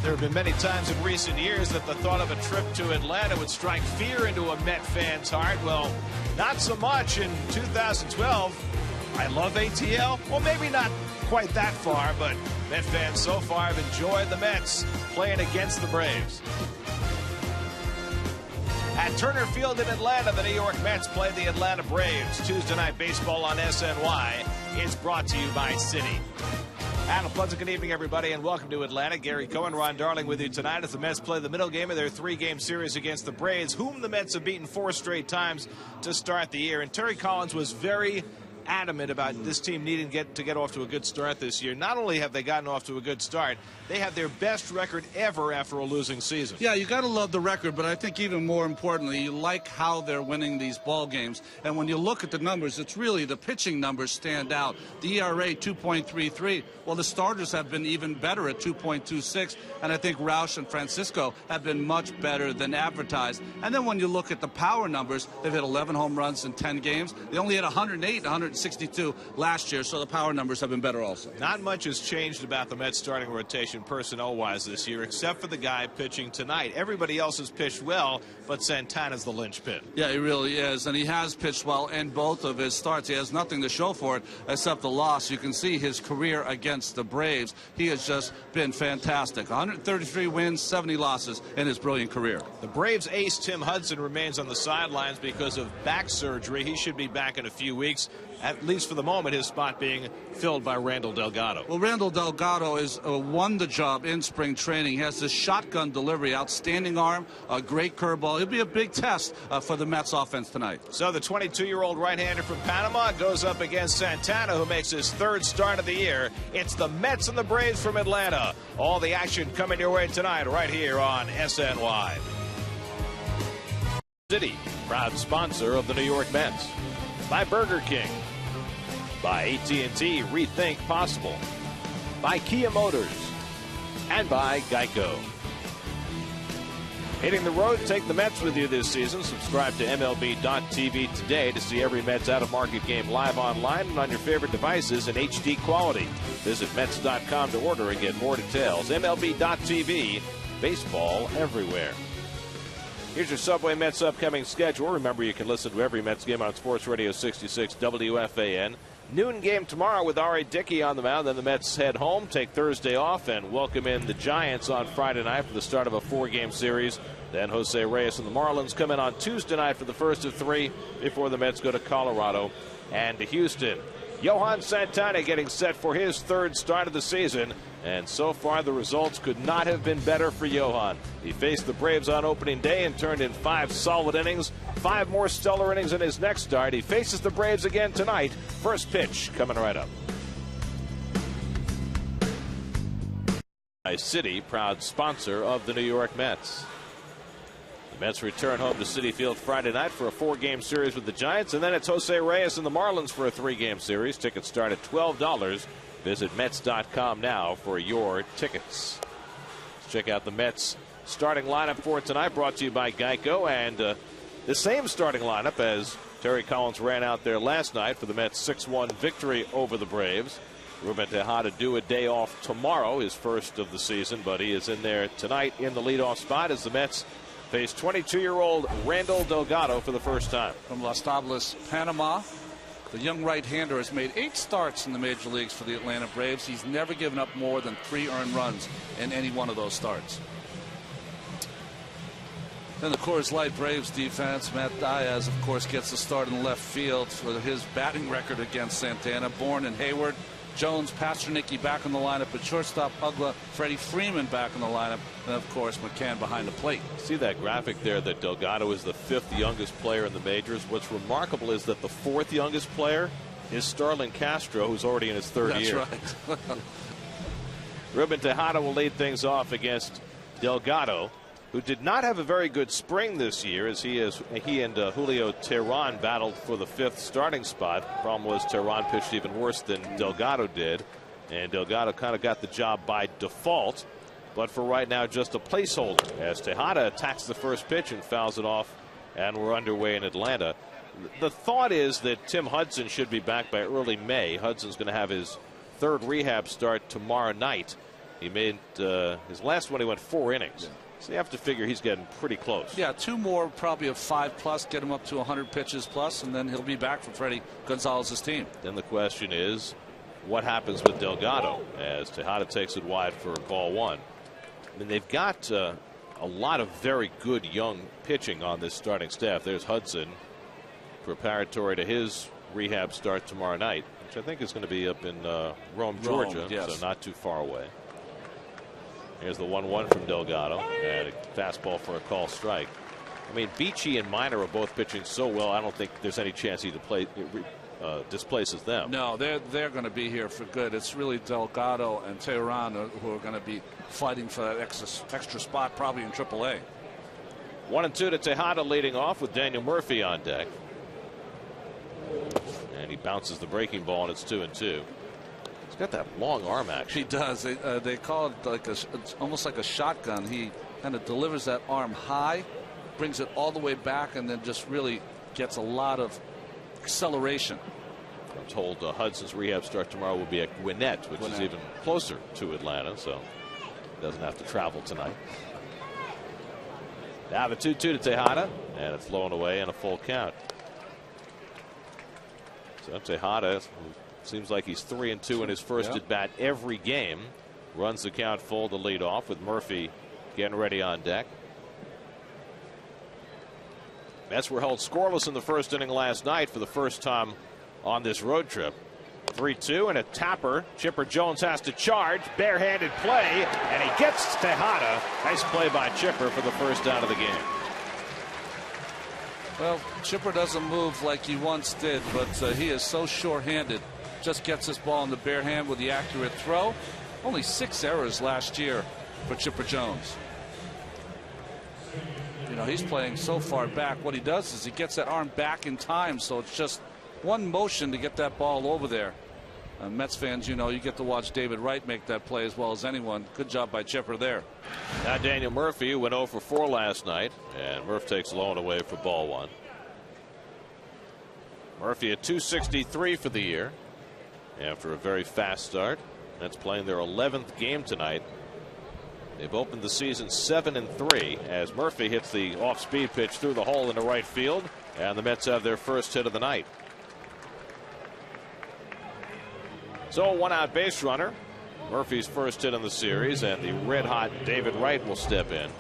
There have been many times in recent years that the thought of a trip to Atlanta would strike fear into a Met fan's heart. Well, not so much in 2012. I love ATL. Well, maybe not quite that far, but Met fans so far have enjoyed the Mets playing against the Braves. At Turner Field in Atlanta, the New York Mets play the Atlanta Braves. Tuesday Night Baseball on SNY is brought to you by Citi. And a pleasant good evening, everybody, and welcome to Atlanta. Gary Cohen, Ron Darling with you tonight as the Mets play the middle game of their three-game series against the Braves, whom the Mets have beaten 4 straight times to start the year. And Terry Collins was very adamant about this team needing to get off to a good start this year. Not only have they gotten off to a good start, they have their best record ever after a losing season. Yeah, you got to love the record, but I think even more importantly, you like how they're winning these ball games. And when you look at the numbers, it's really the pitching numbers stand out. The ERA 2.33. Well, the starters have been even better at 2.26, and I think Roush and Francisco have been much better than advertised. And then when you look at the power numbers, they've hit 11 home runs in 10 games. They only hit 108, 162 last year, so the power numbers have been better also. Not much has changed about the Mets starting rotation personnel-wise this year, except for the guy pitching tonight. Everybody else has pitched well, but Santana's the linchpin. Yeah, he really is, and he has pitched well in both of his starts. He has nothing to show for it except the loss. You can see his career against the Braves. He has just been fantastic. 133 wins, 70 losses in his brilliant career. The Braves ace Tim Hudson remains on the sidelines because of back surgery. He should be back in a few weeks, at least for the moment, his spot being filled by Randall Delgado. Well, Randall Delgado is won the job in spring training. He has this shotgun delivery, outstanding arm, a great curveball. It'll be a big test for the Mets offense tonight. So the 22-year-old right-hander from Panama goes up against Santana, who makes his 3rd start of the year. It's the Mets and the Braves from Atlanta. All the action coming your way tonight right here on SNY. Citi, proud sponsor of the New York Mets. By Burger King. By AT&T, rethink possible. By Kia Motors. And by Geico. Hitting the road, take the Mets with you this season. Subscribe to MLB.tv today to see every Mets out-of-market game live online and on your favorite devices in HD quality. Visit Mets.com to order and get more details. MLB.tv, baseball everywhere. Here's your Subway Mets upcoming schedule. Remember, you can listen to every Mets game on Sports Radio 66 WFAN. Noon game tomorrow with R.A. Dickey on the mound. Then the Mets head home, take Thursday off, and welcome in the Giants on Friday night for the start of a 4-game series. Then Jose Reyes and the Marlins come in on Tuesday night for the first of 3 before the Mets go to Colorado and to Houston. Johan Santana getting set for his 3rd start of the season. And so far, the results could not have been better for Johan. He faced the Braves on opening day and turned in 5 solid innings, 5 more stellar innings in his next start. He faces the Braves again tonight. First pitch coming right up. By Citi, proud sponsor of the New York Mets. The Mets return home to Citi Field Friday night for a 4-game series with the Giants, and then it's Jose Reyes and the Marlins for a 3-game series. Tickets start at $12. Visit Mets.com now for your tickets. Let's check out the Mets starting lineup for tonight, brought to you by Geico, and the same starting lineup as Terry Collins ran out there last night for the Mets' 6-1 victory over the Braves. Ruben Tejada due a day off tomorrow, his first of the season, but he is in there tonight in the leadoff spot as the Mets face 22-year-old Randall Delgado for the first time. From Las Tablas, Panama, the young right-hander has made 8 starts in the major leagues for the Atlanta Braves. He's never given up more than 3 earned runs in any one of those starts. Then the Coors Light Braves defense, Matt Diaz, of course, gets the start in left field for his batting record against Santana. Bourne and Hayward, Jones, Pasternicki back in the lineup at shortstop, Pugla, Freddie Freeman back in the lineup, and of course McCann behind the plate. See that graphic there that Delgado is the 5th youngest player in the majors. What's remarkable is that the 4th youngest player is Starlin Castro, who's already in his 3rd year. That's right. Ruben Tejada will lead things off against Delgado, who did not have a very good spring this year, as he and Julio Teheran battled for the 5th starting spot. Problem was Teheran pitched even worse than Delgado did, and Delgado kind of got the job by default, but for right now just a placeholder as Tejada attacks the first pitch and fouls it off, and we're underway in Atlanta. The thought is that Tim Hudson should be back by early May. Hudson's going to have his 3rd rehab start tomorrow night. He made his last one. He went 4 innings. Yeah. So you have to figure he's getting pretty close. Yeah, 2 more, probably of 5+, get him up to 100 pitches plus, and then he'll be back for Freddie Gonzalez's team. Then the question is, what happens with Delgado as Tejada takes it wide for ball 1? I mean, they've got a lot of very good young pitching on this starting staff. There's Hudson, preparatory to his rehab start tomorrow night, which I think is going to be up in Rome, Georgia, yes. so not too far away. Here's the 1-1 from Delgado, and a fastball for a call strike. I mean, Beachy and Minor are both pitching so well, I don't think there's any chance he displaces them. No, they're going to be here for good. It's really Delgado and Tehran who are going to be fighting for that extra spot, probably in AAA. 1-2 to Tejada, leading off with Daniel Murphy on deck. And he bounces the breaking ball, and it's 2-2. He's got that long arm action. He does. They call it like it's almost like a shotgun. He kind of delivers that arm high, brings it all the way back, and then just really gets a lot of acceleration. I'm told Hudson's rehab start tomorrow will be at Gwinnett, which is even closer to Atlanta, so he doesn't have to travel tonight. Now the 2-2 to Tejada, and it's blown away in a full count. So Tejada, seems like he's 3-2 in his first at bat every game. Runs the count full to lead off with Murphy getting ready on deck. Mets were held scoreless in the first inning last night for the first time on this road trip. 3-2 and a tapper. Chipper Jones has to charge. Barehanded play, and he gets Tejada. Nice play by Chipper for the first out of the game. Well, Chipper doesn't move like he once did, but he is so sure-handed. Just gets this ball in the bare hand with the accurate throw. Only 6 errors last year for Chipper Jones. You know, he's playing so far back. What he does is he gets that arm back in time, so it's just one motion to get that ball over there. Mets fans, you know, you get to watch David Wright make that play as well as anyone. Good job by Chipper there. Now Daniel Murphy went 0 for 4 last night, and Murph takes low away for ball 1. Murphy at 263 for the year after a very fast start. That's playing their 11th game tonight. They've opened the season 7-3 as Murphy hits the off-speed pitch through the hole into right field, and the Mets have their first hit of the night. So a 1-out base runner. Murphy's first hit in the series, and the red-hot David Wright will step in.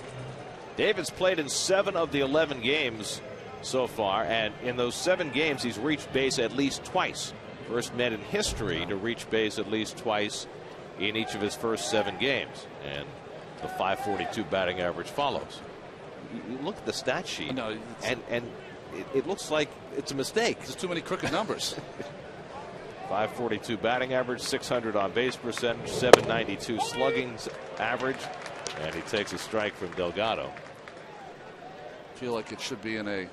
David's played in 7 of the 11 games so far, and in those 7 games he's reached base at least twice. First man in history to reach base at least twice in each of his first 7 games, and the .542 batting average follows. You look at the stat sheet, no, and it looks like it's a mistake. There's too many crooked numbers. .542 batting average, 600 on base percentage, 792 slugging average, and he takes a strike from Delgado. I feel like it should be in a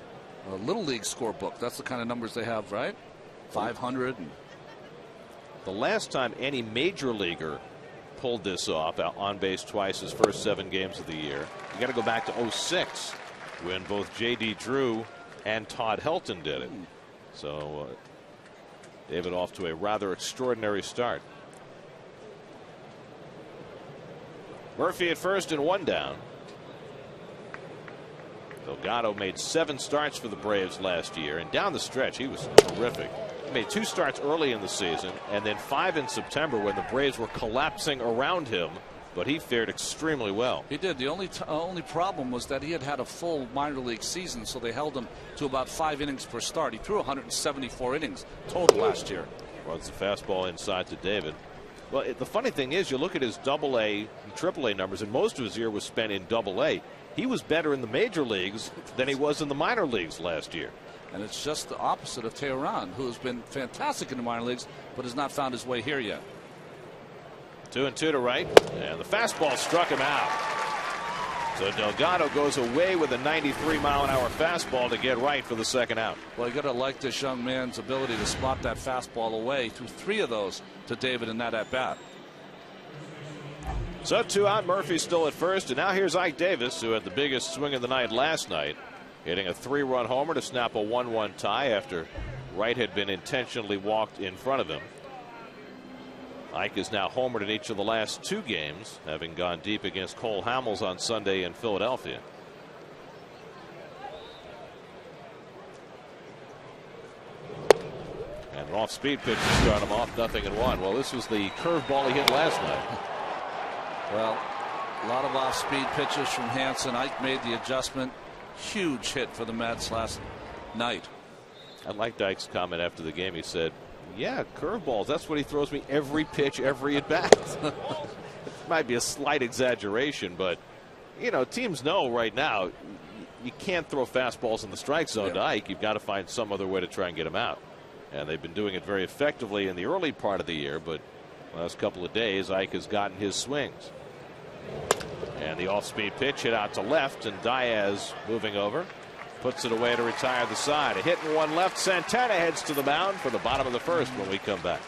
little league scorebook. That's the kind of numbers they have, right? 500. The last time any major leaguer pulled this off, on base twice his first 7 games of the year, you got to go back to 06 when both J.D. Drew and Todd Helton did it. So David off to a rather extraordinary start. Murphy at first and 1 down. Delgado made 7 starts for the Braves last year, and down the stretch he was terrific. He made 2 starts early in the season and then 5 in September when the Braves were collapsing around him, but he fared extremely well. He did. The only problem was that he had a full minor league season, so they held him to about 5 innings per start. He threw 174 innings total last year. Runs the fastball inside to David. Well, the funny thing is, you look at his AA and AAA numbers, and most of his year was spent in AA. He was better in the major leagues than he was in the minor leagues last year. And it's just the opposite of Tehran, who has been fantastic in the minor leagues, but has not found his way here yet. 2-2 to right, and the fastball struck him out. So Delgado goes away with a 93-mile-an-hour fastball to get right for the second out. Well, you got to like this young man's ability to spot that fastball away. Threw 3 of those to David in that at-bat. So 2 out, Murphy's still at first, and now here's Ike Davis, who had the biggest swing of the night last night, hitting a 3-run homer to snap a 1-1 tie after Wright had been intentionally walked in front of him. Ike is now homered in each of the last 2 games, having gone deep against Cole Hamels on Sunday in Philadelphia. And an off-speed pitch to start him off, 0-1. Well, this was the curveball he hit last night. Well, a lot of off-speed pitches from Hansen. Ike made the adjustment. Huge hit for the Mets last night. I liked Ike's comment after the game. He said, yeah, curveballs, that's what he throws me every pitch, every at bat. It might be a slight exaggeration, but, you know, teams know right now you can't throw fastballs in the strike zone to Ike. You've got to find some other way to try and get him out. And they've been doing it very effectively in the early part of the year, but the last couple of days, Ike has gotten his swings. And the off-speed pitch hit out to left, and Diaz moving over. Puts it away to retire the side. A hit and 1 left. Santana heads to the mound for the bottom of the first when we come back.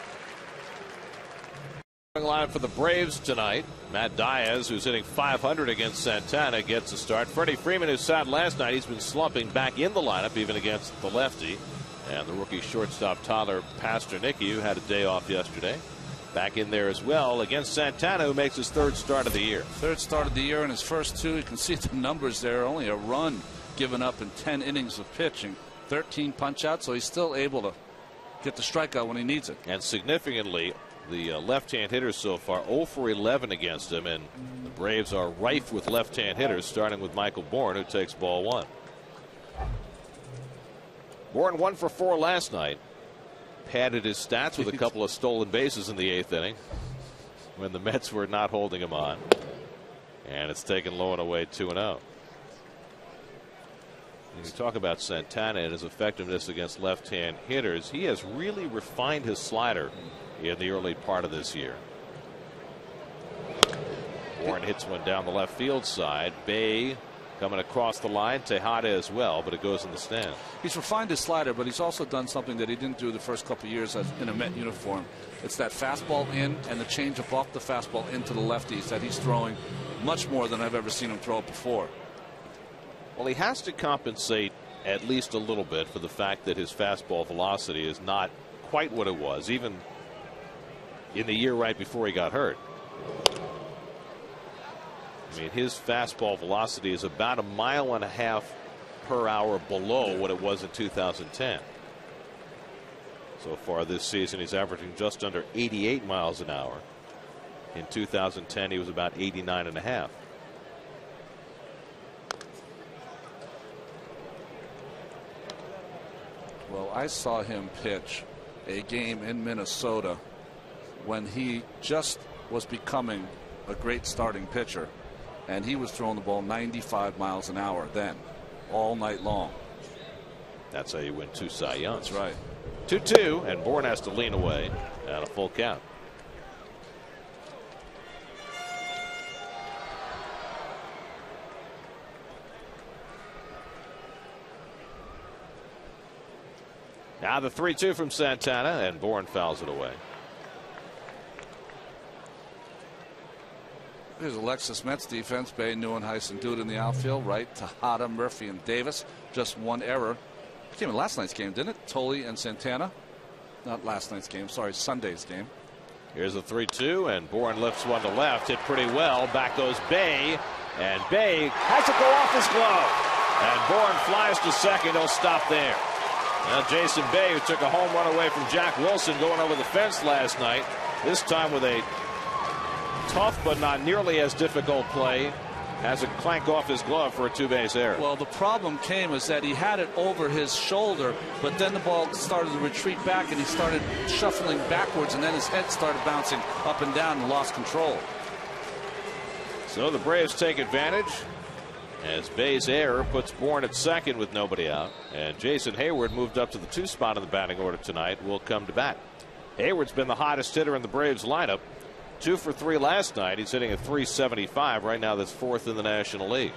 Line for the Braves tonight. Matt Diaz, who's hitting .500 against Santana, gets a start. Freddie Freeman, who sat last night, he's been slumping back in the lineup, even against the lefty. And the rookie shortstop Tyler Pasternicki, who had a day off yesterday, back in there as well against Santana, who makes his 3rd start of the year. 3rd start of the year in his first 2. You can see the numbers there. Only a run given up in 10 innings of pitching, 13 punch outs, so he's still able to get the strikeout when he needs it. And significantly, the left-hand hitters so far 0 for 11 against him, and the Braves are rife with left-hand hitters, starting with Michael Bourne, who takes ball 1. Bourne 1 for 4 last night. Padded his stats with a couple of stolen bases in the 8th inning when the Mets were not holding him on. And it's taken low and away 2-0. When you talk about Santana and his effectiveness against left-hand hitters, he has really refined his slider in the early part of this year. Warren hits one down the left field side. Bay coming across the line. Tejada as well, but it goes in the stand. He's refined his slider, but he's also done something that he didn't do the first couple of years in a Met uniform. It's that fastball in and the changeup off the fastball into the lefties that he's throwing much more than I've ever seen him throw it before. Well, he has to compensate at least a little bit for the fact that his fastball velocity is not quite what it was, even in the year right before he got hurt. I mean, his fastball velocity is about 1.5 miles per hour below what it was in 2010. So far this season, he's averaging just under 88 miles an hour. In 2010, he was about 89.5. Well, I saw him pitch a game in Minnesota when he just was becoming a great starting pitcher, and he was throwing the ball 95 miles an hour then, all night long. That's how you win 2 Cy Youngs. That's right. 2-2, and Bourne has to lean away at a full count. Now the 3-2 from Santana, and Bourne fouls it away. Here's Alexis Mets defense. Bay, Neuenhuis, and Duda in the outfield. Right, Tejada, Murphy, and Davis. Just one error. It came in last night's game, didn't it? Tolley and Santana. Not last night's game. Sorry, Sunday's game. Here's a 3-2, and Bourne lifts one to left. Hit pretty well. Back goes Bay, and Bay has to go off his glove. And Bourne flies to second. He'll stop there. Now Jason Bay, who took a home run away from Jack Wilson going over the fence last night, this time with a tough but not nearly as difficult play, has it clank off his glove for a 2-base error. Well, the problem came is that he had it over his shoulder, but then the ball started to retreat back and he started shuffling backwards, and then his head started bouncing up and down and lost control. So the Braves take advantage as Bay's error puts Bourne at second with nobody out, and Jason Hayward moved up to the 2 spot in the batting order tonight. Will come to bat. Hayward's been the hottest hitter in the Braves lineup. 2 for 3 last night. He's hitting a .375 right now. That's 4th in the National League.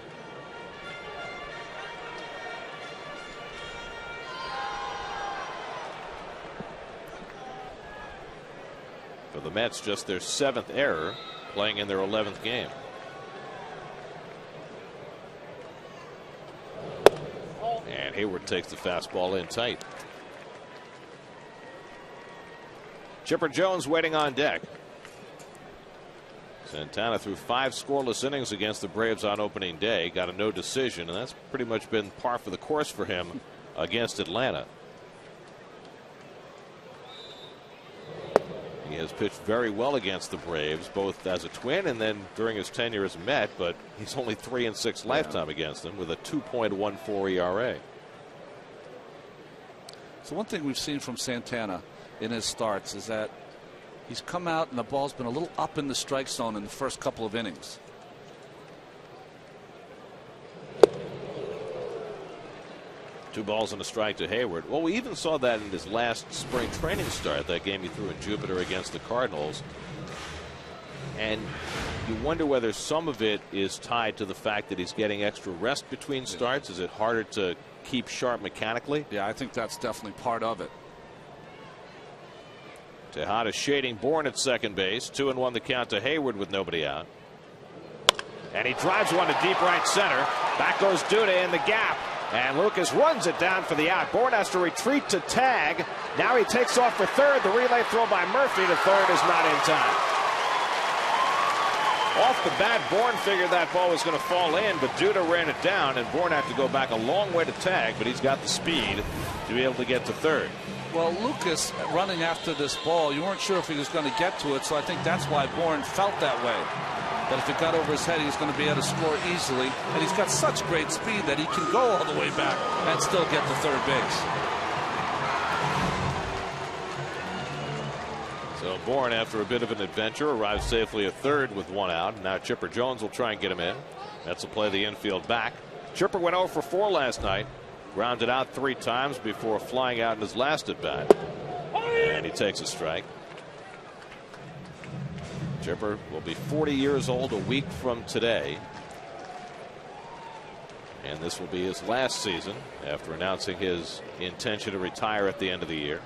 For the Mets, just their 7th error, playing in their 11th game. And Hayward takes the fastball in tight. Chipper Jones waiting on deck. Santana threw 5 scoreless innings against the Braves on opening day, got a no decision, and that's pretty much been par for the course for him against Atlanta. He has pitched very well against the Braves, both as a Twin and then during his tenure as a Met, but he's only 3-6 lifetime against them with a 2.14 ERA. So one thing we've seen from Santana in his starts is that he's come out and the ball's been a little up in the strike zone in the first couple of innings. Two balls and a strike to Hayward. Well, we even saw that in his last spring training start, that game he threw in Jupiter against the Cardinals. And you wonder whether some of it is tied to the fact that he's getting extra rest between starts. Is it harder to keep sharp mechanically? Yeah, I think that's definitely part of it. Tejada shading Bourne at second base. 2-1 the count to Hayward with nobody out. And he drives one to deep right center. Back goes Duda in the gap. And Lucas runs it down for the out. Bourne has to retreat to tag. Now he takes off for third. The relay throw by Murphy to third is not in time. Off the bat, Bourne figured that ball was going to fall in, but Duda ran it down, and Bourne had to go back a long way to tag, but he's got the speed to be able to get to third. Well, Lucas running after this ball, you weren't sure if he was going to get to it, so I think that's why Bourne felt that way. That if it got over his head, he was going to be able to score easily. And he's got such great speed that he can go all the way back and still get to third base. So Bourne, after a bit of an adventure, arrives safely at third with 1 out. And now Chipper Jones will try and get him in. That's will play the infield back. Chipper went 0 for 4 last night. Grounded out 3 times before flying out in his last at bat. And he takes a strike. Chipper will be 40 years old a week from today. And this will be his last season after announcing his intention to retire at the end of the year.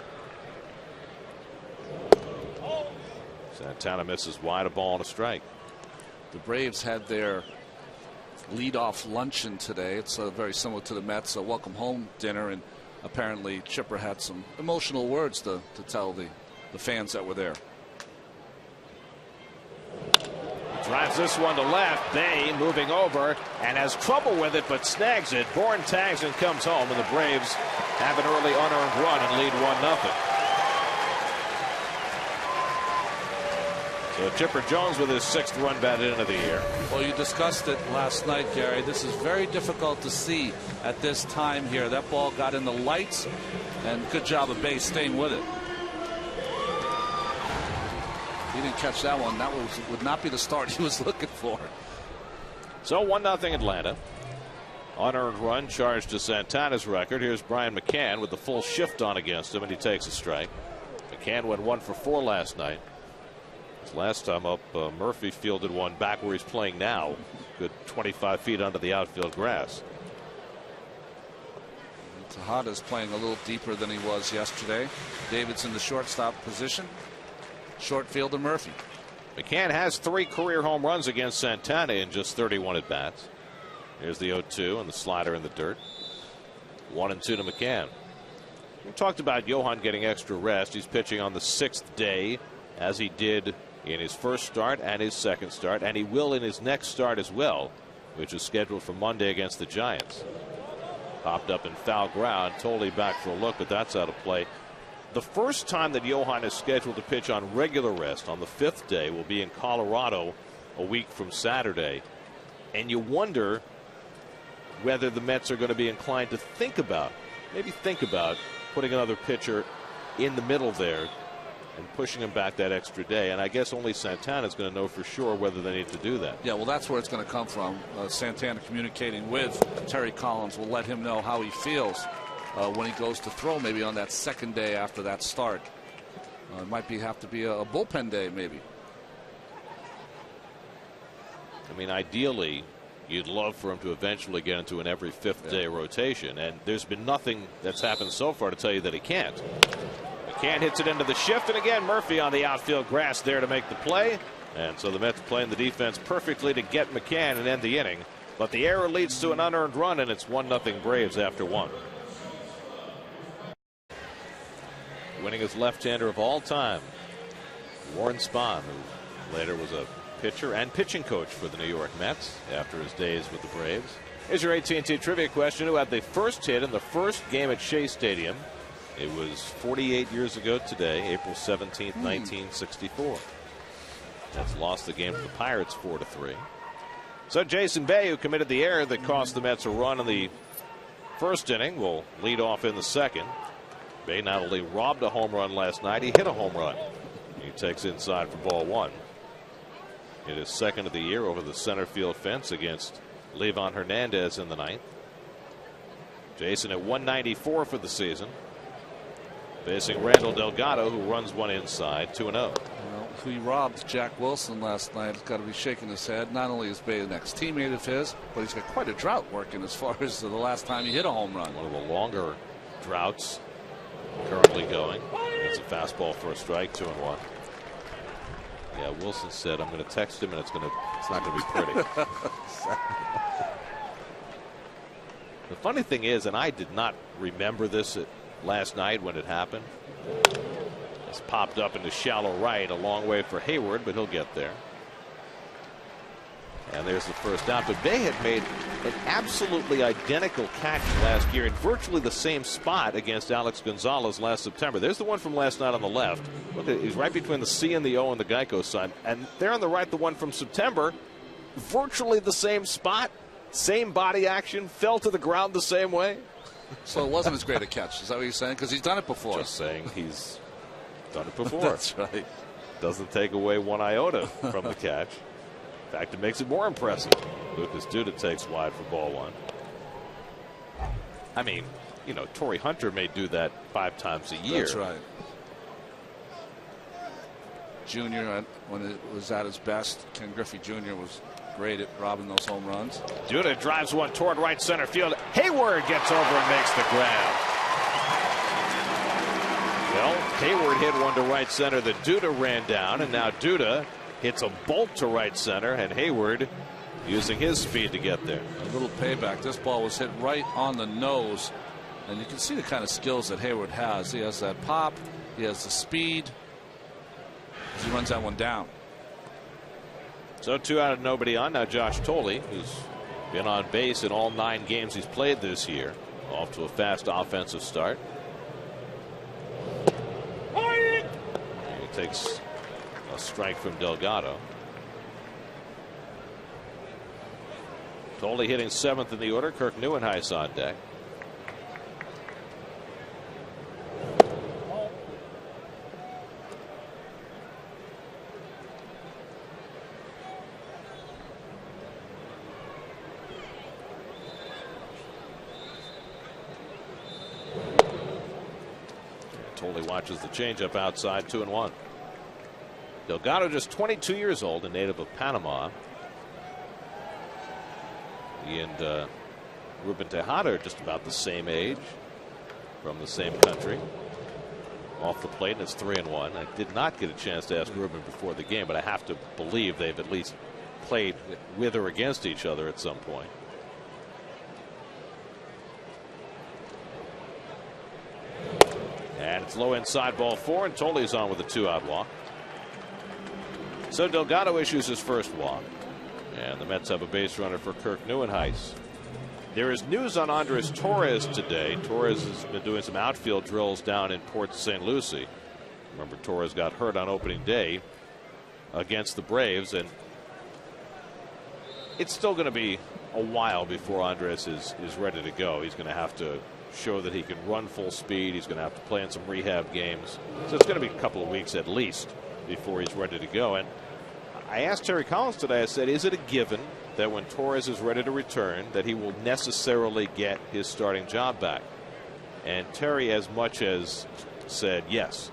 Santana misses wide, a ball and a strike. The Braves had their leadoff luncheon today. It's very similar to the Mets, a welcome home dinner, and apparently Chipper had some emotional words to tell the fans that were there. Drives this one to left. Bay moving over and has trouble with it, but snags it. Bourne tags and comes home, and the Braves have an early unearned run and lead 1-0. So Chipper Jones with his 6th run batted into the year. Well, you discussed it last night, Gary. This is very difficult to see at this time here. That ball got in the lights, and good job of Bay staying with it. He didn't catch that one. That would not be the start he was looking for. So 1-0 Atlanta. Unearned run charged to Santana's record. Here's Brian McCann with the full shift on against him, and he takes a strike. McCann went 1 for 4 last night. His last time up, Murphy fielded one back where he's playing now. Good 25 feet under the outfield grass. Tejada's playing a little deeper than he was yesterday. David's in the shortstop position. Short fielder Murphy. McCann has 3 career home runs against Santana in just 31 at bats. Here's the 0-2 and the slider in the dirt. 1-2 to McCann. We talked about Johan getting extra rest. He's pitching on the 6th day, as he did in his first start and his second start, and he will in his next start as well, which is scheduled for Monday against the Giants. Popped up in foul ground. Totally back for a look, but that's out of play. The first time that Johan is scheduled to pitch on regular rest on the 5th day will be in Colorado a week from Saturday. And you wonder whether the Mets are going to be inclined to maybe think about putting another pitcher in the middle there and pushing him back that extra day. And I guess only Santana is going to know for sure whether they need to do that. Yeah, well, that's where it's going to come from. Santana communicating with Terry Collins will let him know how he feels when he goes to throw, maybe on that 2nd day after that start. It might have to be a bullpen day, maybe. I mean, ideally, you'd love for him to eventually get into an every 5th day rotation, and there's been nothing that's happened so far to tell you that he can't. McCann hits it into the shift, and again Murphy on the outfield grass there to make the play. And so the Mets playing the defense perfectly to get McCann and end the inning. But the error leads to an unearned run, and it's 1-0 Braves after 1. Winningest left-hander of all time, Warren Spahn, who later was a pitcher and pitching coach for the New York Mets after his days with the Braves. Here's your AT&T trivia question. Who had the first hit in the first game at Shea Stadium? It was 48 years ago today, April 17th, 1964. Mets lost the game to the Pirates 4-3. So Jason Bay, who committed the error that cost the Mets a run in the first inning, will lead off in the second. Bay not only robbed a home run last night, he hit a home run. He takes inside for ball one. It is second of the year over the center field fence against Levon Hernandez in the ninth. Jason at 194 for the season, facing Randall Delgado, who runs one inside, 2-0. Well, he robbed Jack Wilson last night. He's got to be shaking his head. Not only is Bay an ex-teammate of his, but he's got quite a drought working as far as the last time he hit a home run. One of the longer droughts currently going. It's a fastball for a strike, 2-1. Yeah, Wilson said, I'm going to text him and it's not going to be pretty. The funny thing is, and I did not remember this last night when it happened. It's popped up into shallow right, a long way for Hayward, but he'll get there. And there's the first out. But Bay had made an absolutely identical catch last year in virtually the same spot against Alex Gonzalez last September. There's the one from last night on the left. Look at it. He's right between the C and the O on the Geico side. And there on the right, the one from September, virtually the same spot, same body action, fell to the ground the same way. So it wasn't as great a catch. Is that what you're saying? Because he's done it before. Just saying he's done it before. That's right. Doesn't take away one iota from the catch. In fact, it makes it more impressive. Lucas Duda takes wide for ball one. I mean, you know, Torrey Hunter may do that 5 times a year. That's right. Junior, when it was at his best, Ken Griffey Jr. was great at robbing those home runs. Duda drives one toward right center field. Hayward gets over and makes the grab. Well, Hayward hit one to right center that Duda ran down, and now Duda hits a bolt to right center, and Hayward using his speed to get there. A little payback. This ball was hit right on the nose, and you can see the kind of skills that Hayward has. He has that pop, he has the speed. He runs that one down. So 2 out and nobody on. Now Josh Tolley, who's been on base in all 9 games he's played this year, off to a fast offensive start. He takes a strike from Delgado. Tolley hitting 7th in the order. Kirk Neuenhuis on deck. Tolley watches the changeup outside, 2-1. Delgado just 22 years old, a native of Panama. He and Ruben Tejada are just about the same age, from the same country. Off the plate, and it's 3-1. I did not get a chance to ask Ruben before the game, but I have to believe they've at least played with or against each other at some point. And it's low inside, ball 4, and Tolley's on with a 2-out walk. So Delgado issues his first walk, and the Mets have a base runner for Kirk Neuenhuis. There is news on Andres Torres today. Torres has been doing some outfield drills down in Port St. Lucie. Remember, Torres got hurt on opening day against the Braves, and it's still going to be a while before Andres is ready to go. He's going to have to show that he can run full speed. He's going to have to play in some rehab games. So it's going to be a couple of weeks at least before he's ready to go. And I asked Terry Collins today, I said, is it a given that when Torres is ready to return that he will necessarily get his starting job back? And Terry as much as said yes,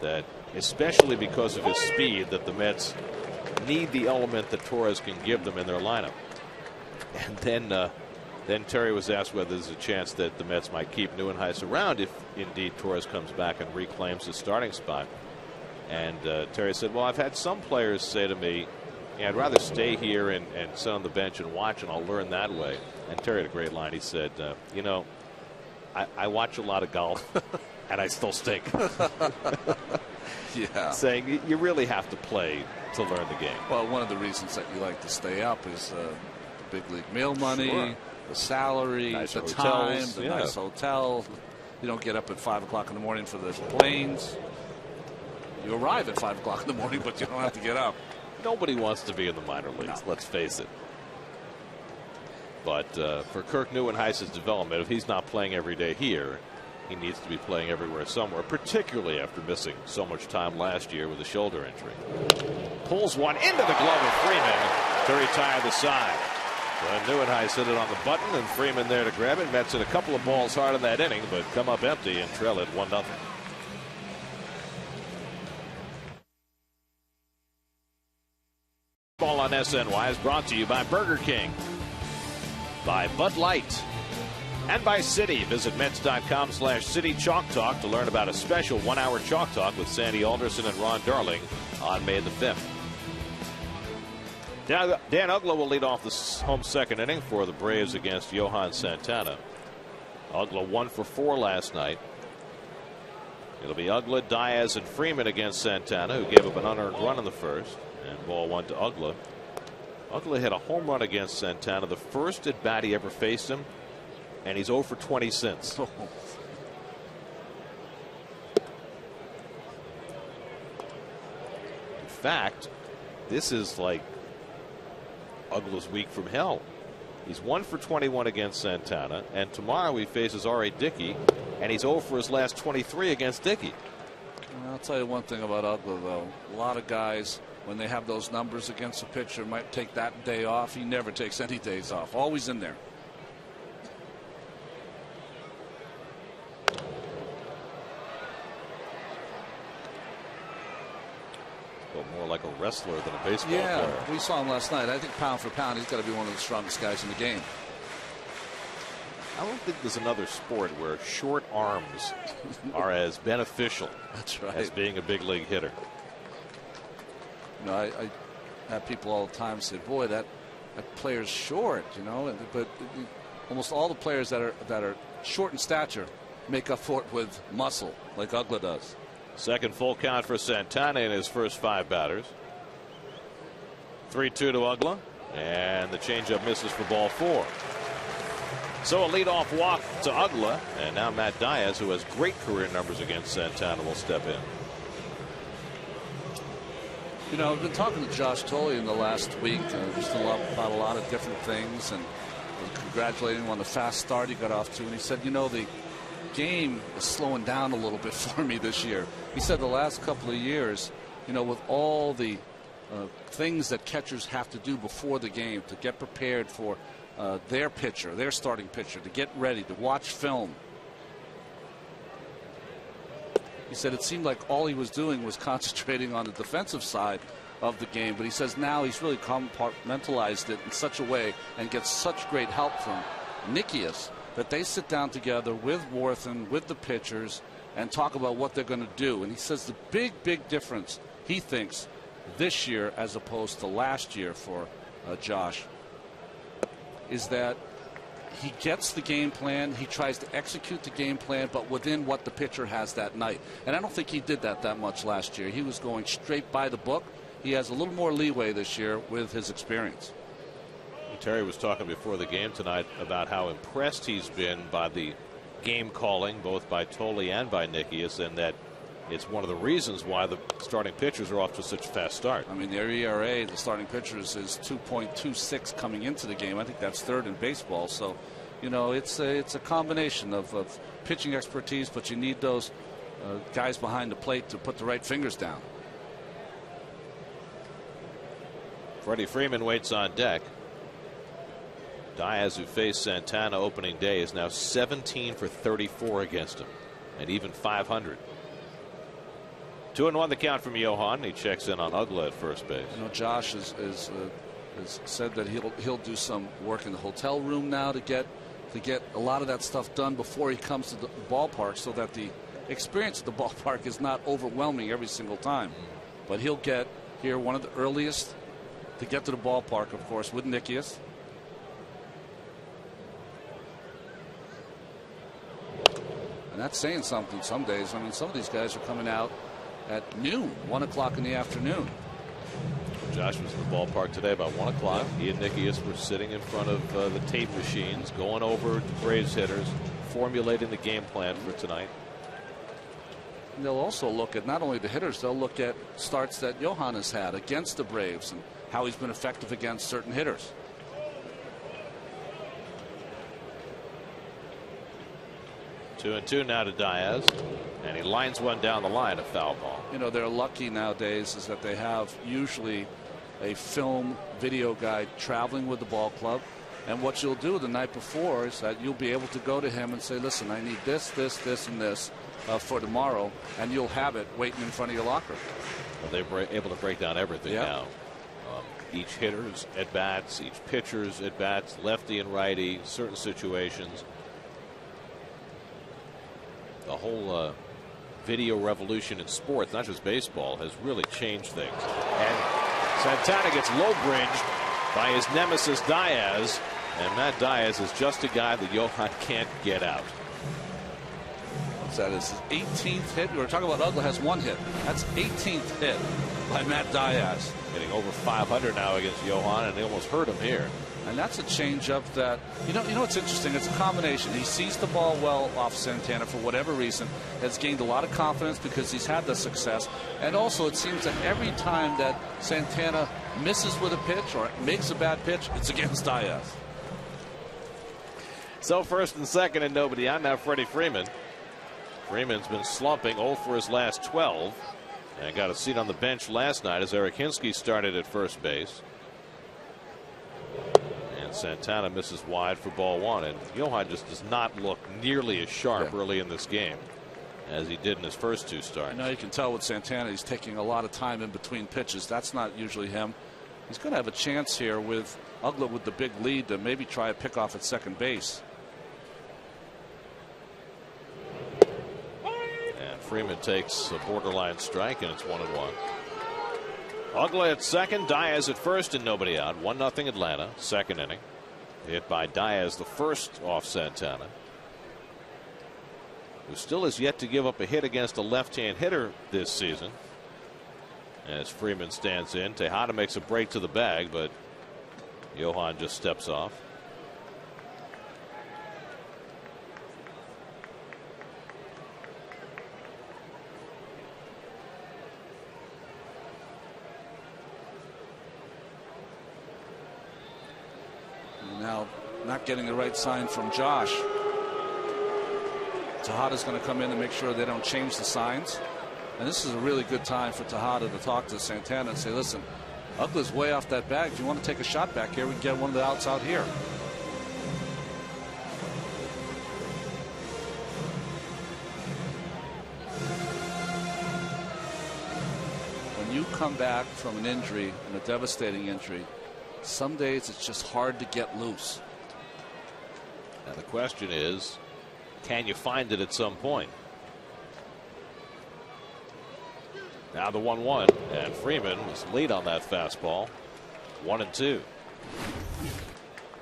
that especially because of his speed, that the Mets need the element that Torres can give them in their lineup. And then Terry was asked whether there's a chance that the Mets might keep Neuenhuis around if indeed Torres comes back and reclaims his starting spot. And Terry said, well, I've had some players say to me, yeah, I'd rather stay here and sit on the bench and watch, and I'll learn that way. And Terry had a great line. He said, you know, I watch a lot of golf and I still stink. saying you really have to play to learn the game. Well, one of the reasons that you like to stay up is the big league meal money, the salary, nice the hotels, time, the nice hotel. You don't get up at 5 o'clock in the morning for the planes. You arrive at 5 o'clock in the morning, but you don't have to get up. Nobody wants to be in the minor leagues, let's face it. But for Kirk Neuenhuis's development, if he's not playing every day here, he needs to be playing everywhere somewhere, particularly after missing so much time last year with a shoulder injury. Pulls one into the glove of Freeman to retire the side. Neuenhuis hit it on the button, and Freeman there to grab it. Mets hit a couple of balls hard in that inning, but come up empty and trail it 1-0. Ball on SNY is brought to you by Burger King, by Bud Light, and by Citi. Visit Mets.com/Citi Chalk Talk to learn about a special 1-hour Chalk Talk with Sandy Alderson and Ron Darling on May the 5th. Dan Uggla will lead off the home second inning for the Braves against Johan Santana. Uggla 1 for 4 last night. It'll be Uggla, Diaz, and Freeman against Santana, who gave up an unearned run in the first. And ball 1 to Uggla. Uggla hit a home run against Santana, the first at bat he ever faced him, and he's 0 for 20 since. In fact, this is like Uggla's week from hell. He's 1 for 21 against Santana, and tomorrow he faces R.A. Dickey, and he's 0 for his last 23 against Dickey. I'll tell you one thing about Uggla, though. A lot of guys, when they have those numbers against a pitcher, might take that day off. He never takes any days off. Always in there. Well, more like a wrestler than a baseball player. We saw him last night. I think pound for pound, he's got to be one of the strongest guys in the game. I don't think there's another sport where short arms are as beneficial as being a big league hitter. You know, I have people all the time say, "Boy, that player's short," you know. But almost all the players that are short in stature make up for it with muscle, like Uggla does. Second full count for Santana in his first 5 batters. 3-2 to Uggla, and the changeup misses for ball 4. So a leadoff walk to Uggla, and now Matt Diaz, who has great career numbers against Santana, will step in. You know, I've been talking to Josh Tolley in the last week just about a lot of different things, and congratulating him on the fast start he got off to. And he said, you know, the game is slowing down a little bit for me this year. He said the last couple of years, you know, with all the things that catchers have to do before the game to get prepared for their pitcher, their starting pitcher, to get ready, to watch film. He said it seemed like all he was doing was concentrating on the defensive side of the game, but he says now he's really compartmentalized it in such a way and gets such great help from Nikias that they sit down together with Warthen, with the pitchers, and talk about what they're going to do. And he says the big difference, he thinks, this year as opposed to last year for Josh, is that he gets the game plan, he tries to execute the game plan, but within what the pitcher has that night. And I don't think he did that much last year. He was going straight by the book. He has a little more leeway this year with his experience. Terry was talking before the game tonight about how impressed he's been by the game calling, both by Tolley and by Nikias, and that it's one of the reasons why the starting pitchers are off to such a fast start. I mean, their ERA, the starting pitchers, is 2.26 coming into the game. I think that's third in baseball. So, you know, it's a combination of pitching expertise, but you need those guys behind the plate to put the right fingers down. Freddie Freeman waits on deck. Diaz, who faced Santana opening day, is now 17 for 34 against him, and even 500. 2-1 the count from Johan. He checks in on Uggla at first base. You know, Josh has said that he'll do some work in the hotel room now to get a lot of that stuff done before he comes to the ballpark, so that the experience at the ballpark is not overwhelming every single time. But he'll get here one of the earliest to get to the ballpark, of course, with Nikias. And that's saying something some days. I mean, some of these guys are coming out at noon, 1 o'clock in the afternoon. Josh was in the ballpark today about 1 o'clock. He and Nikias were sitting in front of the tape machines, going over Braves hitters, formulating the game plan for tonight. And they'll also look at not only the hitters, they'll look at starts that Johan has had against the Braves and how he's been effective against certain hitters. 2-2 now to Diaz, and he lines one down the line, a foul ball. You know, they're lucky nowadays is that they have usually a film video guy traveling with the ball club. And what you'll do the night before is that you'll be able to go to him and say, listen, I need this, this, this, and this for tomorrow. And you'll have it waiting in front of your locker. Well, they're able to break down everything now. Each hitter's at bats, each pitcher's at bats, lefty and righty, certain situations. The whole video revolution in sports, not just baseball, has really changed things. And Santana gets low bridged by his nemesis Diaz, and Matt Diaz is just a guy that Johan can't get out. What's that? Is his 18th hit? We were talking about Uggla has 1 hit. That's 18th hit by Matt Diaz. Getting over 500 now against Johan, and they almost hurt him here. And that's a changeup that, you know what's interesting? It's a combination. He sees the ball well off Santana for whatever reason, has gained a lot of confidence because he's had the success. And also it seems that every time that Santana misses with a pitch or makes a bad pitch, it's against Diaz. So first and second and nobody out. Now Freddie Freeman. Freeman's been slumping 0 for his last 12 and got a seat on the bench last night as Eric Hinsky started at first base. And Santana misses wide for ball 1, and Johan just does not look nearly as sharp early in this game as he did in his first 2 starts. You can tell with Santana he's taking a lot of time in between pitches. That's not usually him. He's going to have a chance here with Uggla with the big lead to maybe try a pickoff at second base. And Freeman takes a borderline strike, and it's 1-1. Uggla at second, Diaz at first, and nobody out. 1-0 Atlanta, second inning. Hit by Diaz, the first off Santana, who still has yet to give up a hit against a left-hand hitter this season. As Freeman stands in, Tejada makes a break to the bag, but Johan just steps off. Now, not getting the right sign from Josh. Tejada's going to come in and make sure they don't change the signs. And this is a really good time for Tejada to talk to Santana and say, listen, Uggla's way off that bag. If you want to take a shot back here, we can get one of the outs out here. When you come back from an injury, and a devastating injury, some days it's just hard to get loose. Now the question is, can you find it at some point? Now the 1-1, and Freeman was late on that fastball. 1-2.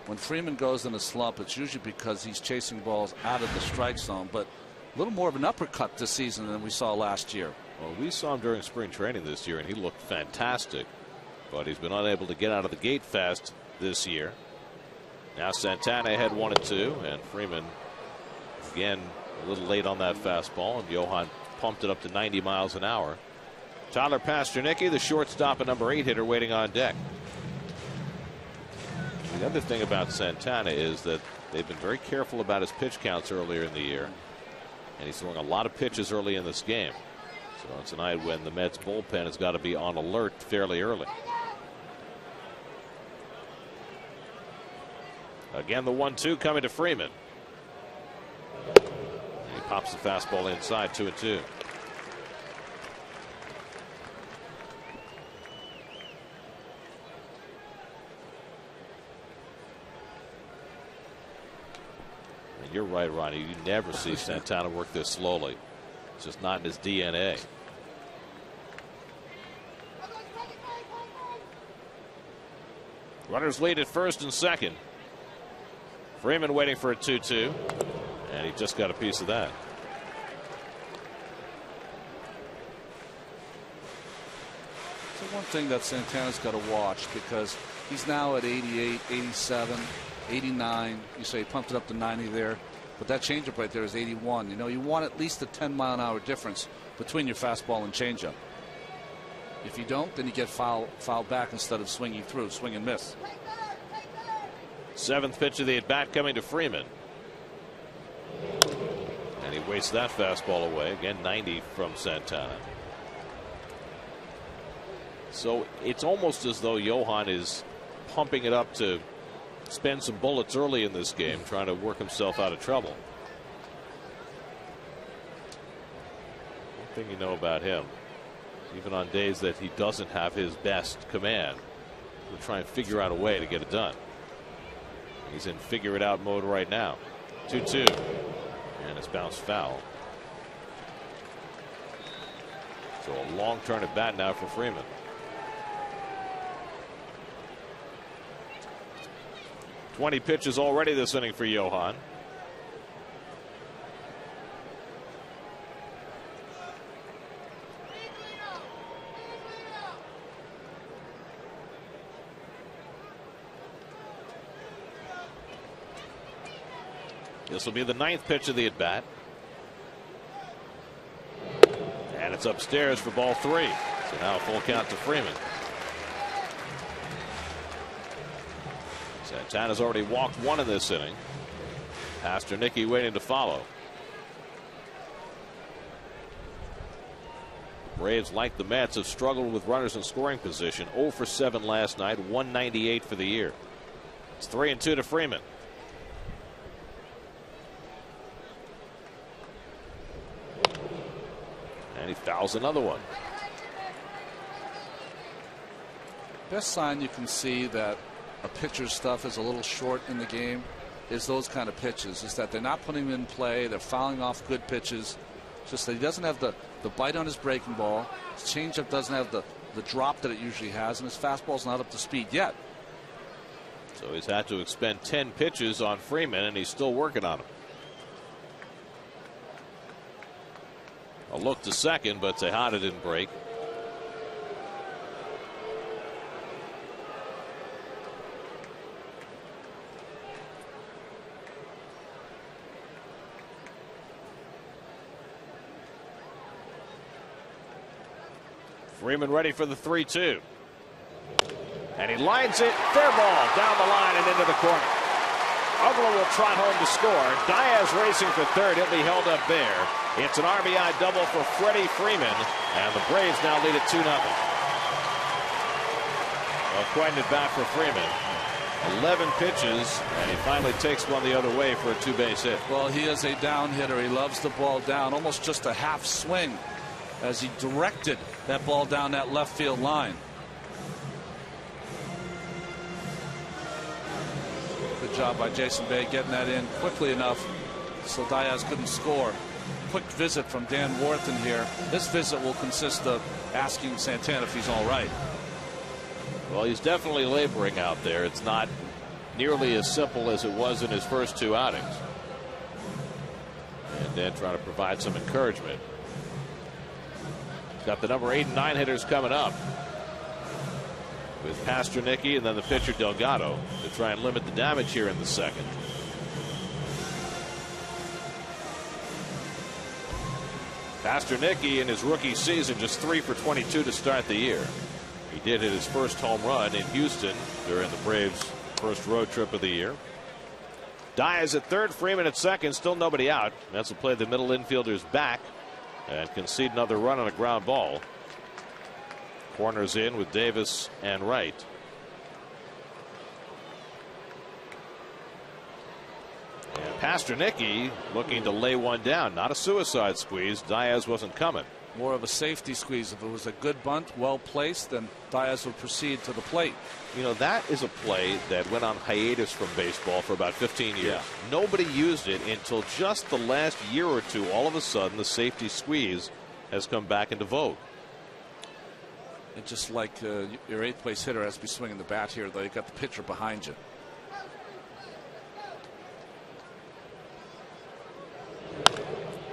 When Freeman goes in a slump, it's usually because he's chasing balls out of the strike zone, but a little more of an uppercut this season than we saw last year. Well, we saw him during spring training this year, and he looked fantastic, but he's been unable to get out of the gate fast this year. Now Santana ahead 1-2, and Freeman again a little late on that fastball, and Johan pumped it up to 90 miles an hour. Tyler Pasternicki, the shortstop and number 8 hitter, waiting on deck. The other thing about Santana is that they've been very careful about his pitch counts earlier in the year, and he's throwing a lot of pitches early in this game. So tonight, when the Mets bullpen has got to be on alert fairly early. Again, the 1-2 coming to Freeman. He pops the fastball inside, 2-2. And you're right, Ronnie. You never see Santana work this slowly. It's just not in his DNA. Runners lead at first and second. Freeman waiting for a 2-2, and he just got a piece of that. one thing that Santana's got to watch, because he's now at 88, 87, 89. You say he pumped it up to 90 there, but that changeup right there is 81. You know, you want at least a 10-mile-an-hour difference between your fastball and changeup. If you don't, then you get fouled back instead of swinging through, swing and miss. Seventh pitch of the at-bat coming to Freeman. And he wastes that fastball away. Again, 90 from Santana. So it's almost as though Johan is pumping it up to spend some bullets early in this game, trying to work himself out of trouble. One thing you know about him, even on days that he doesn't have his best command, he'll try and figure out a way to get it done. He's in figure it out mode right now. 2-2. And it's bounced foul. So a long turn at bat now for Freeman. Twenty pitches already this inning for Johan. This will be the ninth pitch of the at bat. And it's upstairs for ball 3. So now a full count to Freeman. Santana's already walked one in this inning. Pasternicki waiting to follow. The Braves, like the Mets, have struggled with runners in scoring position. 0 for 7 last night, 198 for the year. It's 3-2 to Freeman. And he fouls another one. Best sign you can see that a pitcher's stuff is a little short in the game is those kind of pitches. Is that they're not putting him in play. They're fouling off good pitches. Just that he doesn't have the bite on his breaking ball. His changeup doesn't have the drop that it usually has, and his fastball's not up to speed yet. So he's had to expend 10 pitches on Freeman, and he's still working on him. A look to second, but Tejada didn't break. Freeman ready for the 3-2. And he lines it. Fair ball down the line and into the corner. Ugla will trot home to score. Diaz racing for third. He'll be held up there. It's an RBI double for Freddie Freeman. And the Braves now lead it 2-0. Well, quite an at bat for Freeman. 11 pitches, and he finally takes one the other way for a two-base hit. Well, he is a down hitter. He loves the ball down, almost just a half swing as he directed that ball down that left field line. Good job by Jason Bay getting that in quickly enough so Diaz couldn't score. Quick visit from Dan Worthen here. This visit will consist of asking Santana if he's all right. Well, he's definitely laboring out there. It's not nearly as simple as it was in his first 2 outings. And then trying to provide some encouragement. He's got the number 8 and 9 hitters coming up with Pasternicki and then the pitcher Delgado to try and limit the damage here in the second. Pasternicki in his rookie season just 3 for 22 to start the year. He did hit his first home run in Houston during the Braves' first road trip of the year. Diaz at third, Freeman at second, still nobody out. Mets will play the middle infielders back and concede another run on a ground ball. Corners in with Davis and Wright. And Pasternicki looking to lay one down. Not a suicide squeeze. Diaz wasn't coming. More of a safety squeeze. If it was a good bunt, well placed, then Diaz would proceed to the plate. You know, that is a play that went on hiatus from baseball for about 15 years. Yeah. Nobody used it until just the last year or two. All of a sudden, the safety squeeze has come back into vogue. And just like your 8th base hitter has to be swinging the bat here, though, you got the pitcher behind you.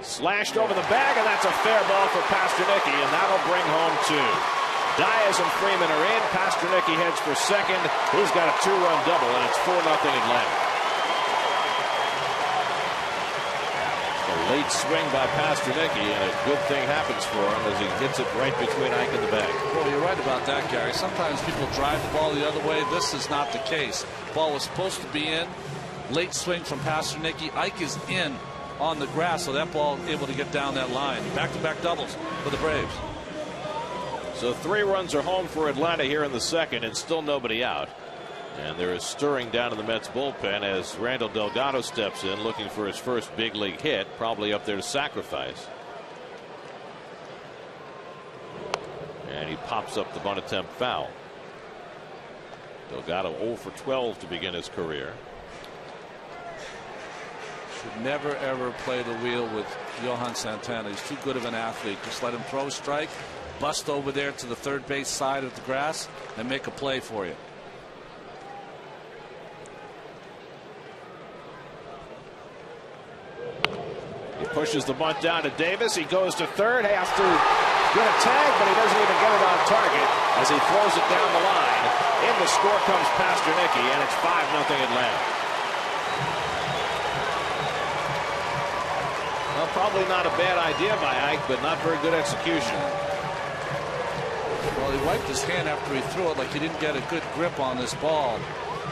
Slashed over the bag, and that's a fair ball for Pasternicki, and that'll bring home 2. Diaz and Freeman are in. Pasternicki heads for second. He's got a 2-run double, and it's 4-0 Atlanta. A late swing by Pasternicki, and a good thing happens for him as he gets it right between Ike and the bag. Well, you're right about that, Gary. Sometimes people drive the ball the other way. This is not the case. Ball was supposed to be in. Late swing from Pasternicki. Ike is in on the grass, so that ball able to get down that line. Back-to-back doubles for the Braves. So 3 runs are home for Atlanta here in the second, and still nobody out. And there is stirring down in the Mets bullpen as Randall Delgado steps in looking for his first big league hit, probably up there to sacrifice. And he pops up the bunt attempt foul. Delgado 0 for 12 to begin his career. Should never ever play the wheel with Johan Santana. He's too good of an athlete. Just let him throw a strike, bust over there to the third base side of the grass, and make a play for you. He pushes the bunt down to Davis. He goes to third, has to get a tag, but he doesn't even get it on target as he throws it down the line. In the score comes Pasternicki, and it's 5-0 Atlanta. Well, probably not a bad idea by Ike, but not very good execution. Well, he wiped his hand after he threw it like he didn't get a good grip on this ball.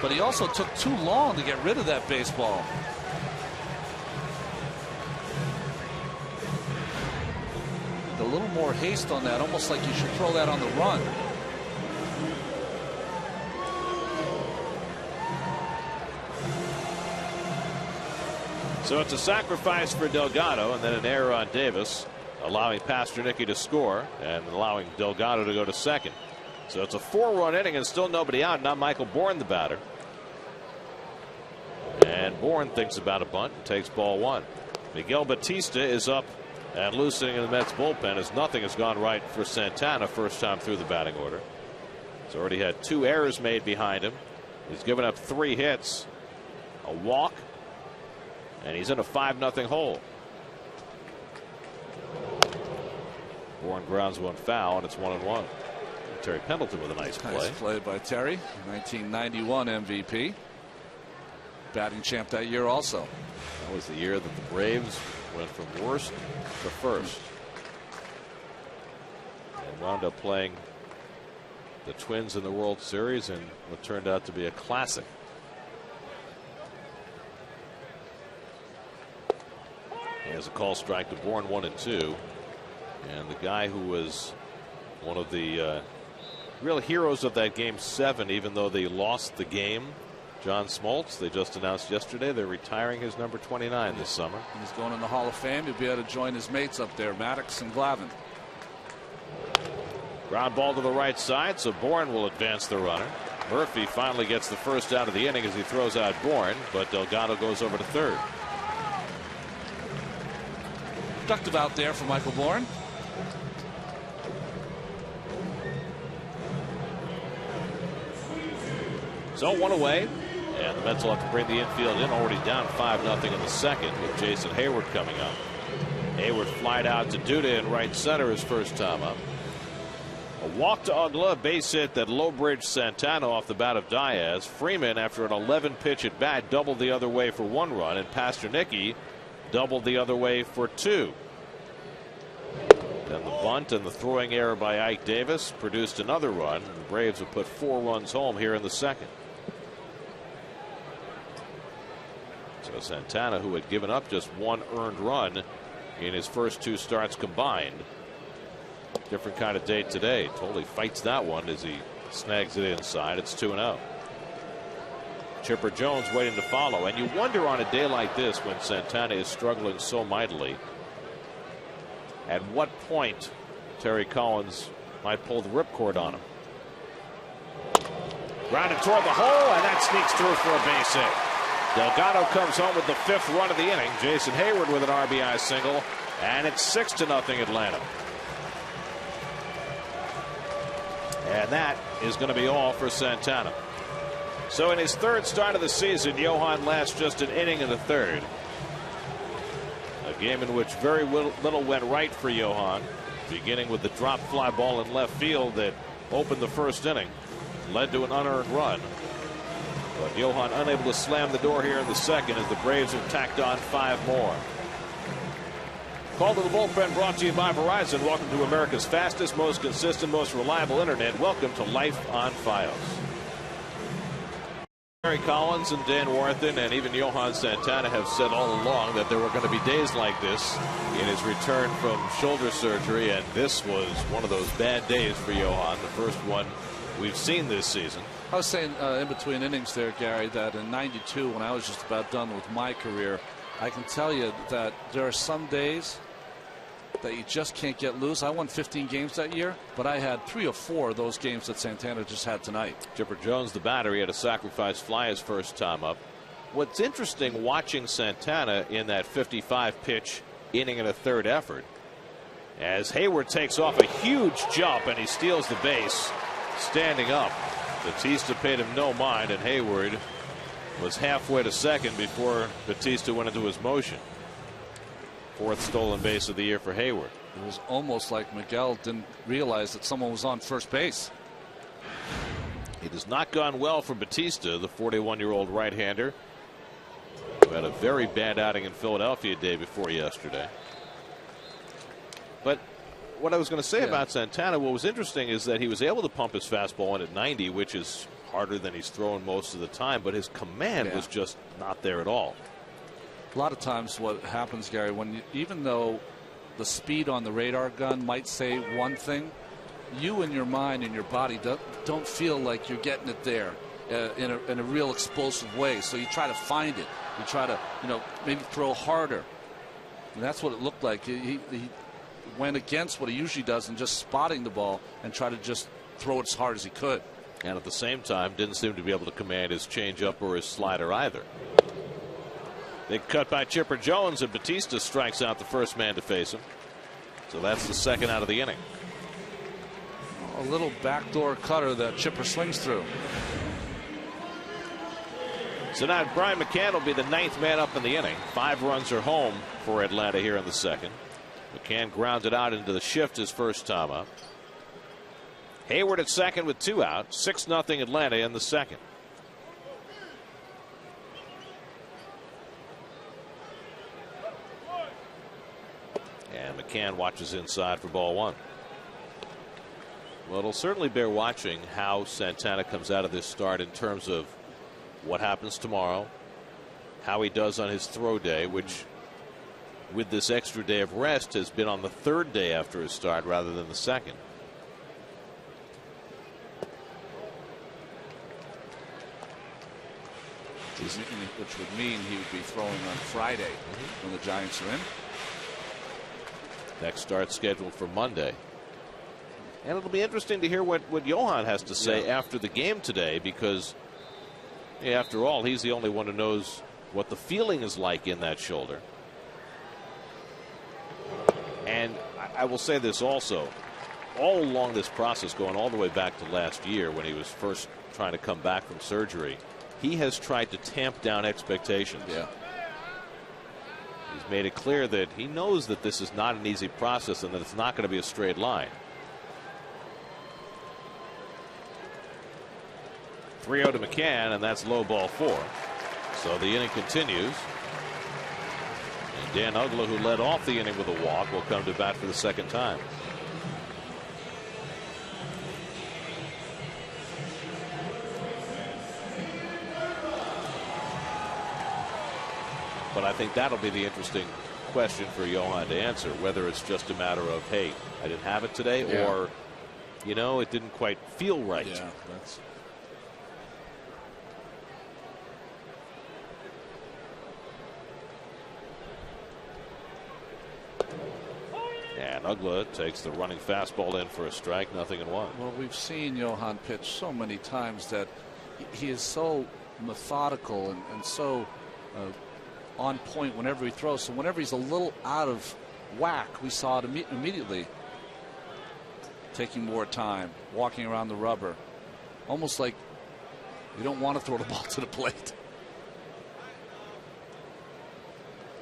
But he also took too long to get rid of that baseball. A little more haste on that, almost like you should throw that on the run. So it's a sacrifice for Delgado and then an error on Davis, allowing Pasternicki to score and allowing Delgado to go to second. So it's a 4-run inning and still nobody out. Now Michael Bourne the batter. And Bourne thinks about a bunt and takes ball 1. Miguel Batista is up and loosening in the Mets bullpen as nothing has gone right for Santana first time through the batting order. He's already had 2 errors made behind him. He's given up 3 hits, a walk, and he's in a 5-0 hole. Bourne grounds one foul, and it's 1-1. Terry Pendleton with a nice play. Nice play by Terry. 1991 MVP. Batting champ that year also. That was the year that the Braves went from worst to first. And wound up playing the Twins in the World Series in what turned out to be a classic. He has a call strike to Bourne 1-2. And the guy who was one of the real heroes of that game 7, even though they lost the game, John Smoltz, they just announced yesterday they're retiring his number 29 this summer. He's going in the Hall of Fame. He'll be able to join his mates up there, Maddox and Glavine. Ground ball to the right side, so Bourne will advance the runner. Murphy finally gets the first out of the inning as he throws out Bourne, but Delgado goes over to third. Productive out there for Michael Bourne. So 1 away, and the Mets will have to bring the infield in, already down 5-0 in the second with Jason Hayward coming up. Hayward flied out to Duda in right center his first time up. A walk to Ugla, a base hit that low-bridged Santana off the bat of Diaz. Freeman, after an 11-pitch at bat, doubled the other way for 1 run, and Pasternicki doubled the other way for 2. Then the bunt and the throwing error by Ike Davis produced another run. The Braves have put 4 runs home here in the second. So Santana, who had given up just 1 earned run in his first 2 starts combined. Different kind of day today. Totally fights that one as he snags it inside. It's 2-0. Chipper Jones waiting to follow. And you wonder on a day like this when Santana is struggling so mightily, at what point Terry Collins might pull the ripcord on him. Grounded toward the hole, and that sneaks through for a base hit. Delgado comes home with the 5th run of the inning. Jason Hayward with an RBI single, and it's 6-0 Atlanta. And that is going to be all for Santana. So in his 3rd start of the season, Johan lasts just an inning in the 3rd. A game in which very little went right for Johan, beginning with the drop fly ball in left field that opened the first inning, led to an unearned run. But Johan unable to slam the door here in the second as the Braves have tacked on 5 more. Call to the bullpen brought to you by Verizon. Welcome to America's fastest, most consistent, most reliable internet. Welcome to Life on Fios. Gary Collins and Dan Warthen and even Johan Santana have said all along that there were going to be days like this in his return from shoulder surgery, and this was one of those bad days for Johan, the first one we've seen this season. I was saying in between innings there, Gary, that in '92, when I was just about done with my career, I can tell you that there are some days that you just can't get loose. I won 15 games that year, but I had 3 or 4 of those games that Santana just had tonight. Chipper Jones, the batter, he had a sacrifice fly his first time up. What's interesting watching Santana in that 55-pitch inning and a third effort, as Hayward takes off a huge jump and he steals the base standing up. Batista paid him no mind, and Hayward was halfway to second before Batista went into his motion. 4th stolen base of the year for Hayward. It was almost like Miguel didn't realize that someone was on first base. It has not gone well for Batista, the 41-year-old right-hander, who had a very bad outing in Philadelphia day before yesterday. But what I was going to say about Santana, what was interesting is that he was able to pump his fastball in at 90, which is harder than he's thrown most of the time, but his command was just not there at all. A lot of times what happens, Gary, when even though the speed on the radar gun might say one thing, you in your mind and your body don't feel like you're getting it there in a real explosive way. So you try to find it. You try to, maybe throw harder. And that's what it looked like. He went against what he usually does and just spotting the ball and try to just throw it as hard as he could. And at the same time, didn't seem to be able to command his changeup or his slider either. Big cut by Chipper Jones, and Batista strikes out the first man to face him. So that's the second out of the inning. A little backdoor cutter that Chipper swings through. So now Brian McCann will be the 9th man up in the inning. 5 runs are home for Atlanta here in the second. McCann grounded out into the shift his first time up. Hayward at second with 2 out. 6-0 Atlanta in the second. And McCann watches inside for ball 1. Well, it'll certainly bear watching how Santana comes out of this start in terms of what happens tomorrow, how he does on his throw day, which with this extra day of rest has been on the 3rd day after his start rather than the 2nd. Which would mean he would be throwing on Friday when the Giants are in. Next start scheduled for Monday. And it'll be interesting to hear what Johan has to say after the game today, because after all, he's the only one who knows what the feeling is like in that shoulder. And I will say this also, all along this process, going all the way back to last year when he was first trying to come back from surgery, he has tried to tamp down expectations. He's made it clear that he knows that this is not an easy process and that it's not going to be a straight line. 3-0 to McCann, and that's low ball 4. So the inning continues. And Dan Uggla, who led off the inning with a walk, will come to bat for the 2nd time. But I think that'll be the interesting question for Johan to answer, whether it's just a matter of, hey, I didn't have it today, or, it didn't quite feel right. And Uggla takes the running fastball in for a strike, 0-1. Well, we've seen Johan pitch so many times that he is so methodical and so on point whenever he throws. So whenever he's a little out of whack, we saw it immediately. Taking more time, walking around the rubber. Almost like you don't want to throw the ball to the plate.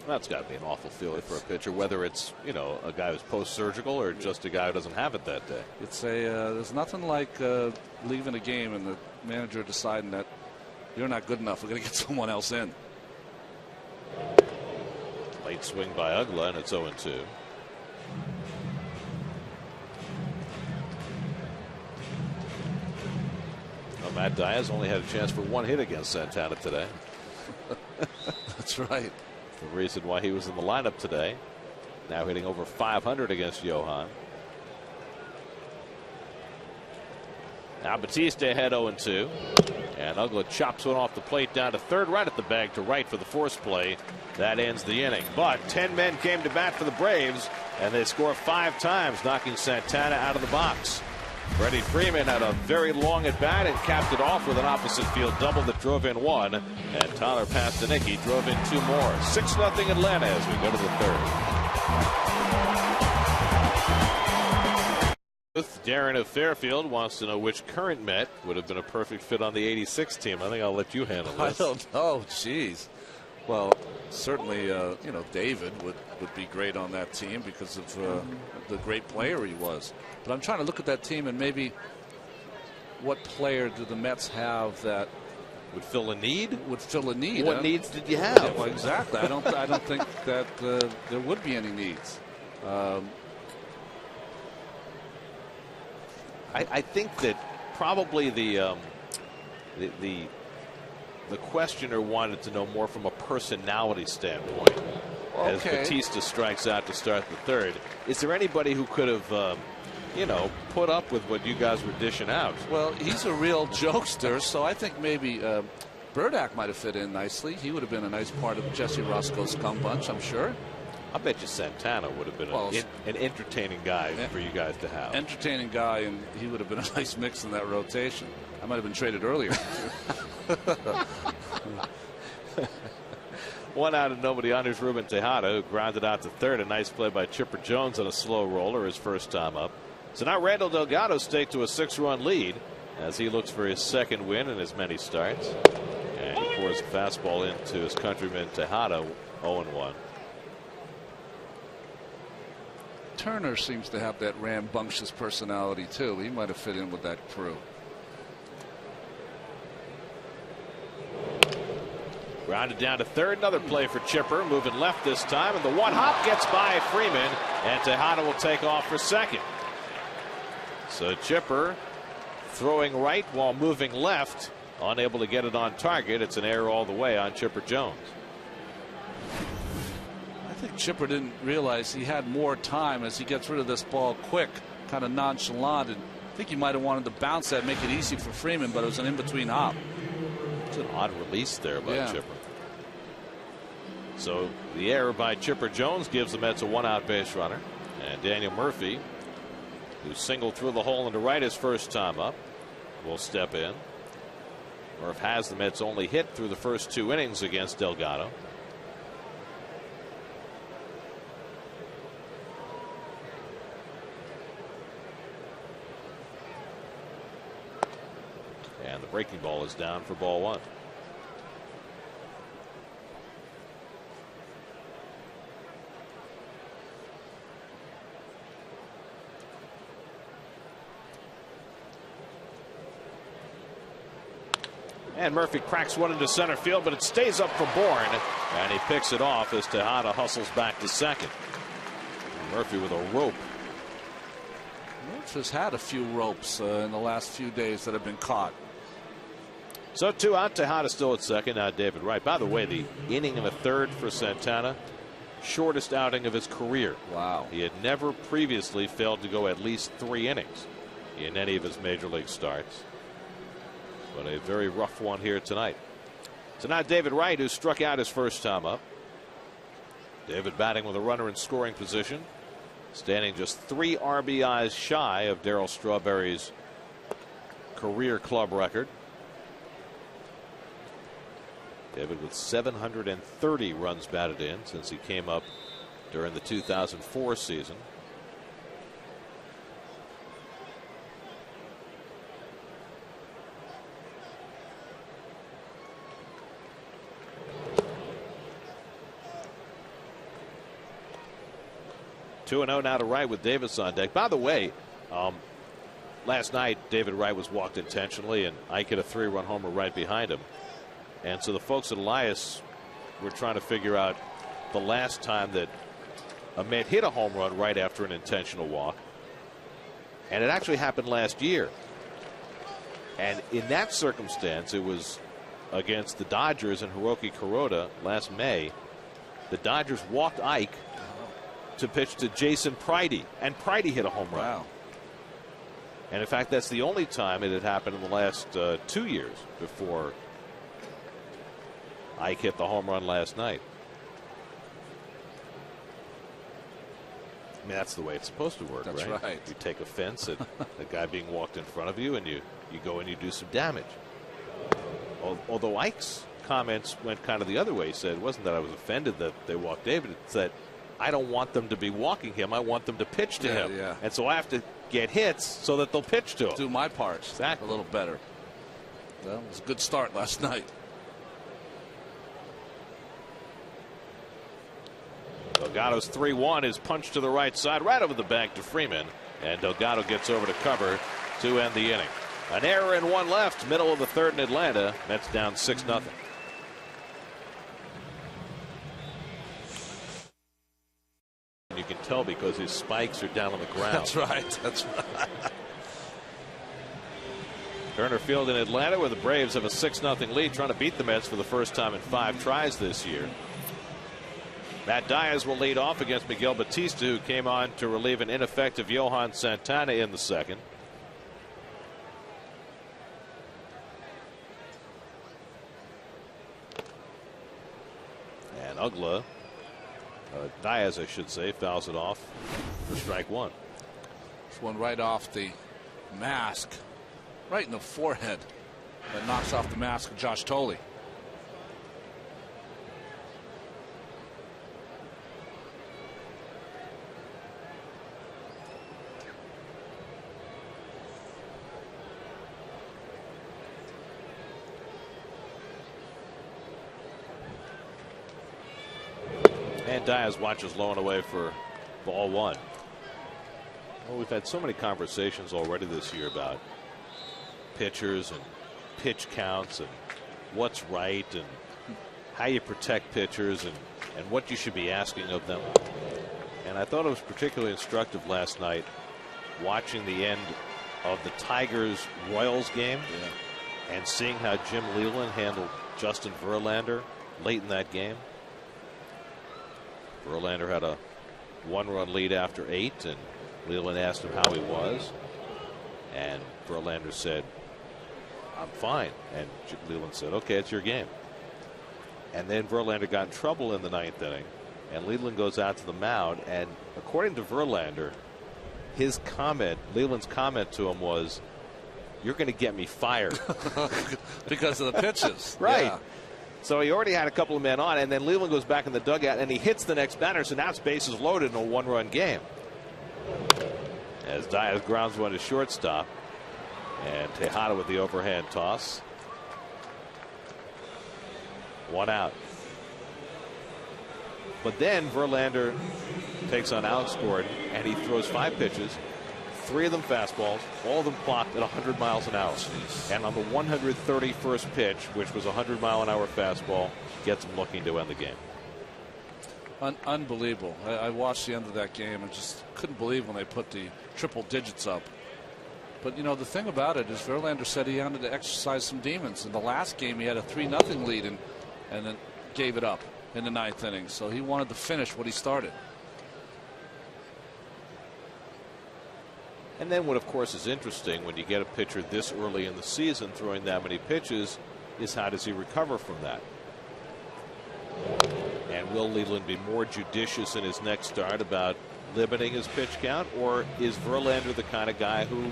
That's got to be an awful feeling for a pitcher, whether it's, you know, a guy who's post-surgical or just a guy who doesn't have it that day. It's there's nothing like leaving a game and the manager deciding that you're not good enough. We're going to get someone else in. Late swing by Ugla, and it's 0-2. Well, Matt Diaz only had a chance for one hit against Santana today. That's right. The reason why he was in the lineup today. Now hitting over 500 against Johan. Now Batista ahead 0-2. And Ugla chops one off the plate down to third, right at the bag to right for the force play. That ends the inning. But 10 men came to bat for the Braves, and they score 5 times, knocking Santana out of the box. Freddie Freeman had a very long at bat and capped it off with an opposite field double that drove in 1. And Tyler Pastanicki drove in 2 more. 6-0 Atlanta as we go to the third. Darren of Fairfield wants to know which current Met would have been a perfect fit on the '86 team. I think I'll let you handle this. I don't know. Jeez. Well, certainly, you know, David would be great on that team because of the great player he was. But I'm trying to look at that team and maybe what player do the Mets have that would fill a need? Would fill a need. What needs did you have? Yeah, well, exactly. I don't think that there would be any needs. I think that probably the questioner wanted to know more from a personality standpoint. Okay. As Batista strikes out to start the third, is there anybody who could have, you know, put up with what you guys were dishing out? Well, he's a real jokester, so I think maybe Burdack might have fit in nicely. He would have been a nice part of Jesse Roscoe's scum bunch, I'm sure. I bet you Santana would have been an entertaining guy for you guys to have. Entertaining guy, and he would have been a nice mix in that rotation. I might have been traded earlier. 1 out and nobody on is Ruben Tejada, who grounded out to third. A nice play by Chipper Jones on a slow roller, his first time up. So now Randall Delgado staked to a 6-run lead as he looks for his second win in as many starts. And he pours a fastball into his countryman Tejada, 0-1. Turner seems to have that rambunctious personality too. He might have fit in with that crew. Grounded down to third. Another play for Chipper, moving left this time, and the one hop gets by Freeman, and Tejada will take off for second. So Chipper throwing right while moving left, unable to get it on target. It's an error all the way on Chipper Jones. I think Chipper didn't realize he had more time as he gets rid of this ball quick, kind of nonchalant, and I think he might have wanted to bounce that, make it easy for Freeman, but it was an in-between hop. It's an odd release there by Chipper. So the error by Chipper Jones gives the Mets a 1-out base runner, and Daniel Murphy, who singled through the hole into right his first time up, will step in. Murph has the Mets only hit through the first 2 innings against Delgado. And the breaking ball is down for ball 1. And Murphy cracks one into center field, but it stays up for Bourne, and he picks it off as Tejada hustles back to second. Murphy with a rope. Murph has had a few ropes in the last few days that have been caught. So 2 out. Tejada still at second. Now David Wright. By the way, the inning and a third for Santana, shortest outing of his career. Wow. He had never previously failed to go at least 3 innings in any of his major league starts. But a very rough one here tonight. So now David Wright, who struck out his first time up. David batting with a runner in scoring position, standing just 3 RBIs shy of Darryl Strawberry's career club record. David with 730 runs batted in since he came up during the 2004 season. 2-0 now to Wright with Davis on deck. By the way, last night David Wright was walked intentionally, and Ike hit a 3-run homer right behind him. And so the folks at Elias were trying to figure out the last time that Ahmed hit a home run right after an intentional walk. And it actually happened last year. And in that circumstance, it was against the Dodgers and Hiroki Kuroda last May. The Dodgers walked Ike to pitch to Jason Pridey, and Pridey hit a home run. Wow. And in fact, that's the only time it had happened in the last 2 years before Ike hit the home run last night. I mean, that's the way it's supposed to work, That's right. You take offense at the guy being walked in front of you, and you go and you do some damage. Although Ike's comments went kind of the other way. He said it wasn't that I was offended that they walked David. It's that I don't want them to be walking him. I want them to pitch to him. Yeah. And so I have to get hits so that they'll pitch to him. Do my part Exactly. a little better. Well, it was a good start last night. Delgado's 3-1 is punched to the right side, right over the bank to Freeman. And Delgado gets over to cover to end the inning. An error and one left, middle of the third in Atlanta. Mets down 6-0. You can tell because his spikes are down on the ground. That's right. That's right. Turner Field in Atlanta, where the Braves have a 6-0 lead, trying to beat the Mets for the first time in 5 tries this year. Matt Diaz will lead off against Miguel Batista, who came on to relieve an ineffective Johan Santana in the second. And Ugla, Diaz, I should say, fouls it off for strike one. This one right off the mask, right in the forehead. That knocks off the mask of Josh Tolley. And Diaz watches low and away for ball one. Well, we've had so many conversations already this year about pitchers and pitch counts and what's right and how you protect pitchers and what you should be asking of them. And I thought it was particularly instructive last night watching the end of the Tigers-Royals game and seeing how Jim Leyland handled Justin Verlander late in that game. Verlander had a 1-run lead after 8, and Leyland asked him how he was, and Verlander said, "I'm fine." And Leyland said, "Okay, it's your game." And then Verlander got in trouble in the 9th inning, and Leyland goes out to the mound, and according to Verlander, Leyland's comment to him was, "You're going to get me fired." Because of the pitches. Right. Yeah. So he already had a couple of men on, and then Leyland goes back in the dugout and he hits the next batter, so now it's bases loaded in a 1-run game. As Diaz grounds one to shortstop, and Tejada with the overhand toss. 1 out. But then Verlander takes on Alex Gordon, and he throws 5 pitches. 3 of them fastballs, all of them clocked at 100 miles an hour. And on the 131st pitch, which was a 100-mile-an-hour fastball, gets him looking to end the game. Unbelievable. I watched the end of that game and just couldn't believe when they put the triple digits up. But, you know, the thing about it is Verlander said he wanted to exercise some demons. In the last game, he had a 3-0 lead and then gave it up in the 9th inning. So he wanted to finish what he started. And then what, of course, is interesting when you get a pitcher this early in the season throwing that many pitches is how does he recover from that? And will Leyland be more judicious in his next start about limiting his pitch count, or is Verlander the kind of guy who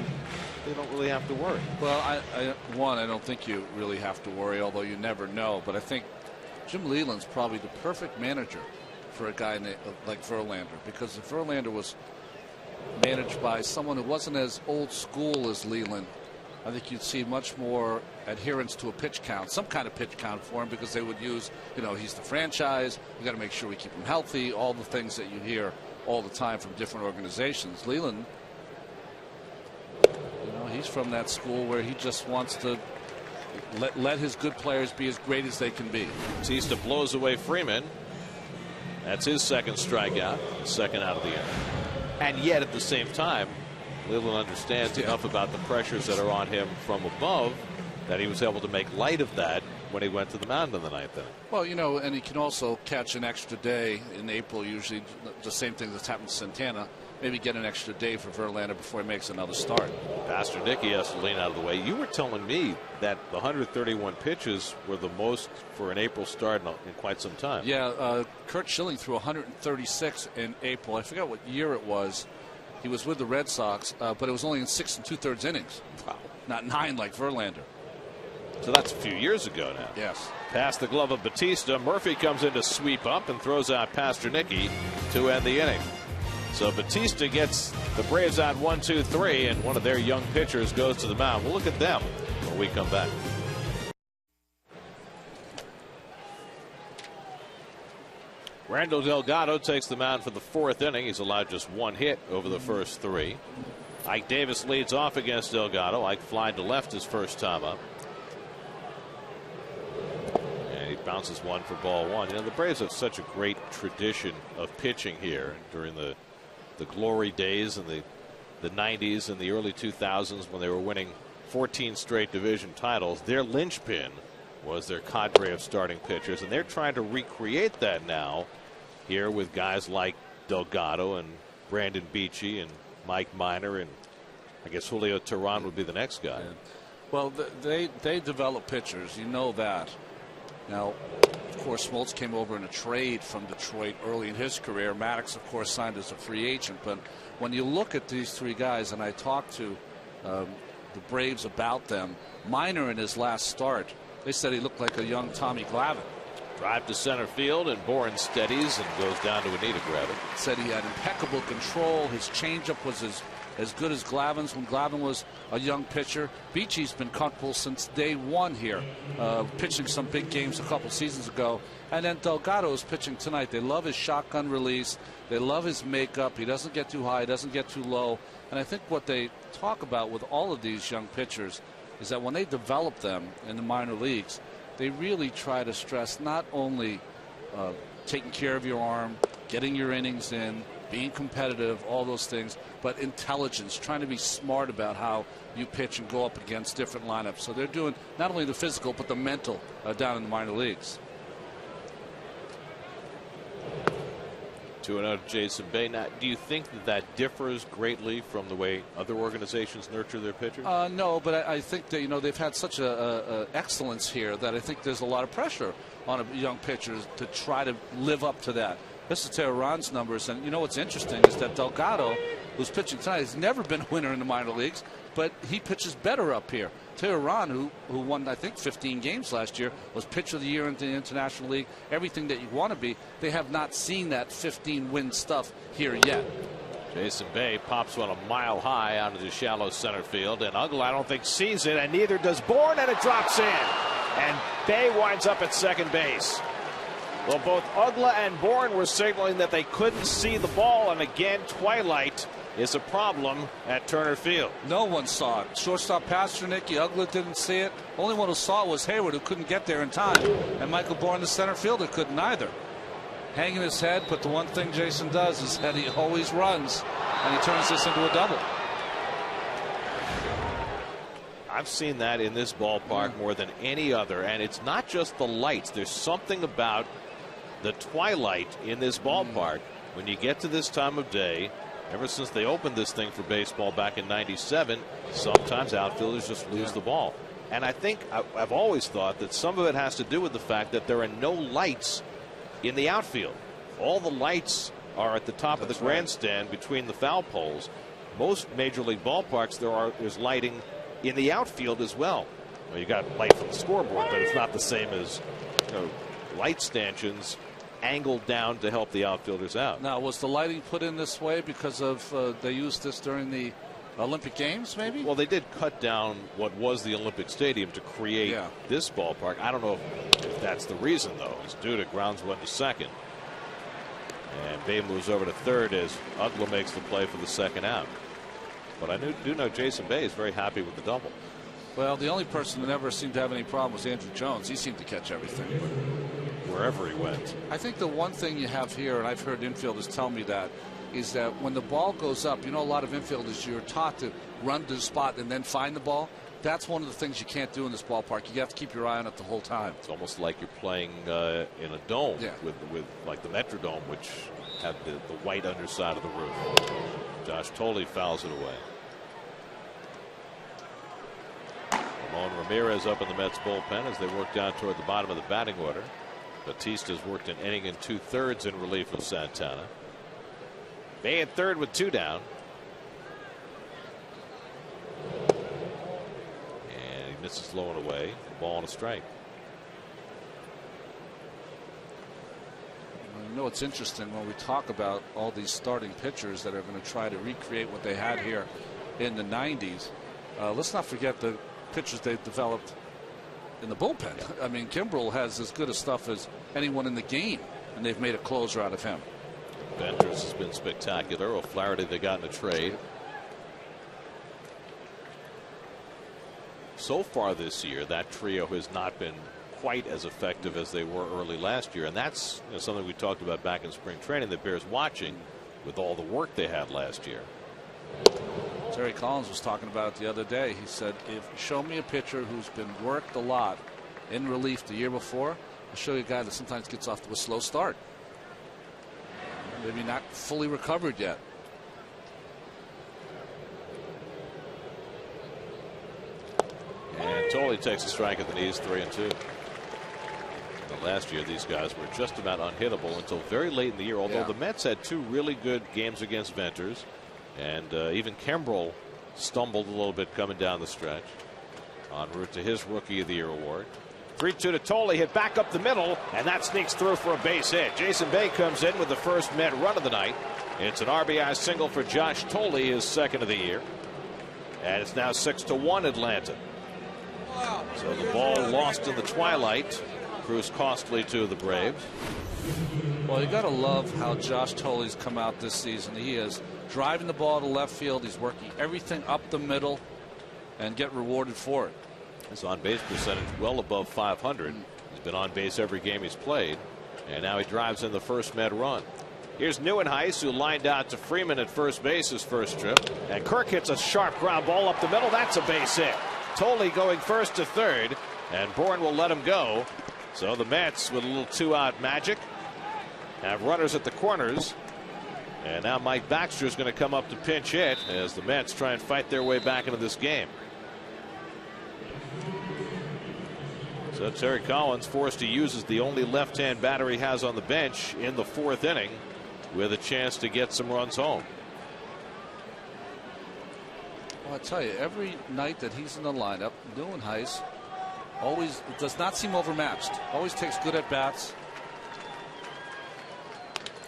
they don't really have to worry? Well, I don't think you really have to worry, although you never know. But I think Jim Leyland's probably the perfect manager for a guy like Verlander, because if Verlander was managed by someone who wasn't as old school as Leyland, I think you'd see much more adherence to a pitch count, some kind of pitch count for him, because they would use, you know, he's the franchise. We got to make sure we keep him healthy. All the things that you hear all the time from different organizations. Leland, he's from that school where he just wants to let his good players be as great as they can be. Bautista blows away Freeman. That's his second strikeout, second out of the inning. And yet at the same time, Leland understands enough about the pressures that are on him from above that he was able to make light of that when he went to the mound in the ninth inning. Well, and he can also catch an extra day in April, usually the same thing that's happened to Santana. Maybe get an extra day for Verlander before he makes another start. Pasternicky has to lean out of the way. You were telling me that the 131 pitches were the most for an April start in quite some time. Yeah, Curt Schilling threw 136 in April. I forgot what year it was. He was with the Red Sox, but it was only in 6 2/3 innings. Wow. Not 9 like Verlander. So that's a few years ago now. Yes. Past the glove of Bautista, Murphy comes in to sweep up and throws out Pasternicky to end the inning. So Bautista gets the Braves out 1-2-3, and one of their young pitchers goes to the mound. We'll look at them when we come back. Randall Delgado takes the mound for the 4th inning. He's allowed just 1 hit over the first 3. Ike Davis leads off against Delgado. Ike flied to left his first time up. And he bounces one for ball 1. The Braves have such a great tradition of pitching here during the glory days in the 90s and the early 2000s when they were winning 14 straight division titles. Their linchpin was their cadre of starting pitchers, and they're trying to recreate that now here with guys like Delgado and Brandon Beachy and Mike Minor, and I guess Julio Teheran would be the next guy. Well, they develop pitchers, that. Now, of course, Smoltz came over in a trade from Detroit early in his career. Maddox, of course, signed as a free agent. But when you look at these 3 guys, and I talked to the Braves about them, Minor in his last start, they said he looked like a young Tommy Glavine. Drive to center field, and Bourne steadies and goes down to a knee to grab it. Said he had impeccable control. His changeup was as good as Glavine's when Glavine was a young pitcher. Beachy's been comfortable since day 1 here, pitching some big games a couple seasons ago. And then Delgado is pitching tonight. They love his shotgun release. They love his makeup. He doesn't get too high, doesn't get too low. And I think what they talk about with all of these young pitchers is that when they develop them in the minor leagues, they really try to stress not only taking care of your arm, getting your innings in, being competitive, all those things, but intelligence, trying to be smart about how you pitch and go up against different lineups. So they're doing not only the physical, but the mental down in the minor leagues. 2-0 to Jason Bay. Now, do you think that differs greatly from the way other organizations nurture their pitchers? No, but I think that they've had such a excellence here that I think there's a lot of pressure on a young pitcher to try to live up to that. This is Teheran's numbers, and what's interesting is that Delgado, who's pitching tonight, has never been a winner in the minor leagues, but he pitches better up here. Teheran, who won, I think, 15 games last year, was pitcher of the year in the International League, everything that you want to be. They have not seen that 15-win stuff here yet. Jason Bay pops one a mile high out of the shallow center field, and Uggla, I don't think, sees it, and neither does Bourne, and it drops in. And Bay winds up at second base. Well, both Uggla and Bourne were signaling that they couldn't see the ball, and again, twilight is a problem at Turner Field. No one saw it. Shortstop Pasternicky, Uggla didn't see it. Only one who saw it was Hayward, who couldn't get there in time. And Michael Bourne, the center fielder, couldn't either. Hanging his head, but the one thing Jason does is that he always runs, and he turns this into a double. I've seen that in this ballpark more than any other, and it's not just the lights. There's something about the twilight in this ballpark. When you get to this time of day, ever since they opened this thing for baseball back in '97, sometimes outfielders just lose the ball. And I think I've always thought that some of it has to do with the fact that there are no lights in the outfield. All the lights are at the top of the grandstand between the foul poles. Most major league ballparks, there's lighting in the outfield as well. Well, you got light from the scoreboard, but it's not the same as light stanchions angled down to help the outfielders out. Now, was the lighting put in this way because of they used this during the Olympic Games, maybe? Well, they did cut down what was the Olympic Stadium to create this ballpark. I don't know if that's the reason, though. It's due to grounds one to second. And Bay moves over to third as Uggla makes the play for the second out. But I do know Jason Bay is very happy with the double. Well, the only person who never seemed to have any problem was Andrew Jones. He seemed to catch everything. Wherever he went. I think the one thing you have here, and I've heard infielders tell me that, is that when the ball goes up, you know, a lot of infielders, you're taught to run to the spot and then find the ball. That's one of the things you can't do in this ballpark. You have to keep your eye on it the whole time. It's almost like you're playing in a dome with like the Metrodome, which had the white underside of the roof. Josh Tolley fouls it away. Ramon Ramirez up in the Mets bullpen as they work down toward the bottom of the batting order. Batista's worked an inning and 2/3 in relief of Santana. Bay at third with 2 down. And he misses low and away. Ball and a strike. You know, it's interesting when we talk about all these starting pitchers that are going to try to recreate what they had here in the 90s. Let's not forget the pitchers they've developed in the bullpen. I mean, Kimbrel has as good a stuff as anyone in the game, and they've made a closer out of him. Venters has been spectacular. O'Flaherty they got in a trade. So far this year, that trio has not been quite as effective as they were early last year, and that's something we talked about back in spring training that bears watching with all the work they had last year. Terry Collins was talking about it the other day. He said, if show me a pitcher who's been worked a lot in relief the year before, I'll show you a guy that sometimes gets off to a slow start. Maybe not fully recovered yet. And Tolley takes a strike at the knees, 3-2. Last year, these guys were just about unhittable until very late in the year, although the Mets had 2 really good games against Venters. And even Kimbrel stumbled a little bit coming down the stretch en route to his Rookie of the Year award. 3-2 to Tolley, hit back up the middle, and that sneaks through for a base hit. Jason Bay comes in with the first Met run of the night. It's an RBI single for Josh Tolley, his second of the year. And it's now 6-1 Atlanta. So the ball lost in the twilight proves costly to the Braves. Well, you got to love how Josh Tolley's come out this season. He is driving the ball to left field. He's working everything up the middle and get rewarded for it. His on-base percentage well above 500. He's been on base every game he's played, and now he drives in the first Met run. Here's Neuenhuis, who lined out to Freeman at first base his first trip, and Kirk hits a sharp ground ball up the middle. That's a base hit. Tolley going first to third, and Bourne will let him go. So the Mets, with a little 2-out magic, have runners at the corners. And now Mike Baxter is going to come up to pinch hit as the Mets try and fight their way back into this game. So Terry Collins forced to use the only left-hand batter he has on the bench in the 4th inning with a chance to get some runs home. Well, I tell you, every night that he's in the lineup, Neuenhuis always does not seem overmatched. Always takes good at bats.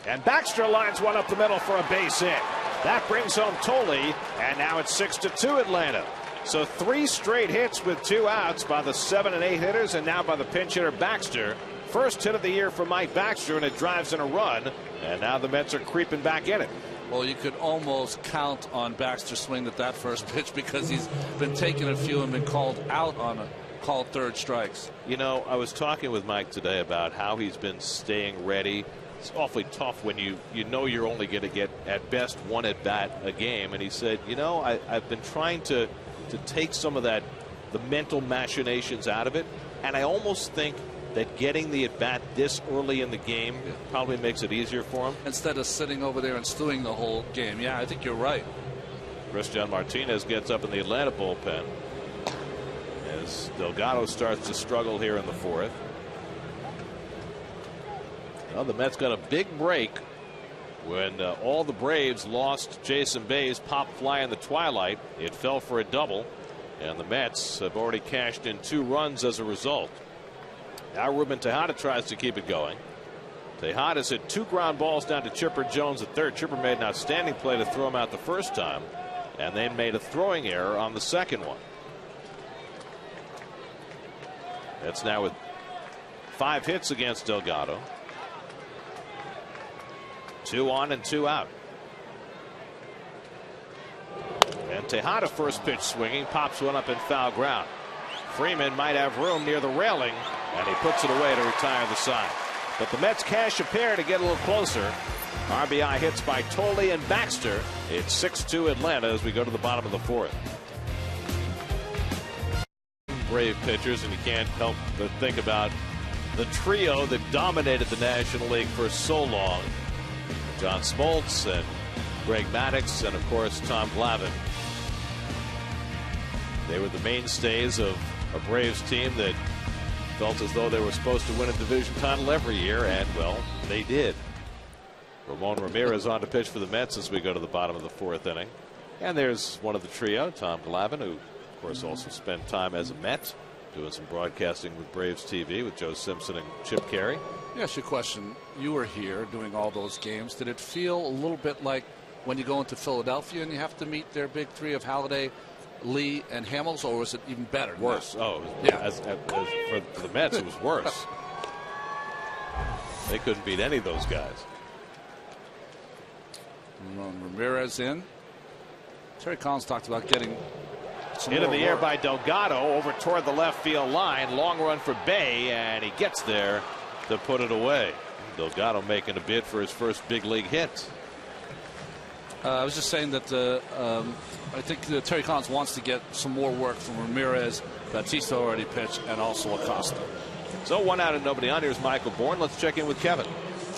And Baxter lines one up the middle for a base hit. That brings home Tolley, and now it's 6-2 Atlanta. So 3 straight hits with 2 outs by the 7 and 8 hitters, and now by the pinch hitter Baxter. First hit of the year for Mike Baxter, and it drives in a run. And now the Mets are creeping back in it. Well, you could almost count on Baxter swing at that first pitch because he's been taking a few and been called out on called third strikes. You know, I was talking with Mike today about how he's been staying ready. It's awfully tough when you know you're only going to get at best 1 at bat a game. And he said, you know, I've been trying to take some of that, the mental machinations out of it. And I almost think that getting the at bat this early in the game probably makes it easier for him. Instead of sitting over there and stewing the whole game. Yeah, I think you're right. Christian Martinez gets up in the Atlanta bullpen as Delgado starts to struggle here in the 4th. Well, the Mets got a big break when all the Braves lost Jason Bay's pop fly in the twilight. It fell for a double, and the Mets have already cashed in 2 runs as a result. Now Ruben Tejada tries to keep it going. Tejada's hit 2 ground balls down to Chipper Jones at third. Chipper made an outstanding play to throw him out the first time, and then made a throwing error on the second one. That's now with 5 hits against Delgado. 2 on and 2 out. And Tejada first pitch swinging, pops one up in foul ground. Freeman might have room near the railing, and he puts it away to retire the side. But the Mets cash a pair to get a little closer. RBI hits by Tolle and Baxter. It's 6-2 Atlanta as we go to the bottom of the 4th. Brave pitchers, and you can't help but think about the trio that dominated the National League for so long. John Smoltz and Greg Maddux, and of course Tom Glavine. They were the mainstays of a Braves team that felt as though they were supposed to win a division title every year, and well, they did. Ramon Ramirez on to pitch for the Mets as we go to the bottom of the 4th inning. And there's one of the trio, Tom Glavine, who of course also spent time as a Met doing some broadcasting with Braves TV with Joe Simpson and Chip Carey. Yes, your question. You were here doing all those games. Did it feel a little bit like when you go into Philadelphia and you have to meet their big three of Halladay, Lee, and Hamels, or was it even better? Worse. Oh, yeah. For the Mets, it was worse. They couldn't beat any of those guys. Ramirez in. Terry Collins talked about getting into the air by Delgado over toward the left field line. Long run for Bay, and he gets there to put it away. Delgado making a bid for his first big league hit. I was just saying that I think Terry Collins wants to get some more work from Ramirez. Batista already pitched, and also Acosta. So 1 out and nobody on. Here's Michael Bourne. Let's check in with Kevin.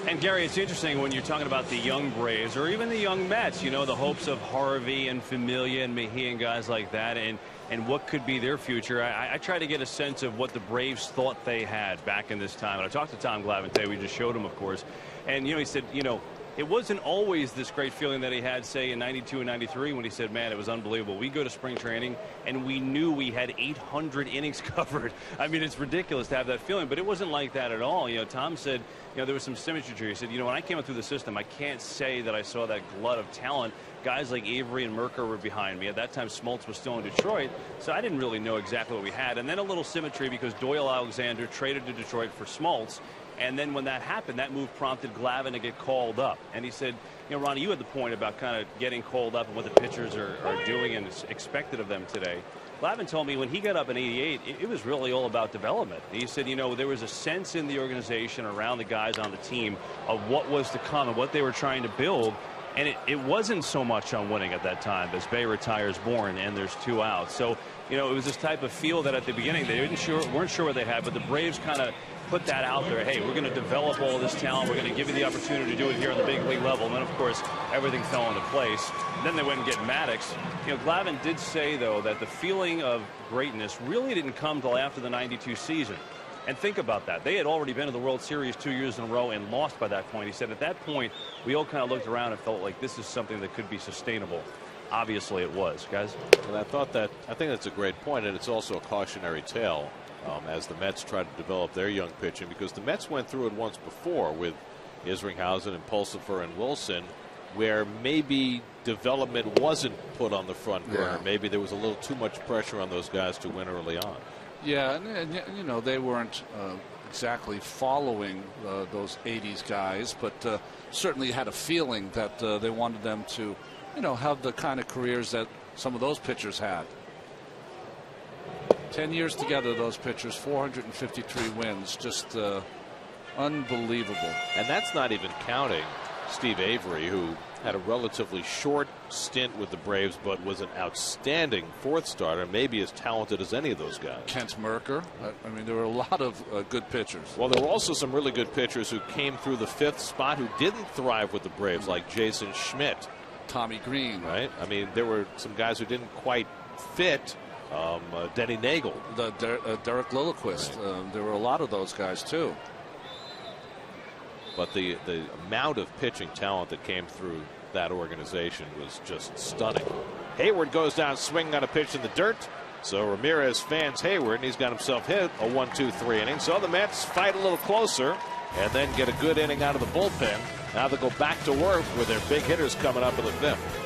And Gary, it's interesting when you're talking about the young Braves or even the young Mets, you know, the hopes of Harvey and Familia and Mejia and guys like that, and what could be their future. I try to get a sense of what the Braves thought they had back in this time. And I talked to Tom Glavine today. We just showed him, of course. And, you know, he said, you know, it wasn't always this great feeling that he had, say, in 92 and 93 when he said, man, it was unbelievable. We go to spring training, and we knew we had 800 innings covered. I mean, it's ridiculous to have that feeling, but it wasn't like that at all. You know, Tom said, you know, there was some symmetry. He said, you know, when I came up through the system, I can't say that I saw that glut of talent. Guys like Avery and Merker were behind me. At that time, Smoltz was still in Detroit, so I didn't really know exactly what we had. And then a little symmetry because Doyle Alexander traded to Detroit for Smoltz. And then when that happened, that move prompted Glavine to get called up. And he said, you know, Ronnie, you had the point about kind of getting called up and what the pitchers are doing and is expected of them today. Glavine told me when he got up in '88, it was really all about development. He said, you know, there was a sense in the organization around the guys on the team of what was to come and what they were trying to build. And it wasn't so much on winning at that time as Bay retires Bourne and there's 2 outs. So, you know, it was this type of feel that at the beginning they weren't sure what they had, but the Braves kind of put that out there. Hey, we're going to develop all this talent. We're going to give you the opportunity to do it here on the big league level. And then, of course, everything fell into place. And then they went and get Maddux. You know, Glavine did say, though, that the feeling of greatness really didn't come till after the '92 season. And think about that. They had already been to the World Series 2 years in a row and lost by that point. He said at that point, we all kind of looked around and felt like this is something that could be sustainable. Obviously, it was, guys. And I think that's a great point, and it's also a cautionary tale as the Mets try to develop their young pitching, because the Mets went through it once before with Isringhausen and Pulsipher and Wilson, where maybe development wasn't put on the front burner. Maybe there was a little too much pressure on those guys to win early on. Yeah, and you know, they weren't exactly following those 80s guys, but certainly had a feeling that they wanted them to, you know, have the kind of careers that some of those pitchers had. 10 years together, those pitchers, 453 wins, just unbelievable. And that's not even counting Steve Avery, who had a relatively short stint with the Braves, but was an outstanding fourth starter, maybe as talented as any of those guys. Kent Merker. I mean, there were a lot of good pitchers. Well, there were also some really good pitchers who came through the fifth spot who didn't thrive with the Braves, like Jason Schmidt. Tommy Green. Right? I mean, there were some guys who didn't quite fit. Denny Nagel. Derek Lilliquist. Right. There were a lot of those guys, too. But the amount of pitching talent that came through that organization was just stunning. Hayward goes down swinging on a pitch in the dirt. So Ramirez fans Hayward, and he's got himself hit a 1-2-3 inning. So the Mets fight a little closer and then get a good inning out of the bullpen. Now they go back to work with their big hitters coming up in the fifth.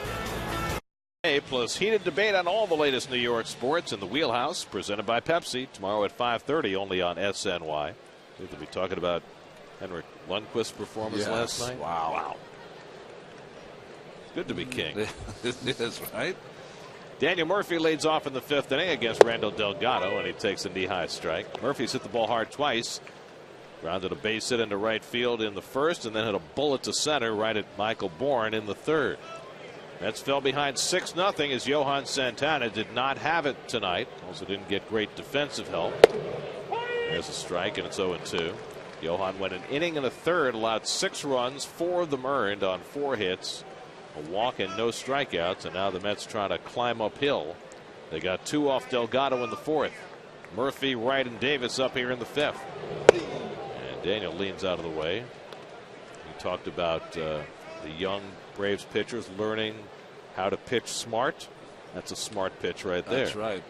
Plus heated debate on all the latest New York sports in the Wheelhouse, presented by Pepsi, tomorrow at 5:30 only on SNY. We'll be talking about Henrik Lundqvist's performance last night. Wow. Good to be king. It is, right? Daniel Murphy leads off in the 5th inning against Randall Delgado, and he takes a knee-high strike. Murphy's hit the ball hard twice. Grounded a base hit into right field in the 1st, and then hit a bullet to center right at Michael Bourne in the 3rd. Mets fell behind 6-0 as Johan Santana did not have it tonight. Also didn't get great defensive help. There's a strike, and it's 0-2. Johan went an inning and a third, allowed 6 runs, 4 of them earned on 4 hits, a walk and no strikeouts, and now the Mets trying to climb uphill. They got 2 off Delgado in the 4th. Murphy, Wright, and Davis up here in the 5th. And Daniel leans out of the way. He talked about the young Braves pitchers learning how to pitch smart. That's a smart pitch right there. That's right.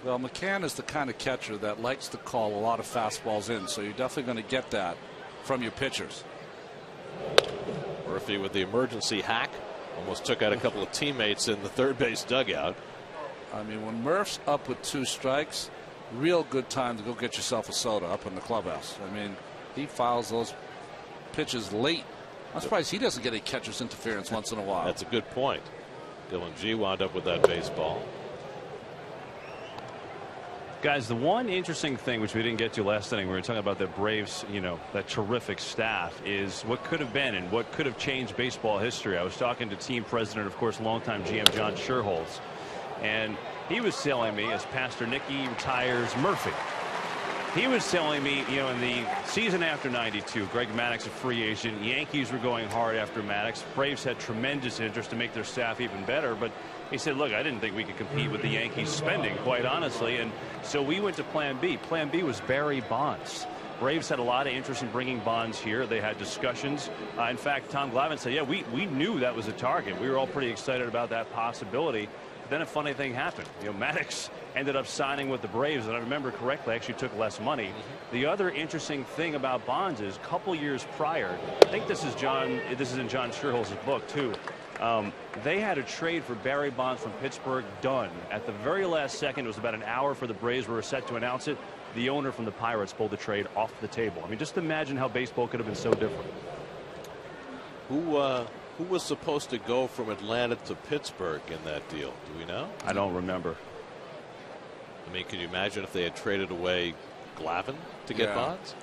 Well, McCann is the kind of catcher that likes to call a lot of fastballs in, so you're definitely going to get that from your pitchers. Murphy with the emergency hack. Almost took out a couple of teammates in the third base dugout. I mean, when Murph's up with 2 strikes, real good time to go get yourself a soda up in the clubhouse. I mean, he fouls those pitches late. I'm surprised he doesn't get a catcher's interference once in a while. That's a good point. Dylan G wound up with that baseball. Guys, the one interesting thing which we didn't get to last inning, we were talking about the Braves, that terrific staff, is what could have been and what could have changed baseball history. I was talking to team president, of course, longtime GM John Scherholz, and he was telling me, as Pastor Nicky retires Murphy, he was telling me, in the season after '92, Greg Maddux a free agent, Yankees were going hard after Maddux. Braves had tremendous interest to make their staff even better, but he said, look, I didn't think we could compete with the Yankees spending, quite honestly, and so we went to Plan B. Plan B was Barry Bonds. Braves had a lot of interest in bringing Bonds here. They had discussions. In fact, Tom Glavine said, yeah, we knew that was a target. We were all pretty excited about that possibility. But then a funny thing happened. Maddux ended up signing with the Braves, and I remember correctly, actually took less money. The other interesting thing about Bonds is a couple years prior, I think this is in John Scherholz's book too, they had a trade for Barry Bonds from Pittsburgh done at the very last second. It was about an hour for the Braves were set to announce it. The owner from the Pirates pulled the trade off the table. I mean, just imagine how baseball could have been so different. Who was supposed to go from Atlanta to Pittsburgh in that deal? Do we know? I don't remember. I mean, can you imagine if they had traded away Glavine to get Bonds?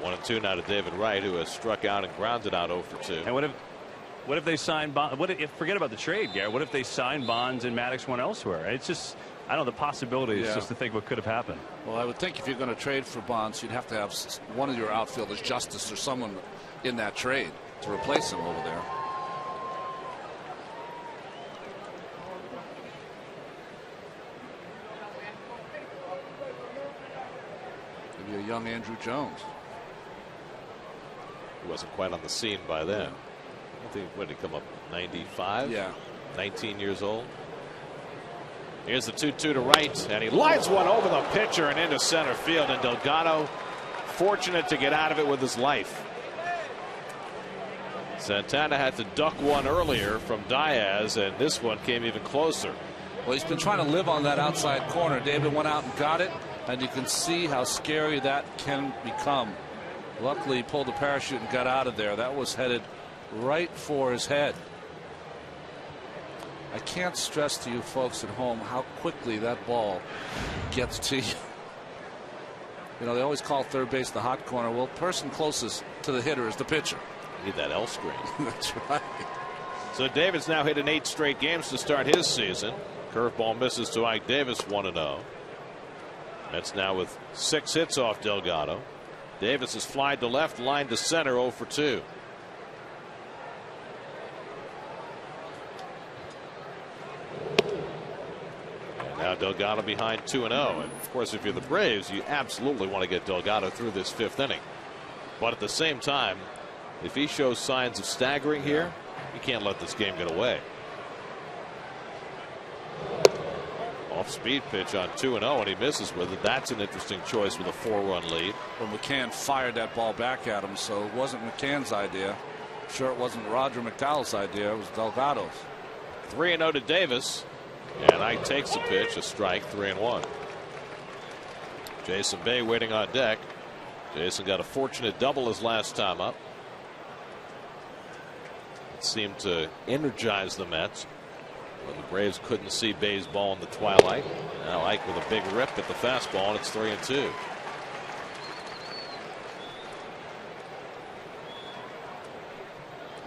1-2 now to David Wright, who has struck out and grounded out 0 for 2. And what if they signed Bonds? Forget about the trade, Gary. What if they signed Bonds and Maddux went elsewhere? It's just, I don't know, the possibility is just to think what could have happened. Well, I would think if you're going to trade for Bonds, you'd have to have one of your outfielders, Justice or someone in that trade to replace him over there. Maybe a young Andrew Jones. He wasn't quite on the scene by then. I think, when did he come up? 95? Yeah. 19 years old. Here's the 2-2 to Wright, and he lines one over the pitcher and into center field, and Delgado fortunate to get out of it with his life. Santana had to duck one earlier from Diaz, and this one came even closer. Well, he's been trying to live on that outside corner. David went out and got it, and you can see how scary that can become. Luckily, he pulled the parachute and got out of there. That was headed right for his head. I can't stress to you folks at home how quickly that ball gets to you. They always call third base the hot corner. Well, person closest to the hitter is the pitcher. Need that L screen. That's right. So Davis now hit in 8 straight games to start his season. Curveball misses to Ike Davis, 1-0. Mets now with 6 hits off Delgado. Davis is flied to left, line to center, 0 for 2. And now Delgado behind 2-0. And of course, if you're the Braves, you absolutely want to get Delgado through this 5th inning. But at the same time, if he shows signs of staggering here, you can't let this game get away. Off-speed pitch on 2-0, and he misses with it. That's an interesting choice with a 4-run lead. Well, McCann fired that ball back at him, so it wasn't McCann's idea. Sure, it wasn't Roger McDowell's idea. It was Delgado's. 3-0 to Davis, and Ike takes the pitch, a strike, 3-1. Jason Bay waiting on deck. Jason got a fortunate double his last time up. that seemed to energize the Mets when the Braves couldn't see Bay's ball in the twilight. Now Ike with a big rip at the fastball, and it's 3-2.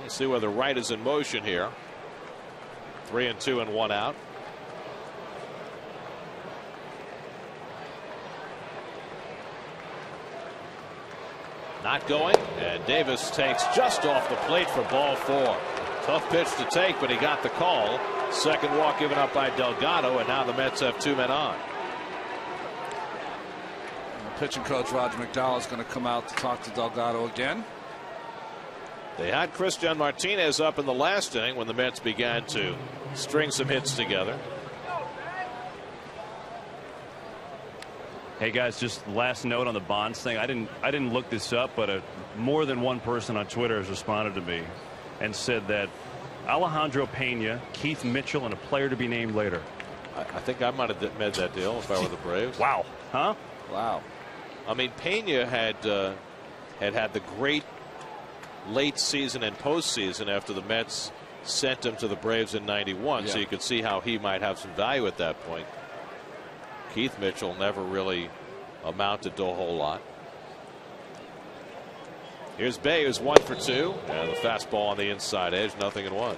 Let's see whether Wright is in motion here. 3-2 and 1 out. Not going, and Davis takes just off the plate for ball 4. Tough pitch to take, but he got the call. Second walk given up by Delgado, and now the Mets have 2 men on. And the pitching coach Roger McDowell is going to come out to talk to Delgado again. They had Christian Martinez up in the last inning when the Mets began to string some hits together. Hey guys, just last note on the Bonds thing. I didn't look this up, but more than one person on Twitter has responded to me and said that Alejandro Pena, Keith Mitchell, and a player to be named later. I think I might have made that deal if I were the Braves. Wow. Huh? Wow. I mean, Pena had the great late season and postseason after the Mets sent him to the Braves in '91, so you could see how he might have some value at that point. Keith Mitchell never really amounted to a whole lot. Here's Bay, who's 1 for 2, and the fastball on the inside edge, 0-1.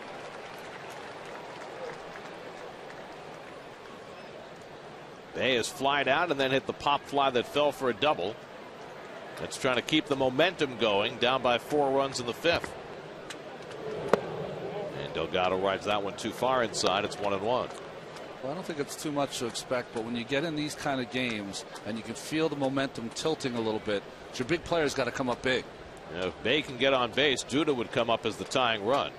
Bay has flied out and then hit the pop fly that fell for a double. That's trying to keep the momentum going, down by 4 runs in the 5th. And Delgado rides that one too far inside. It's 1-1. Well, I don't think it's too much to expect, but when you get in these kind of games and you can feel the momentum tilting a little bit, your big players got to come up big. If Bay can get on base, Duda would come up as the tying run.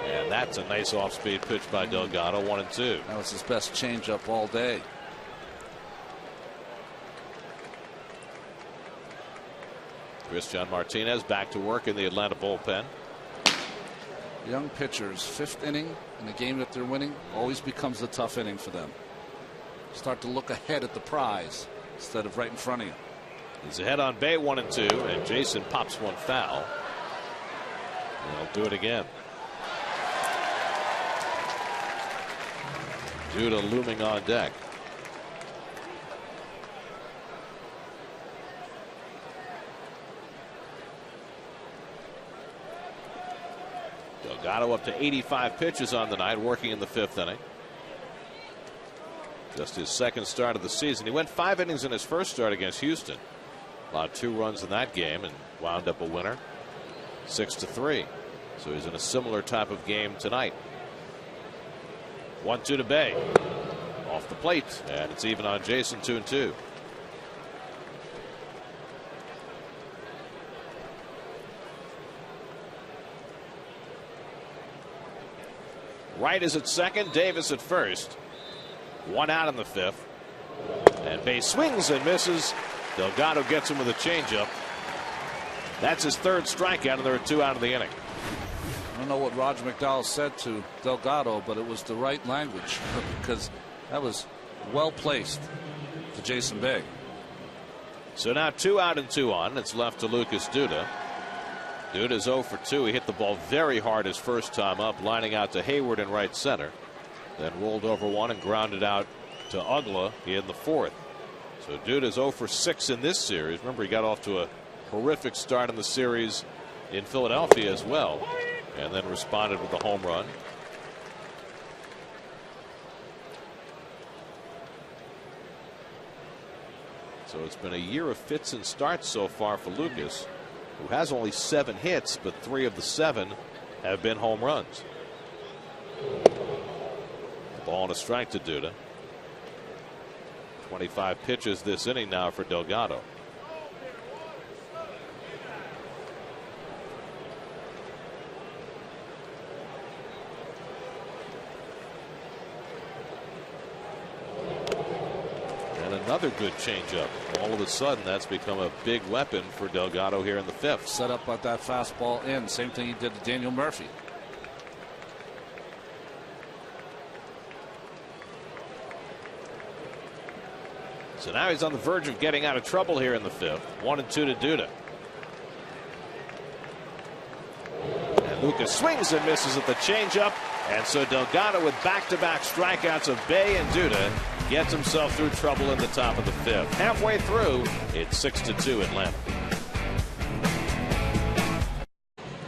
And that's a nice off-speed pitch by Delgado, 1-2. That was his best changeup all day. Christian Martinez back to work in the Atlanta bullpen. Young pitchers, 5th inning in a game that they're winning always becomes a tough inning for them. Start to look ahead at the prize instead of right in front of you. He's ahead on Bay, 1-2, and Jason pops one foul. And he'll do it again. Duda looming on deck. Delgado up to 85 pitches on the night, working in the 5th inning. Just his second start of the season. He went 5 innings in his first start against Houston. Allowed 2 runs in that game and wound up a winner, 6-3. So he's in a similar type of game tonight. 1-2 to Bay. Off the plate, and it's even on Jason, 2-2. Wright is at second, Davis at first. 1 out in the 5th. And Bay swings and misses. Delgado gets him with a changeup. That's his 3rd strikeout, and there are 2 out of the inning. I don't know what Roger McDowell said to Delgado, but it was the right language because that was well placed to Jason Bay. So now 2 out and 2 on. It's left to Lucas Duda. Duda's 0 for 2. He hit the ball very hard his first time up, lining out to Hayward in right center. Then rolled over one and grounded out to Ugla in the 4th. So Duda's 0 for 6 in this series. Remember, he got off to a horrific start in the series in Philadelphia as well, and then responded with a home run. So it's been a year of fits and starts so far for Lucas, who has only 7 hits, but 3 of the 7 have been home runs. Ball and a strike to Duda. 25 pitches this inning now for Delgado. And another good changeup. All of a sudden, that's become a big weapon for Delgado here in the 5th. Set up with that fastball in. Same thing he did to Daniel Murphy. So now he's on the verge of getting out of trouble here in the 5th. 1-2 to Duda. And And Lucas swings and misses at the changeup. And so Delgado, with back-to-back strikeouts of Bay and Duda, gets himself through trouble in the top of the fifth. Halfway through, it's 6-2 Atlanta.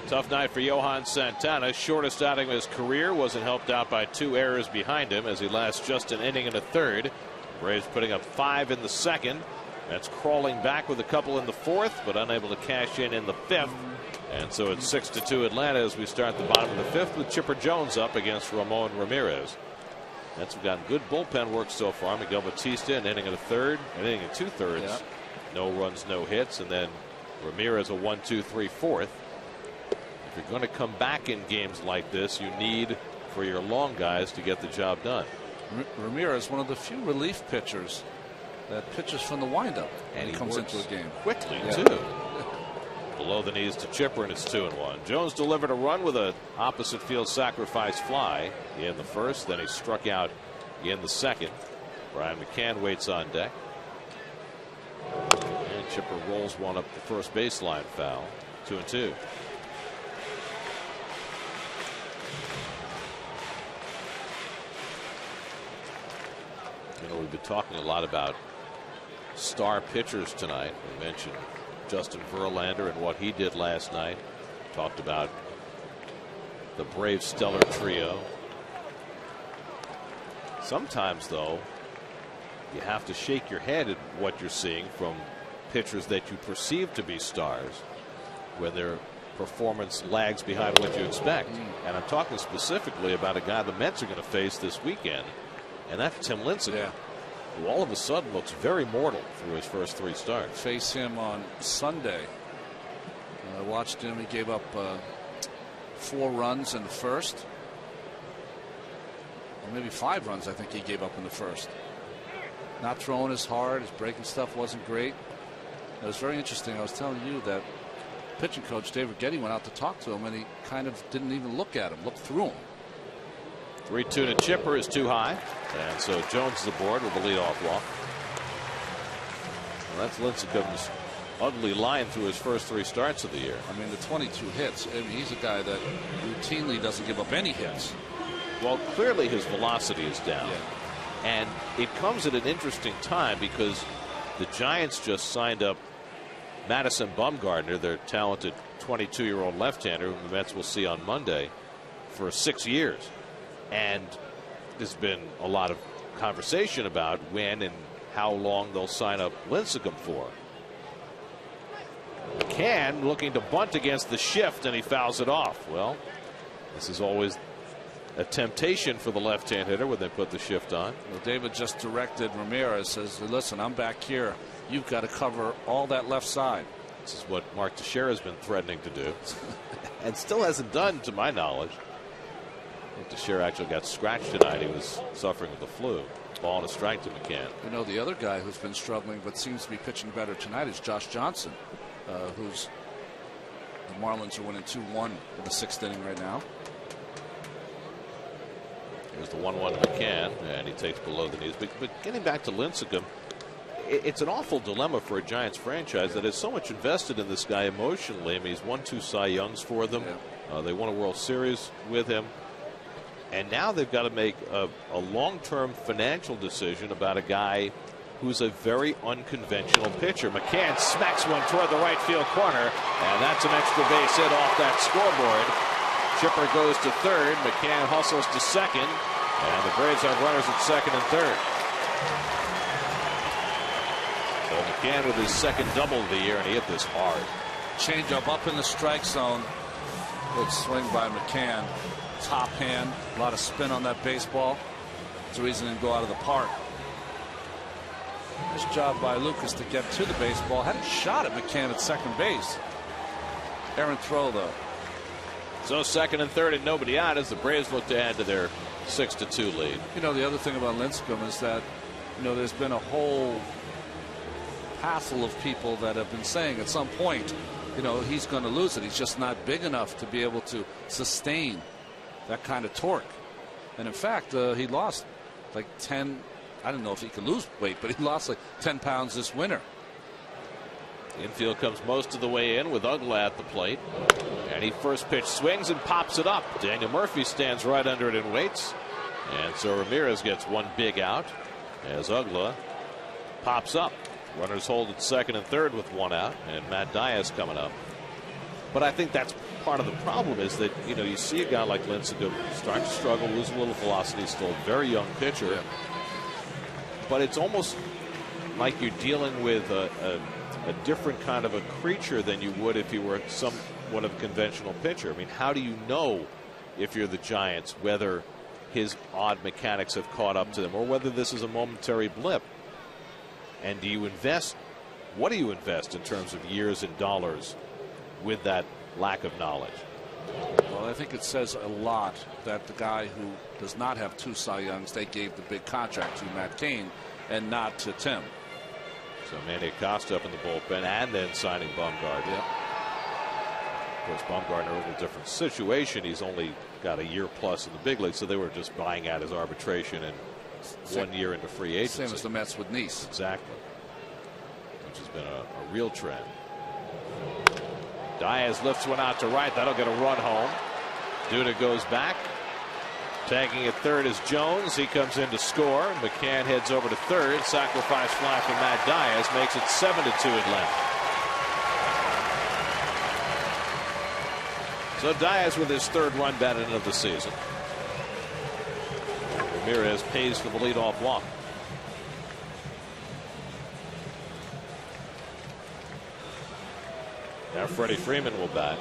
Tough night for Johan Santana. Shortest outing of his career. Wasn't helped out by 2 errors behind him as he lasts just an inning and a third. Braves putting up 5 in the second. That's crawling back with a couple in the fourth, but unable to cash in the fifth. And so it's 6-2 Atlanta as we start the bottom of the fifth with Chipper Jones up against Ramon Ramirez. Mets have gotten good bullpen work so far. Miguel Batista an inning and a third, an inning and 2/3. Yeah. No runs, no hits, and then Ramirez a 1-2-3 fourth. If you're going to come back in games like this, you need for your long guys to get the job done. Ramirez, one of the few relief pitchers that pitches from the windup, and he comes into a game quickly too. Below the knees to Chipper, and it's 2-1. Jones delivered a run with a opposite field sacrifice fly in the first. Then he struck out in the second. Brian McCann waits on deck. And Chipper rolls one up the first baseline foul. 2-2. You know, we've been talking a lot about star pitchers tonight. We mentioned Justin Verlander and what he did last night. Talked about the Braves stellar trio. Sometimes, though, you have to shake your head at what you're seeing from pitchers that you perceive to be stars when their performance lags behind what you expect. And I'm talking specifically about a guy the Mets are going to face this weekend, and that's Tim Lincecum. Who all of a sudden looks very mortal through his first 3 starts. Face him on Sunday. I watched him. He gave up 4 runs in the first. Or maybe 5 runs I think he gave up in the first. Not throwing as hard. His breaking stuff wasn't great. It was very interesting. I was telling you that pitching coach David Getty went out to talk to him, and he kind of didn't even look at him, looked through him. 3-2 to Chipper is too high. And so Jones is aboard with the leadoff walk. Well, that's Lincecum's ugly line through his first 3 starts of the year. I mean, the 22 hits. I mean, he's a guy that routinely doesn't give up any hits. Well, clearly his velocity is down. And it comes at an interesting time because the Giants just signed up Madison Bumgarner, their talented 22-year-old left-hander, whom the Mets will see on Monday, for 6 years. And there's been a lot of conversation about when and how long they'll sign up Lincecum for. McCann looking to bunt against the shift, and he fouls it off. Well, this is always a temptation for the left-hand hitter when they put the shift on. Well, David just directed Ramirez, says, listen, I'm back here. You've got to cover all that left side. This is what Mark Teixeira has been threatening to do and still hasn't done, to my knowledge. Teixeira actually got scratched tonight. He was suffering with the flu. Ball and a strike to McCann. You know, the other guy who's been struggling but seems to be pitching better tonight is Josh Johnson, who's the Marlins are winning 2-1 in the 6th inning right now. Here's the 1-1 to McCann, and he takes below the knees. But getting back to Lincecum, it's an awful dilemma for a Giants franchise that is so much invested in this guy emotionally. I mean, he's won 2 Cy Youngs for them. They won a World Series with him. And now they've got to make a long-term financial decision about a guy who's a very unconventional pitcher. McCann smacks one toward the right field corner, and that's an extra base hit off that scoreboard. Chipper goes to third. McCann hustles to second, and the Braves have runners at second and third. So McCann with his second double of the year, and he hit this hard. Change up in the strike zone. Good swing by McCann. Top hand, a lot of spin on that baseball. That's the reason it didn't go out of the park. Nice job by Lucas to get to the baseball. Had a shot at McCann at second base. Errant throw, though. So second and third and nobody out as the Braves look to add to their 6-2 lead. You know, the other thing about Lincecum is that, you know, there's been a whole passel of people that have been saying at some point, you know, he's going to lose it. He's just not big enough to be able to sustain that kind of torque. And in fact, he lost like 10. I don't know if he could lose weight, but he lost like 10 pounds this winter. Infield comes most of the way in with Ugla at the plate. And he first pitch swings and pops it up. Daniel Murphy stands right under it and waits. And so Ramirez gets one big out as Ugla pops up. Runners hold at second and third with one out, and Matt Diaz coming up. But I think that's part of the problem is that, you know, you see a guy like Lincecum start to struggle, lose a little velocity, still a very young pitcher. Yeah. But it's almost like you're dealing with a different kind of a creature than you would if you were somewhat of a conventional pitcher. I mean, how do you know if you're the Giants whether his odd mechanics have caught up to them or whether this is a momentary blip? And do you invest? What do you invest in terms of years and dollars with that lack of knowledge? Well, I think it says a lot that the guy who does not have 2 Cy Youngs, they gave the big contract to Matt Cain and not to Tim. So Manny Acosta up in the bullpen and then signing Bumgarner. Yep. Of course, Bumgarner in a different situation. He's only got a year plus in the big league, so they were just buying out his arbitration and 1 year into free agency. Same as the Mets with Nice. Exactly. Which has been a real trend. Diaz lifts one out to right. That'll get a run home. Duda goes back. Tagging at third is Jones. He comes in to score. McCann heads over to third. Sacrifice fly from Matt Diaz makes it 7-2 Atlanta. So Diaz with his third run batted of the season. Ramirez pays for the leadoff walk. Now Freddie Freeman will bat.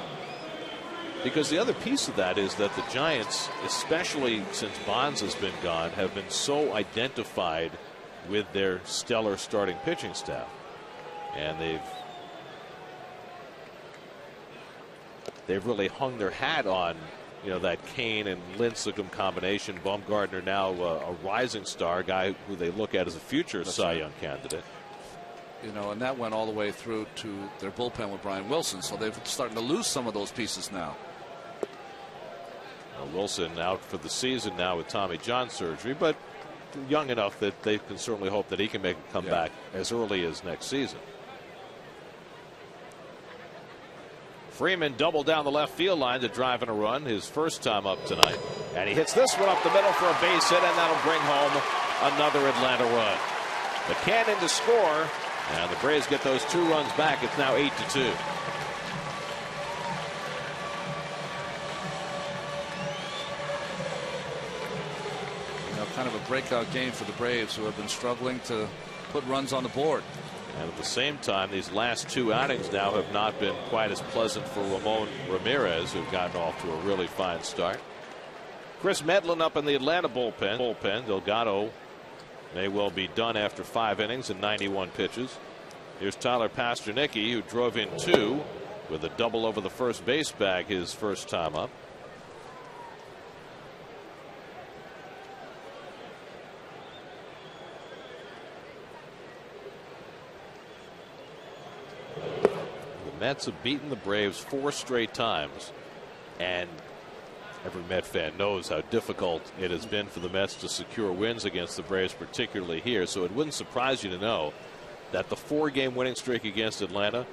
Because the other piece of that is that the Giants, especially since Bonds has been gone, have been so identified with their stellar starting pitching staff. And they've really hung their hat on, you know, that Cain and Lincecum combination. Bumgarner now a rising star, guy who they look at as a future Cy Young candidate. You know, and that went all the way through to their bullpen with Brian Wilson. So they're starting to lose some of those pieces now. Wilson out for the season now with Tommy John surgery, but young enough that they can certainly hope that he can make a comeback as early as next season. Freeman doubled down the left field line to drive in a run, his first time up tonight. And he hits this one up the middle for a base hit, and that'll bring home another Atlanta run. McCann to score, and the Braves get those 2 runs back. It's now 8-2. Kind of a breakout game for the Braves, who have been struggling to put runs on the board. And at the same time, these last 2 outings now have not been quite as pleasant for Ramon Ramirez, who've gotten off to a really fine start. Chris Medlin up in the Atlanta bullpen. Delgado may well be done after 5 innings and 91 pitches. Here's Tyler Pastornicki, who drove in 2 with a double over the first base bag his first time up. Mets have beaten the Braves 4 straight times, and every Met fan knows how difficult it has been for the Mets to secure wins against the Braves, particularly here. So it wouldn't surprise you to know that the 4-game winning streak against Atlanta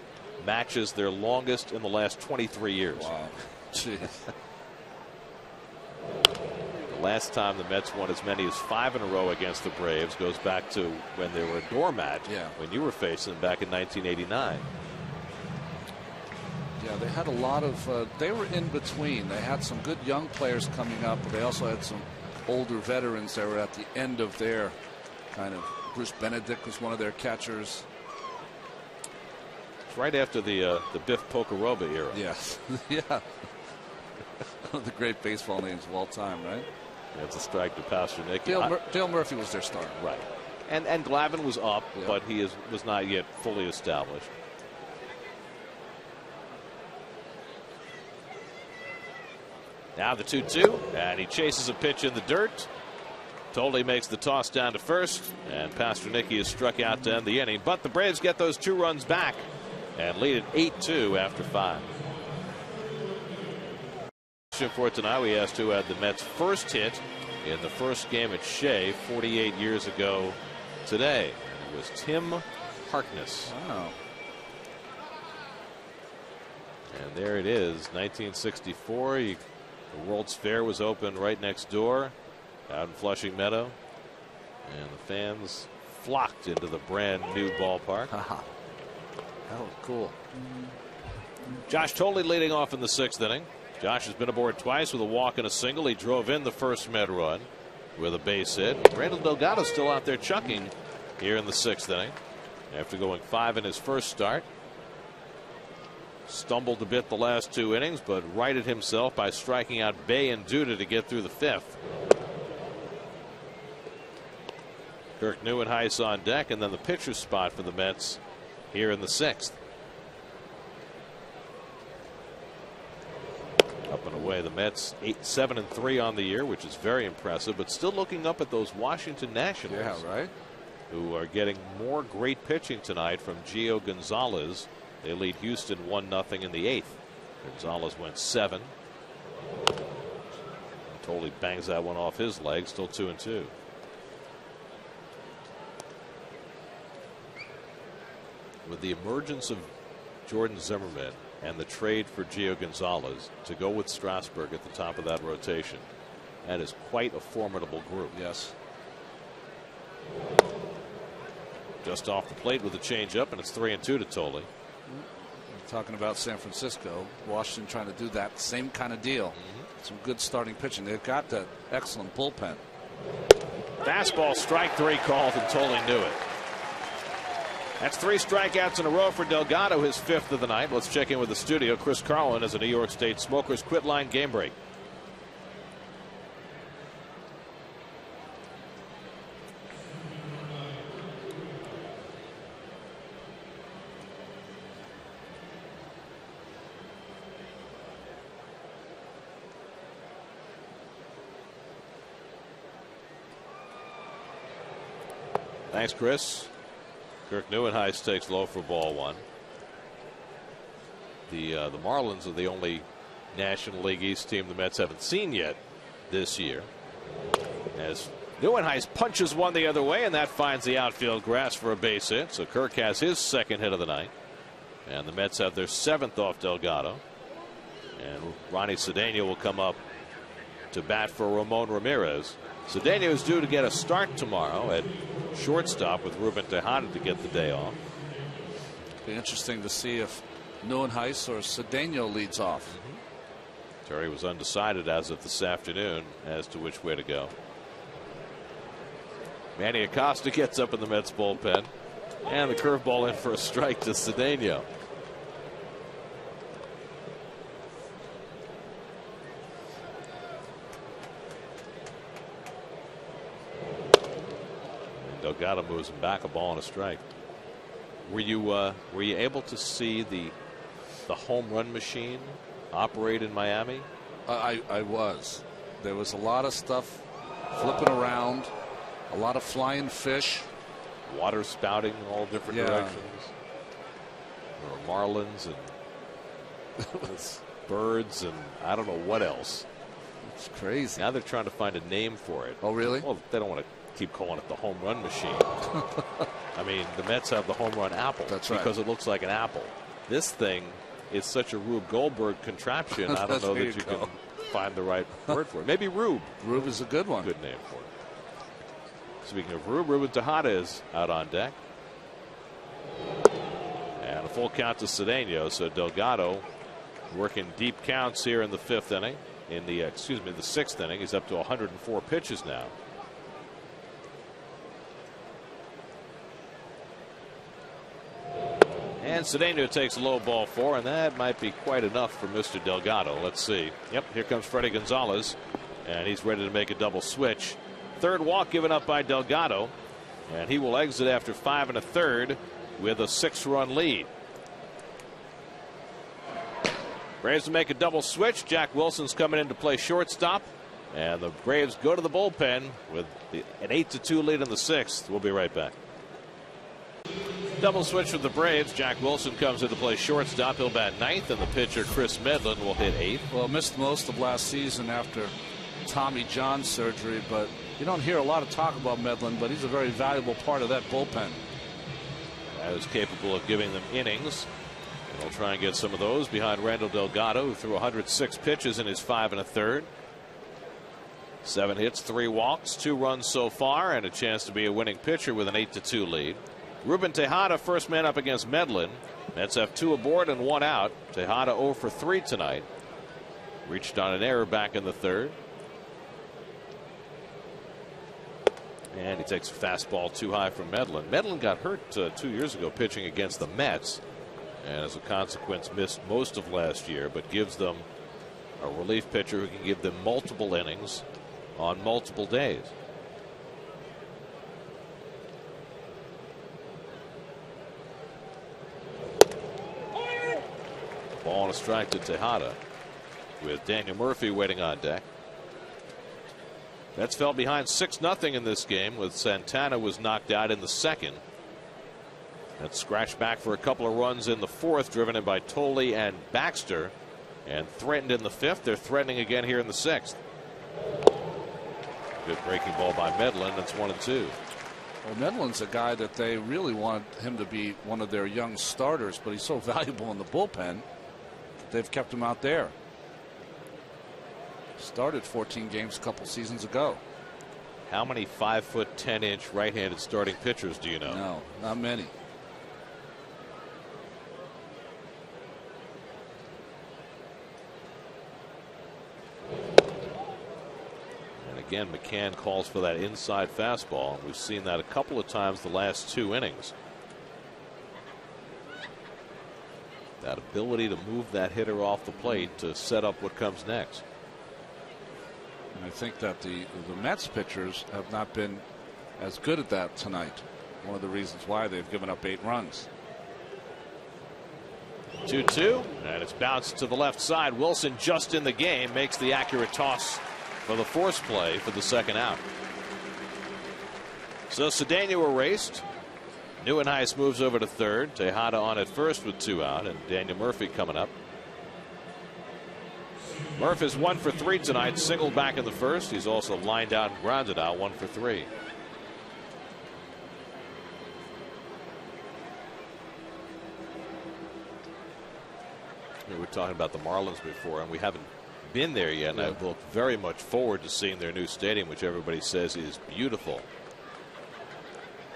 matches their longest in the last 23 years. Wow. Jeez. The last time the Mets won as many as 5 in a row against the Braves goes back to when they were a doormat, when you were facing them back in 1989. Yeah, they had a lot of they were in between. They had some good young players coming up, but they also had some older veterans that were at the end of their kind of. Bruce Benedict was one of their catchers. It's right after the Biff Pocaroba era. Yes. Yeah. One of the great baseball names of all time, right? That's a strike to Pastornicki. Dale Murphy was their star. Right. And Glavine was up, but he was not yet fully established. Now the 2-2, and he chases a pitch in the dirt. Tolley makes the toss down to first, and Pastornicki is struck out to end the inning. But the Braves get those 2 runs back and lead it 8-2 after 5. For tonight, we asked who had the Mets' first hit in the first game at Shea 48 years ago today. It was Tim Harkness. Wow. And there it is, 1964. The World's Fair was open right next door out in Flushing Meadow. And the fans flocked into the brand new ballpark. That was cool. Josh Tolley leading off in the 6th inning. Josh has been aboard twice with a walk and a single. He drove in the first Met run with a base hit. Randall Delgado still out there chucking here in the 6th inning after going 5 in his first start. Stumbled a bit the last 2 innings, but righted himself by striking out Bay and Duda to get through the 5th. Kirk Neuenhuis on deck, and then the pitcher's spot for the Mets here in the 6th. Up and away, the Mets 7-3 on the year, which is very impressive, but still looking up at those Washington Nationals. Yeah, right. Who are getting more great pitching tonight from Gio Gonzalez. They lead Houston 1-0 in the 8th. Gonzalez went 7. Totally bangs that one off his leg, still 2-2. With the emergence of Jordan Zimmerman and the trade for Gio Gonzalez to go with Strasburg at the top of that rotation, that is quite a formidable group. Yes. Just off the plate with a changeup, and it's 3-2 to Tolley. Talking about San Francisco, Washington trying to do that same kind of deal. Some good starting pitching. They've got that excellent bullpen. Fastball, strike 3 called, and Tolley knew it. That's 3 strikeouts in a row for Delgado, his 5th of the night. Let's check in with the studio. Chris Carlin as a New York State Smokers Quit Line game break. Thanks, Chris. Kirk Neuenhuis takes low for ball 1. The Marlins are the only National League East team the Mets haven't seen yet this year. As Neuenhuis punches one the other way, and that finds the outfield grass for a base hit. So Kirk has his 2nd hit of the night. And the Mets have their 7th off Delgado. And Ronnie Cedeno will come up to bat for Ramon Ramirez. Cedeno is due to get a start tomorrow at shortstop with Ruben Tejada to get the day off. Be interesting to see if Neuenhuis or Cedeno leads off. Terry was undecided as of this afternoon as to which way to go. Manny Acosta gets up in the Mets bullpen, and the curveball in for a strike to Cedeno. Delgado moves him back, a ball and a strike. Were you able to see the home run machine operate in Miami? I was. There was a lot of stuff flipping around, a lot of flying fish, water spouting in all different directions. There were marlins and birds and I don't know what else. It's crazy. Now they're trying to find a name for it. Oh, really? Well, they don't want to keep calling it the home run machine. I mean, the Mets have the home run apple. That's right. Because it looks like an apple. This thing is such a Rube Goldberg contraption. I don't know that you can find the right word for it. Maybe Rube. Rube is a good one. Good name for it. Speaking of Rube, Ruben Tejada is out on deck. And a full count to Cedeno. So Delgado working deep counts here in the 5th inning. In the the 6th inning. He's up to 104 pitches now. And Cedeno takes a low ball 4, and that might be quite enough for Mr. Delgado. Let's see. Yep, here comes Freddie Gonzalez, and he's ready to make a double switch. 3rd walk given up by Delgado, and he will exit after 5 1/3 with a 6-run lead. Braves to make a double switch. Jack Wilson's coming in to play shortstop, and the Braves go to the bullpen with an 8-2 lead in the 6th. We'll be right back. Double switch with the Braves. Jack Wilson comes in to play shortstop. He'll bat 9th, and the pitcher Chris Medlin will hit 8th. Well, missed most of last season after Tommy John surgery, but you don't hear a lot of talk about Medlin, but he's a very valuable part of that bullpen. That is capable of giving them innings. And he'll try and get some of those behind Randall Delgado, who threw 106 pitches in his 5 1/3. 7 hits, 3 walks, 2 runs so far, and a chance to be a winning pitcher with an 8-2 lead. Ruben Tejada, first man up against Medlin. Mets have 2 aboard and 1 out. Tejada 0 for 3 tonight. Reached on an error back in the 3rd. And he takes a fastball too high from Medlin. Medlin got hurt 2 years ago pitching against the Mets, and as a consequence missed most of last year, but gives them a relief pitcher who can give them multiple innings on multiple days. Ball and a strike to Tejada, with Daniel Murphy waiting on deck. Mets fell behind 6-0 in this game, with Santana was knocked out in the 2nd. That scratched back for a couple of runs in the 4th, driven in by Tolle and Baxter, and threatened in the 5th. They're threatening again here in the 6th. Good breaking ball by Medlin. That's 1-2. Well, Medlin's a guy that they really want him to be one of their young starters, but he's so valuable in the bullpen that they've kept him out there. Started 14 games a couple seasons ago. How many 5'10" right-handed starting pitchers do you know? No, not many. Again, McCann calls for that inside fastball. We've seen that a couple of times the last 2 innings. That ability to move that hitter off the plate to set up what comes next. And I think that the Mets pitchers have not been as good at that tonight. One of the reasons why they've given up 8 runs. 2-2, and it's bounced to the left side. Wilson, just in the game, makes the accurate toss for the force play for the 2nd out. So Cedeno erased. Neuenhuis moves over to 3rd. Tejada on at 1st with 2 out, and Daniel Murphy coming up. Murph is 1 for 3 tonight, singled back in the 1st. He's also lined out and grounded out, 1 for 3. We were talking about the Marlins before, and we haven't been there yet, and I look very much forward to seeing their new stadium, which everybody says is beautiful.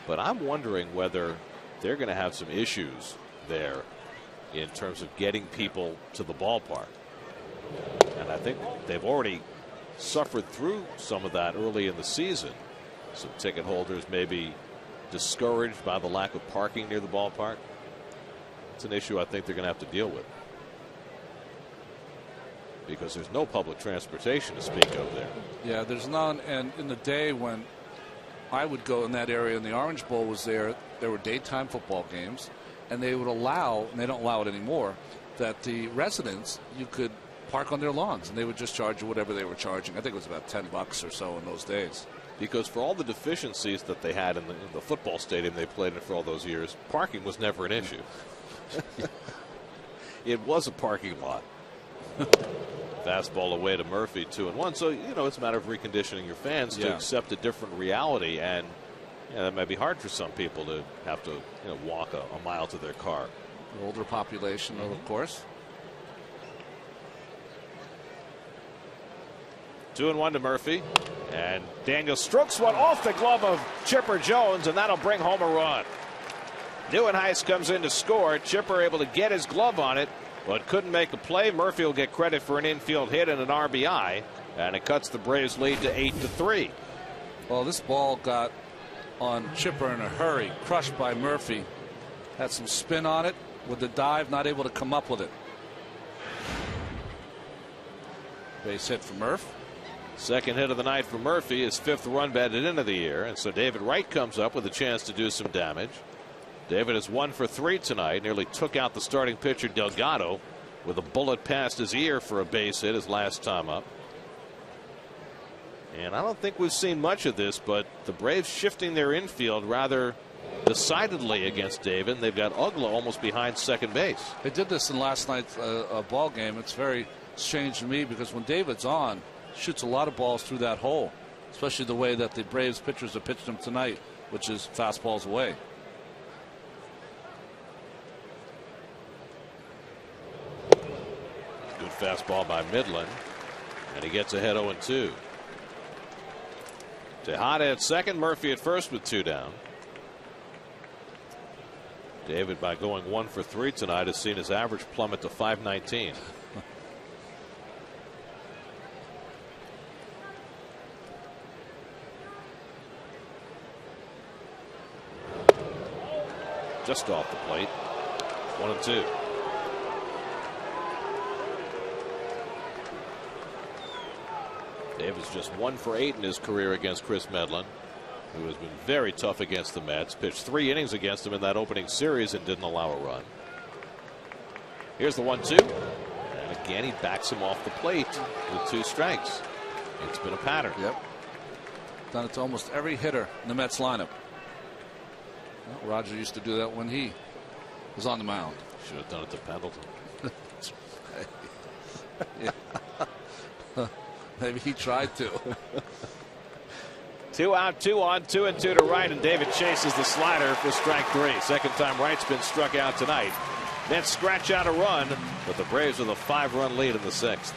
But I'm wondering whether they're going to have some issues there in terms of getting people to the ballpark. And I think they've already suffered through some of that early in the season. Some ticket holders may be discouraged by the lack of parking near the ballpark. It's an issue I think they're going to have to deal with, because there's no public transportation to speak of there. Yeah, there's none. And in the day when I would go in that area and the Orange Bowl was there were daytime football games, and they would allow, and they don't allow it anymore, that the residents, you could park on their lawns, and they would just charge you whatever they were charging. I think it was about $10 or so in those days. Because for all the deficiencies that they had in the football stadium they played in for all those years, parking was never an issue. It was a parking lot. Fastball away to Murphy, 2-1. So, you know, it's a matter of reconditioning your fans to accept a different reality. And that might be hard for some people to have to, walk a mile to their car. The older population, of course. 2-1 to Murphy. And Daniel strokes one off the glove of Chipper Jones, and that'll bring home a run. Neuenhuis comes in to score. Chipper able to get his glove on it, but couldn't make a play. Murphy will get credit for an infield hit and an RBI, and it cuts the Braves lead to 8-3. Well, this ball got on Chipper in a hurry, crushed by Murphy. Had some spin on it with the dive, not able to come up with it. Base hit for Murph. Second hit of the night for Murphy, his 5th run batted into the year, and so David Wright comes up with a chance to do some damage. David is 1 for 3 tonight. Nearly took out the starting pitcher Delgado with a bullet past his ear for a base hit his last time up. And I don't think we've seen much of this, but the Braves shifting their infield rather decidedly against David. They've got Ugla almost behind second base. They did this in last night's ball game. It's very strange to me because when David's on, shoots a lot of balls through that hole, especially the way that the Braves pitchers have pitched him tonight, which is fastballs away. Good fastball by Midland. And he gets ahead 0-2. Tejada at second, Murphy at first with 2 down. David, by going 1 for 3 tonight, has seen his average plummet to .519. Just off the plate. 1-2. David's just 1 for 8 in his career against Chris Medlin, who has been very tough against the Mets. Pitched 3 innings against him in that opening series and didn't allow a run. Here's the 1-2. And again, he backs him off the plate with 2 strikes. It's been a pattern. Yep. Done it to almost every hitter in the Mets lineup. Well, Roger used to do that when he was on the mound. Should have done it to Pendleton. Maybe he tried to. 2 out, 2 on, 2-2 to right, and David chases the slider for strike 3. Second time right's been struck out tonight. Then scratch out a run, but the Braves with a 5-run lead in the 6th.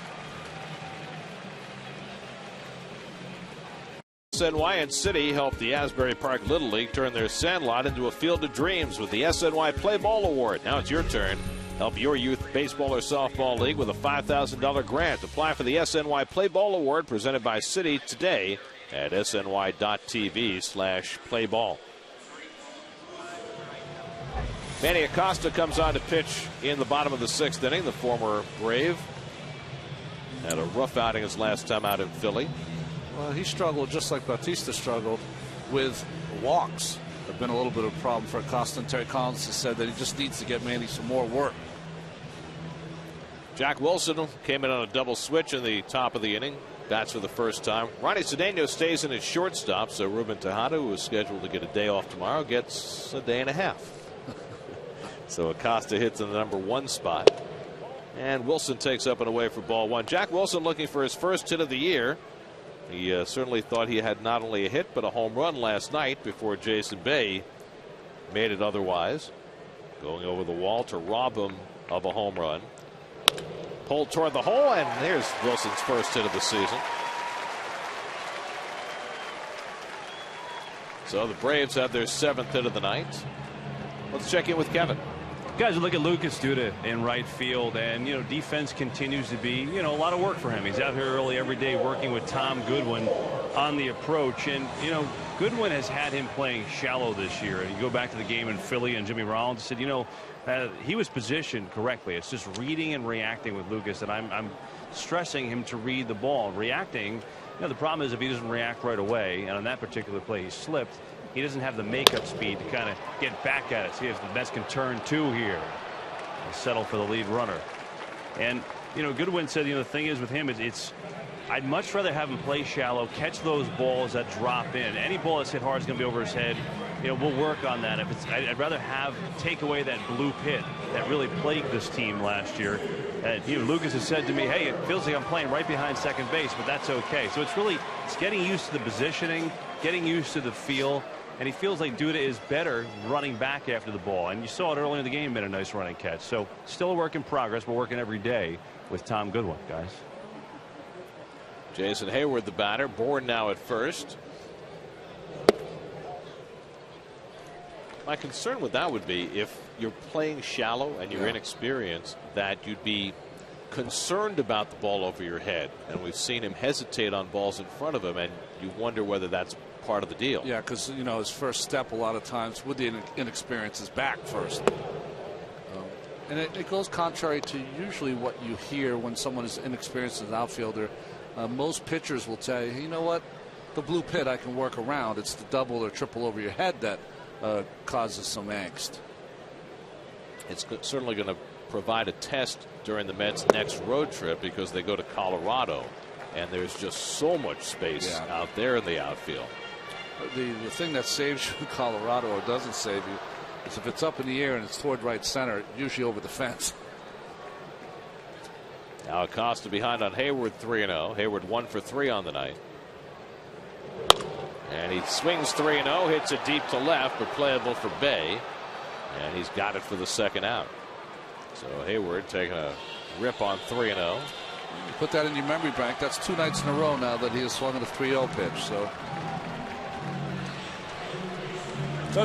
SNY and City helped the Asbury Park Little League turn their sandlot into a field of dreams with the SNY Play Ball Award. Now it's your turn. Help your youth baseball or softball league with a $5,000 grant. Apply for the SNY Play Ball Award presented by City today at sny.tv/playball. Manny Acosta comes on to pitch in the bottom of the 6th inning. The former Brave had a rough outing his last time out in Philly. Well, he struggled just like Bautista struggled with walks. Have been a little bit of a problem for Acosta, and Terry Collins has said that he just needs to get Manny some more work. Jack Wilson came in on a double switch in the top of the inning. Bats for the first time. Ronnie Cedeno stays in at shortstop, so Ruben Tejada, who is scheduled to get a day off tomorrow, gets a day and a half. So Acosta hits in the number 1 spot. And Wilson takes up and away for ball 1. Jack Wilson looking for his first hit of the year. He certainly thought he had not only a hit but a home run last night before Jason Bay made it otherwise. Going over the wall to rob him of a home run. Pulled toward the hole, and there's Wilson's first hit of the season. So the Braves have their 7th hit of the night. Let's check in with Kevin. Guys, look at Lucas Duda in right field, and defense continues to be a lot of work for him. He's out here early every day working with Tom Goodwin on the approach, and Goodwin has had him playing shallow this year. And you go back to the game in Philly, and Jimmy Rollins said he was positioned correctly. It's just reading and reacting with Lucas, and I'm stressing him to read the ball. Reacting, the problem is if he doesn't react right away, and on that particular play he slipped, he doesn't have the makeup speed to kind of get back at it. See if the Mets can turn 2 here and settle for the lead runner. And Goodwin said the thing is with him is I'd much rather have him play shallow, catch those balls that drop in. Any ball that's hit hard is going to be over his head. We'll work on that. I'd rather take away that blue pit that really plagued this team last year. Lucas has said to me, hey, it feels like I'm playing right behind second base, but that's okay. So it's getting used to the positioning, getting used to the feel. And he feels like Duda is better running back after the ball. And you saw it earlier in the game, made a nice running catch. So still a work in progress. We're working every day with Tom Goodwin, guys. Jason Hayward, the batter. Bourne now at first. My concern with that would be if you're playing shallow and you're inexperienced, that you'd be concerned about the ball over your head. And we've seen him hesitate on balls in front of him, and you wonder whether that's part of the deal. Yeah, because his first step a lot of times with the inexperience is back first. And it goes contrary to usually what you hear when someone is inexperienced as an outfielder. Most pitchers will tell you, you know what, the blue pit I can work around. It's the double or triple over your head that causes some angst. It's certainly going to provide a test during the Mets' next road trip because they go to Colorado, and there's just so much space out there in the outfield. The thing that saves you in Colorado or doesn't save you is if it's up in the air and it's toward right center, usually over the fence. Now Acosta behind on Hayward 3-0. Hayward 1 for 3 on the night. And he swings 3-0, hits it deep to left, but playable for Bay. And he's got it for the second out. So Hayward taking a rip on 3-0. Put that in your memory bank. That's 2 nights in a row now that he has swung at a 3-0 pitch. So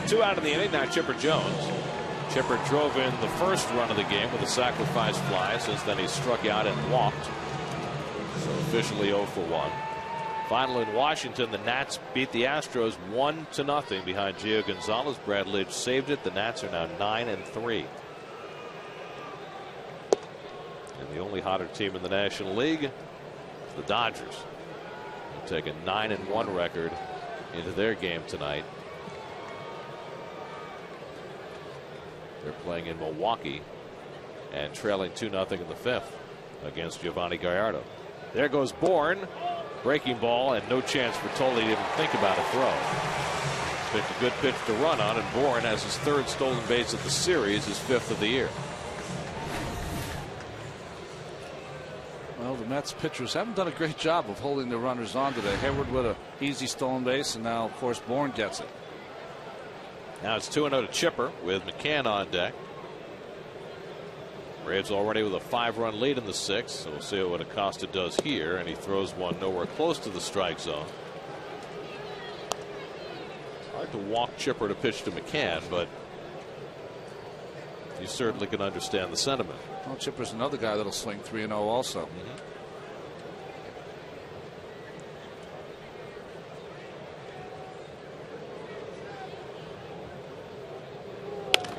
2 out of the inning. Now Chipper Jones. Chipper drove in the first run of the game with a sacrifice fly. Since then he struck out and walked. So officially 0 for 1. Final in Washington, the Nats beat the Astros 1-0 behind Gio Gonzalez. Brad Lidge saved it. The Nats are now 9-3. And the only hotter team in the National League, the Dodgers, will take a 9-1 record into their game tonight. They're playing in Milwaukee and trailing 2-0 in the 5th against Giovanni Gallardo. There goes Bourne. Breaking ball, and no chance for Tolle to even think about a throw. Picked a good pitch to run on, and Bourne has his 3rd stolen base of the series, his 5th of the year. Well, the Mets pitchers haven't done a great job of holding their runners on today. Hayward with an easy stolen base, and now, of course, Bourne gets it. Now it's 2-0 to Chipper with McCann on deck. Braves already with a 5-run lead in the 6th, so we'll see what Acosta does here, and he throws one nowhere close to the strike zone. Hard to walk Chipper to pitch to McCann, but you certainly can understand the sentiment. Well, Chipper's another guy that'll swing 3-0 also.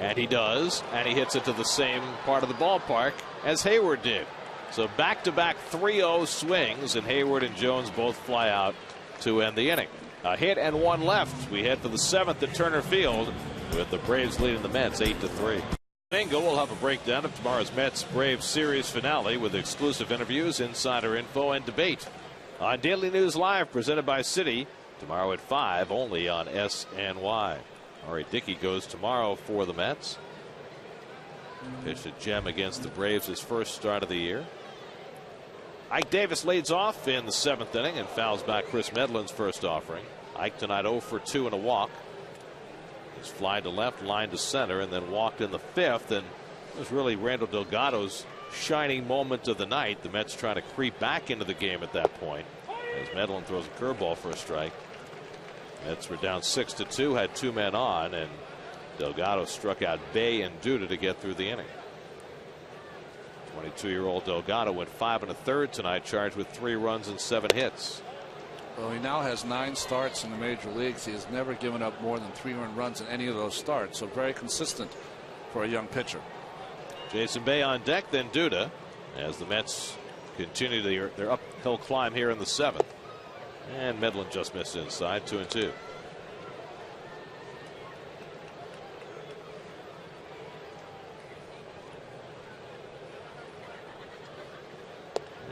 And he does, and he hits it to the same part of the ballpark as Hayward did. So back-to-back 3-0 swings, and Hayward and Jones both fly out to end the inning. A hit and 1 left. We head for the 7th at Turner Field with the Braves leading the Mets 8-3. Bingo, we'll have a breakdown of tomorrow's Mets-Braves series finale with exclusive interviews, insider info, and debate on Daily News Live, presented by Citi, tomorrow at 5, only on SNY. Ari Dickey goes tomorrow for the Mets. Pitched a gem against the Braves, his first start of the year. Ike Davis leads off in the 7th inning and fouls back Chris Medlin's first offering. Ike tonight 0 for 2 and a walk. He's fly to left, line to center, and then walked in the 5th. And it was really Randall Delgado's shining moment of the night. The Mets trying to creep back into the game at that point as Medlin throws a curveball for a strike. Mets were down 6-2, had 2 men on, and Delgado struck out Bay and Duda to get through the inning. 22-year-old Delgado went 5 1/3 tonight, charged with 3 runs and 7 hits. Well, he now has 9 starts in the major leagues. He has never given up more than 3 earned runs in any of those starts, so very consistent for a young pitcher. Jason Bay on deck, then Duda, as the Mets continue their uphill climb here in the 7th. And Medlin just missed inside, 2-2.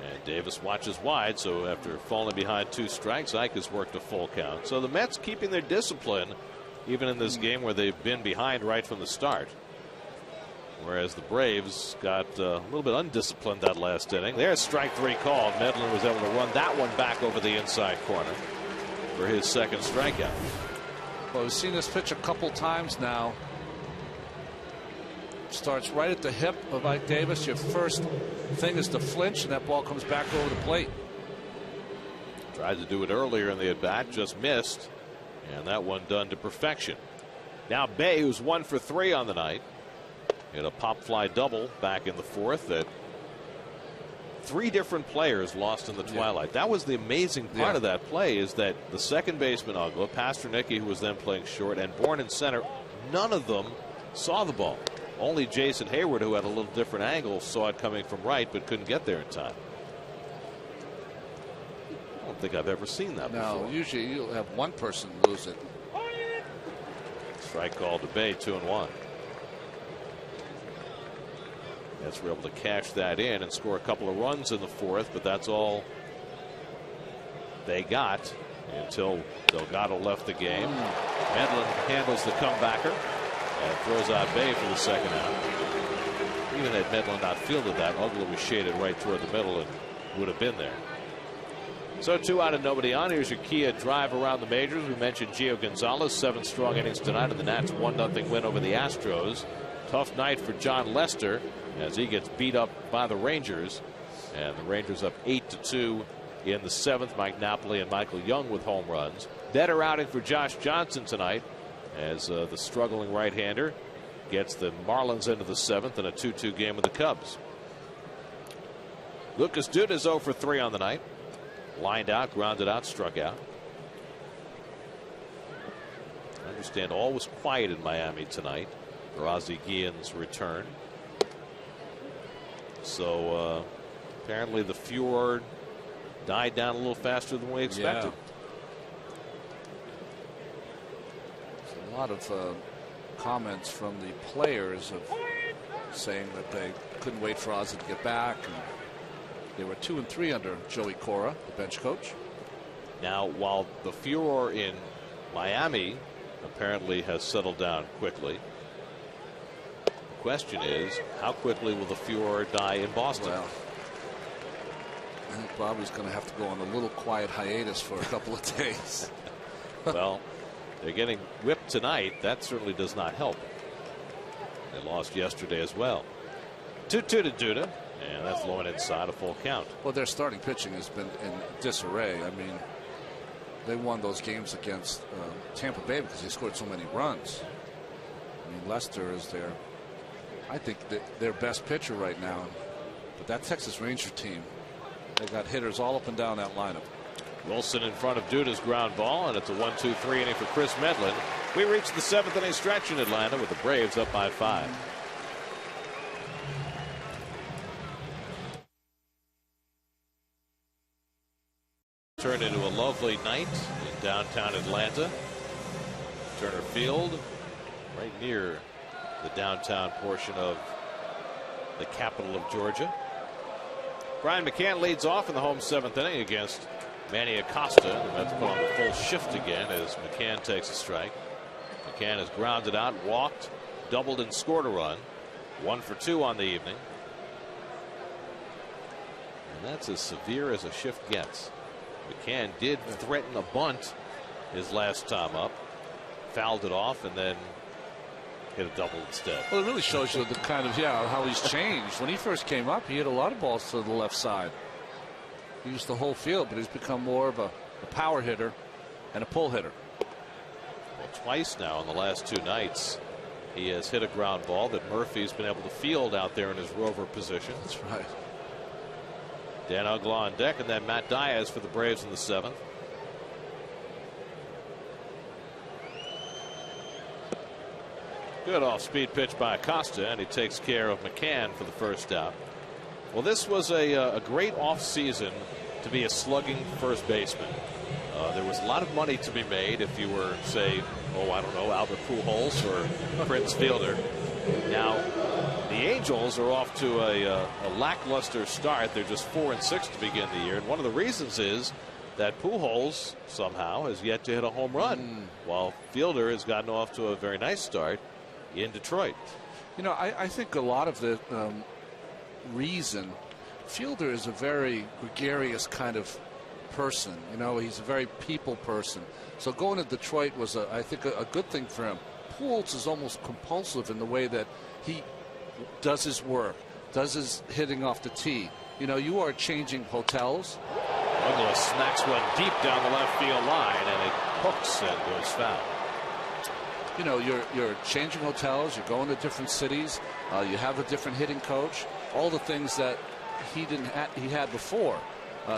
And Davis watches wide, so after falling behind 2 strikes, Ike has worked a full count. So the Mets keeping their discipline, even in this game where they've been behind right from the start. Whereas the Braves got a little bit undisciplined that last inning. There's strike 3 called. Medlin was able to run that one back over the inside corner for his 2nd strikeout. Well, we've seen this pitch a couple times now. Starts right at the hip of Ike Davis. Your first thing is to flinch, and that ball comes back over the plate. Tried to do it earlier in the at-bat, just missed. And that one done to perfection. Now Bay, who's 1 for 3 on the night, hit a pop fly double back in the 4th that 3 different players lost in the twilight. That was the amazing part of that play, is that the second baseman Ugla, Pasternicki, who was then playing short, and Bourne in center, none of them saw the ball. Only Jason Hayward, who had a little different angle, saw it coming from right but couldn't get there in time. I don't think I've ever seen that before. No, usually you'll have one person lose it. Strike called to Bay, 2-1. Mets were able to cash that in and score a couple of runs in the 4th, but that's all they got until Delgado left the game. Medlin handles the comebacker and throws out Bay for the 2nd out. Even had Medlin not fielded that, Ugla was shaded right toward the middle and would have been there. So 2 out and nobody on. Here's your Kia drive around the majors. We mentioned Gio Gonzalez, 7 strong innings tonight in the Nats' 1-0 win over the Astros. Tough night for John Lester as he gets beat up by the Rangers. And the Rangers up 8-2 in the 7th. Mike Napoli and Michael Young with home runs. Better outing for Josh Johnson tonight as the struggling right-hander gets the Marlins into the 7th in a 2-2 game with the Cubs. Lucas Duda is 0 for 3 on the night. Lined out, grounded out, struck out. I understand all was quiet in Miami tonight for Ozzie Guillen's return. So apparently the furor died down a little faster than we expected. A lot of comments from the players of saying that they couldn't wait for Ozzie to get back. And they were 2-3 under Joey Cora, the bench coach. Now, while the furor in Miami apparently has settled down quickly, the question is, how quickly will the furor die in Boston? Well, I think Bobby's going to have to go on a little quiet hiatus for a couple of days. Well, they're getting whipped tonight. That certainly does not help. They lost yesterday as well. 2-2 to Duda. And that's low and inside, a full count. Well, their starting pitching has been in disarray. I mean, they won those games against Tampa Bay because they scored so many runs. I mean, Lester is I think their best pitcher right now. But that Texas Ranger team, they got hitters all up and down that lineup. Wilson in front of Duda's ground ball, and it's a 1-2-3 inning for Chris Medlin. We reach the 7th inning stretch in Atlanta with the Braves up by 5. Turned into a lovely night in downtown Atlanta. Turner Field, right near the downtown portion of the capital of Georgia. Brian McCann leads off in the home 7th inning against Manny Acosta. The Mets put on the full shift again as McCann takes a strike. McCann has grounded out, walked, doubled, and scored a run. 1 for 2 on the evening. And that's as severe as a shift gets. McCann did threaten a bunt his last time up, fouled it off, and then hit a double instead. Well, it really shows you the kind of how he's changed. When he first came up, he hit a lot of balls to the left side. He used the whole field, but he's become more of a power hitter and a pull hitter. Well, twice now in the last 2 nights, he has hit a ground ball that Murphy's been able to field out there in his rover position. That's right. Dan Uglaw on deck, and then Matt Diaz for the Braves in the 7th. Good off-speed pitch by Acosta, and he takes care of McCann for the first out. Well, this was a great off-season to be a slugging first baseman. There was a lot of money to be made if you were, say, I don't know, Albert Pujols or Prince Fielder. Now, the Angels are off to a lackluster start. They're just 4-6 to begin the year. And one of the reasons is that Pujols somehow has yet to hit a home run, while Fielder has gotten off to a very nice start in Detroit. You know, I think a lot of the reason, Fielder is a very gregarious kind of person. You know, he's a very people person. So going to Detroit was, I think, a good thing for him. Pujols is almost compulsive in the way that he does his work, does his hitting off the tee. You know, you are changing hotels. Douglas smacks one deep down the left field line, and it hooks and goes foul. You know, you're changing hotels, you're going to different cities, you have a different hitting coach, all the things that he had before.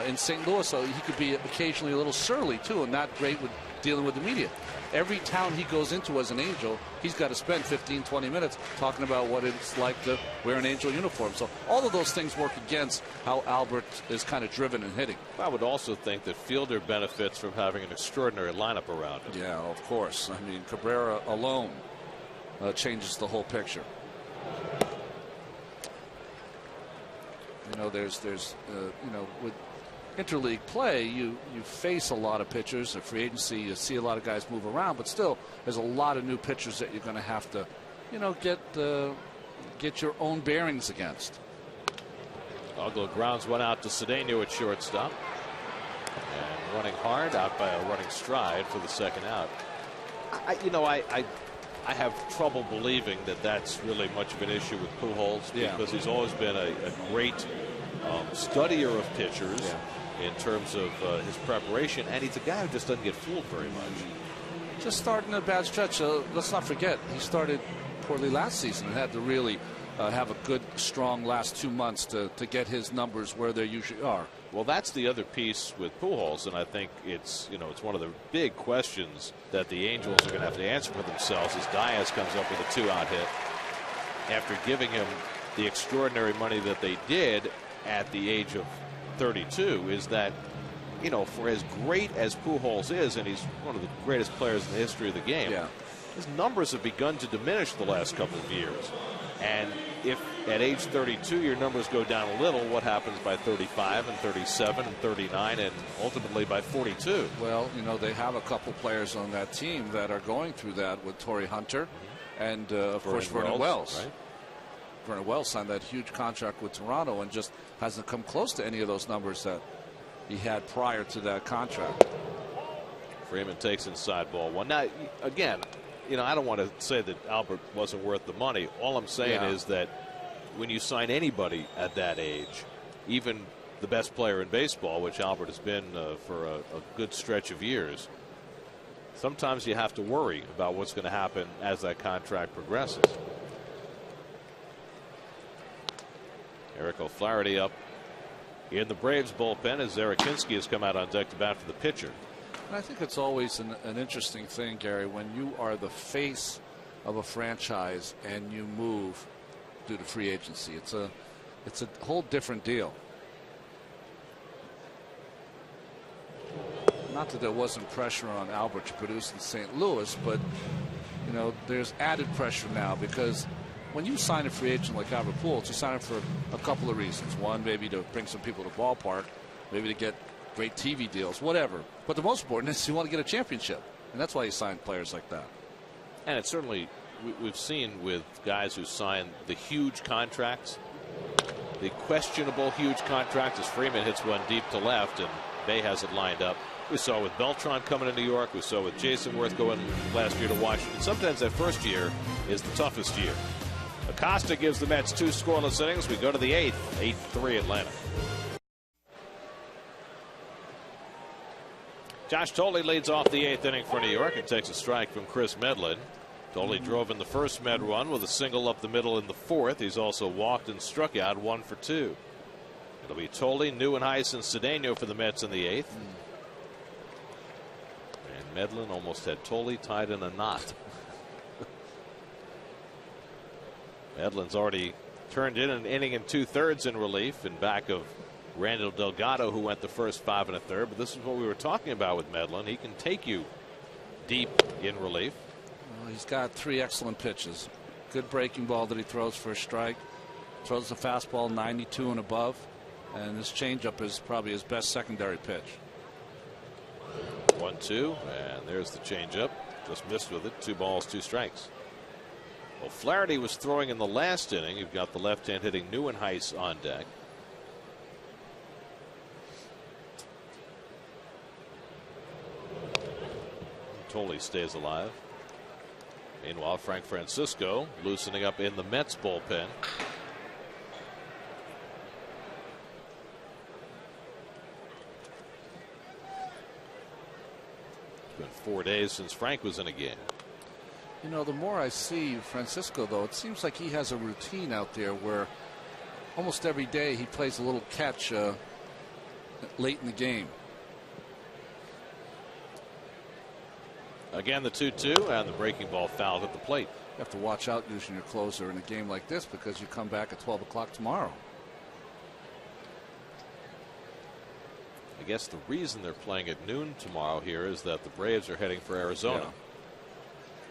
In St. Louis, so he could be occasionally a little surly too, and not great with dealing with the media. Every town he goes into as an Angel, he's got to spend 15-20 minutes talking about what it's like to wear an Angel uniform. So all of those things work against how Albert is kind of driven in hitting. I would also think that Fielder benefits from having an extraordinary lineup around him. Yeah, of course. I mean, Cabrera alone changes the whole picture. You know, there's you know, with interleague play, you face a lot of pitchers. At free agency, you see a lot of guys move around, but still, there's a lot of new pitchers that you're going to have to, you know, get your own bearings against. Ugla grounds one out to Cedeno at shortstop, and running hard out by a running stride for the second out. I I have trouble believing that that's really much of an issue with Pujols, because he's always been a great studier of pitchers in terms of his preparation, and he's a guy who just doesn't get fooled very much. Just starting a bad stretch. Let's not forget, he started poorly last season and had to really have a good, strong last 2 months to get his numbers where they usually are. Well, that's the other piece with Pujols, and I think it's one of the big questions that the Angels are going to have to answer for themselves as Diaz comes up with a 2-out hit after giving him the extraordinary money that they did at the age of 32. Is that, for as great as Pujols is, and he's one of the greatest players in the history of the game, his numbers have begun to diminish the last couple of years. And if at age 32 your numbers go down a little, what happens by 35 and 37 and 39 and ultimately by 42? Well, they have a couple players on that team that are going through that, with Torrey Hunter and of course Vernon Wells. Right? Vernon Wells signed that huge contract with Toronto and just hasn't come close to any of those numbers that he had prior to that contract. Freeman takes inside ball one. Now, again, I don't want to say that Albert wasn't worth the money. All I'm saying is that when you sign anybody at that age, even the best player in baseball, which Albert has been for a good stretch of years, sometimes you have to worry about what's going to happen as that contract progresses. Eric O'Flaherty up in the Braves bullpen as Zarakinski has come out on deck to bat for the pitcher. And I think it's always an interesting thing, Gary, when you are the face of a franchise and you move due to free agency. It's a whole different deal. Not that there wasn't pressure on Albert to produce in St. Louis, but there's added pressure now, because when you sign a free agent like Albert Pujols, you sign him for a couple of reasons. One, maybe to bring some people to the ballpark, maybe to get great TV deals, whatever. But the most important is you want to get a championship, and that's why you sign players like that. And it's certainly, we've seen with guys who sign the huge contracts, the questionable huge contracts, as Freeman hits one deep to left and Bay has it lined up. We saw with Beltran coming to New York. We saw with Jason Worth going last year to Washington. Sometimes that first year is the toughest year. Acosta gives the Mets 2 scoreless innings. We go to the 8th, 8-3 Atlanta. Josh Thole leads off the 8th inning for New York and takes a strike from Chris Medlin. Thole drove in the first Med run with a single up the middle in the 4th. He's also walked and struck out 1 for 2. It'll be Thole, Neuenhuis, and Cedeno for the Mets in the 8th. And Medlin almost had Thole tied in a knot. Medlin's already turned in an inning and 2/3 in relief in back of Randall Delgado, who went the first 5 1/3. But this is what we were talking about with Medlin. He can take you deep in relief. Well, he's got 3 excellent pitches. Good breaking ball that he throws for a strike. Throws the fastball 92 and above. And his changeup is probably his best secondary pitch. 1-2, and there's the changeup. Just missed with it. 2 balls, 2 strikes. Well, Flaherty was throwing in the last inning. You've got the left hand hitting Neuenhuis on deck. Thole stays alive. Meanwhile, Frank Francisco loosening up in the Mets bullpen. It's been 4 days since Frank was in a game. The more I see Francisco, though, it seems like he has a routine out there where almost every day he plays a little catch late in the game. Again, the 2-2 and the breaking ball fouled at the plate. You have to watch out using your closer in a game like this, because you come back at 12 o'clock tomorrow. I guess the reason they're playing at noon tomorrow here is that the Braves are heading for Arizona.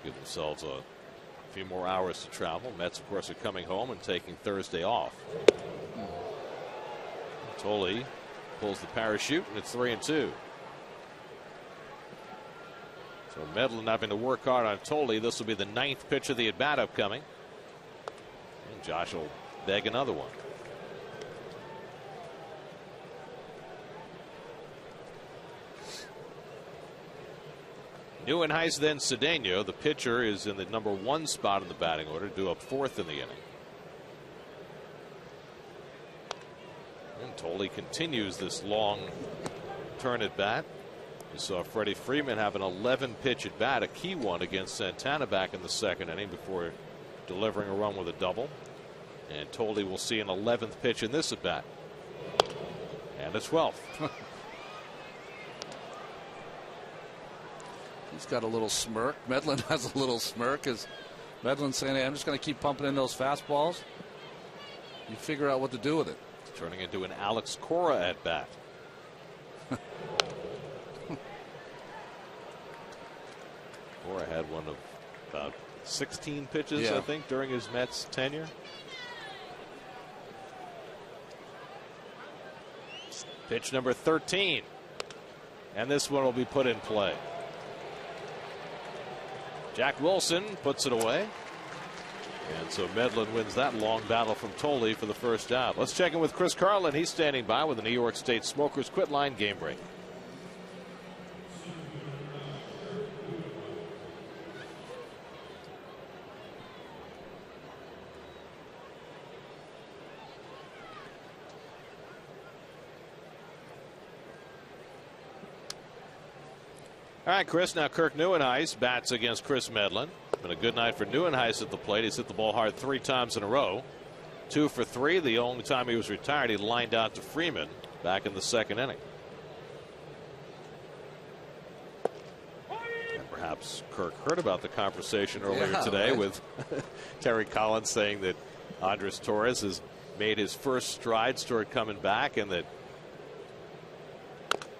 Give themselves a few more hours to travel. Mets, of course, are coming home and taking Thursday off. Thole pulls the parachute, and it's 3-2. So Medlin having to work hard on Thole. This will be the 9th pitch of the at-bat upcoming. And Josh will beg another one. Neuenhuis, then Cedeno. The pitcher is in the #1 spot in the batting order, due up 4th in the inning. And Tolley continues this long turn at bat. You saw Freddie Freeman have an 11-pitch at bat, a key one against Santana back in the 2nd inning before delivering a run with a double. And Tolley will see an 11th pitch in this at bat. And a 12th. He's got a little smirk. Medlin has a little smirk as Medlin's saying, hey, I'm just going to keep pumping in those fastballs. You figure out what to do with it. Turning into an Alex Cora at bat. Cora had one of about 16 pitches, I think, during his Mets tenure. Pitch number 13. And this one will be put in play. Jack Wilson puts it away. And so Medlin wins that long battle from Tolley for the first out. Let's check in with Chris Carlin. He's standing by with the New York State Smokers Quit Line game break. All right, Chris. Now Kirk Neuenhuis bats against Chris Medlin. Been a good night for Neuenhuis at the plate. He's hit the ball hard 3 times in a row. 2 for 3. The only time he was retired, he lined out to Freeman back in the 2nd inning. And perhaps Kirk heard about the conversation earlier today with Terry Collins saying that Andres Torres has made his first strides toward coming back and that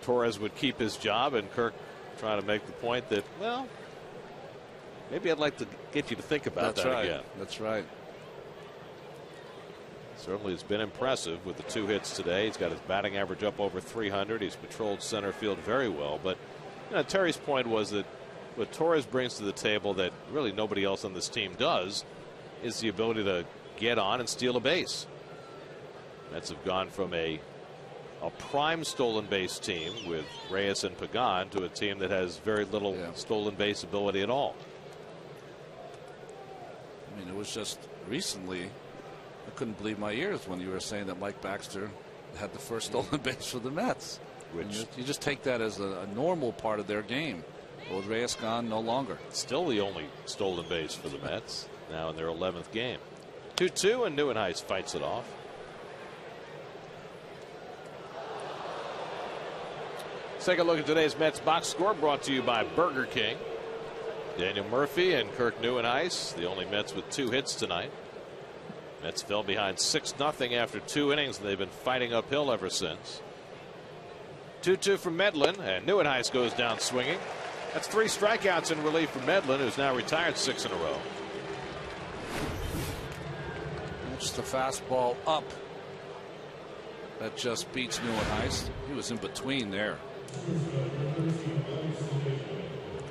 Torres would keep his job, and Kirk trying to make the point that, well, maybe I'd like to get you to think about that again. That's right. Certainly has been impressive with the 2 hits today. He's got his batting average up over 300. He's patrolled center field very well. But Terry's point was that what Torres brings to the table that really nobody else on this team does is the ability to get on and steal a base. Mets have gone from a prime stolen base team with Reyes and Pagan to a team that has very little stolen base ability at all. I mean, it was just recently, I couldn't believe my ears when you were saying that Mike Baxter had the first stolen base for the Mets. Which you just take that as a normal part of their game. But with Reyes gone, no longer. Still the only stolen base for the Mets now in their 11th game. 2-2, and Neuenhuis fights it off. Let's take a look at today's Mets box score, brought to you by Burger King. Daniel Murphy and Kirk Neuenhuis, the only Mets with 2 hits tonight. Mets fell behind 6-0 after 2 innings, and they've been fighting uphill ever since. 2-2 from Medlin, and Neuenhuis goes down swinging. That's 3 strikeouts in relief for Medlin, who's now retired 6 in a row. That's the fastball up. That just beats Neuenhuis. He was in between there.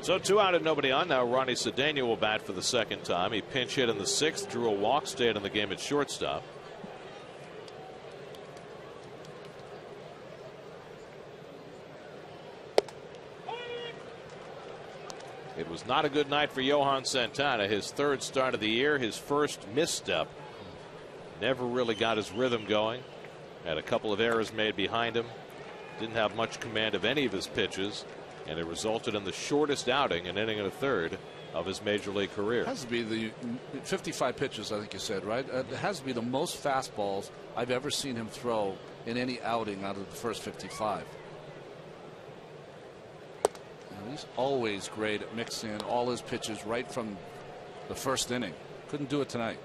So 2 out and nobody on. Now Ronnie Cedeno will bat for the 2nd time. He pinch hit in the 6th, drew a walk, stayed in the game at shortstop. It was not a good night for Johan Santana. His 3rd start of the year, his first misstep. Never really got his rhythm going. Had a couple of errors made behind him. Didn't have much command of any of his pitches, and it resulted in the shortest outing, an inning and a third, of his major league career. It has to be the 55 pitches, I think you said, right? It has to be the most fastballs I've ever seen him throw in any outing out of the first 55. And he's always great at mixing all his pitches right from the first inning. Couldn't do it tonight.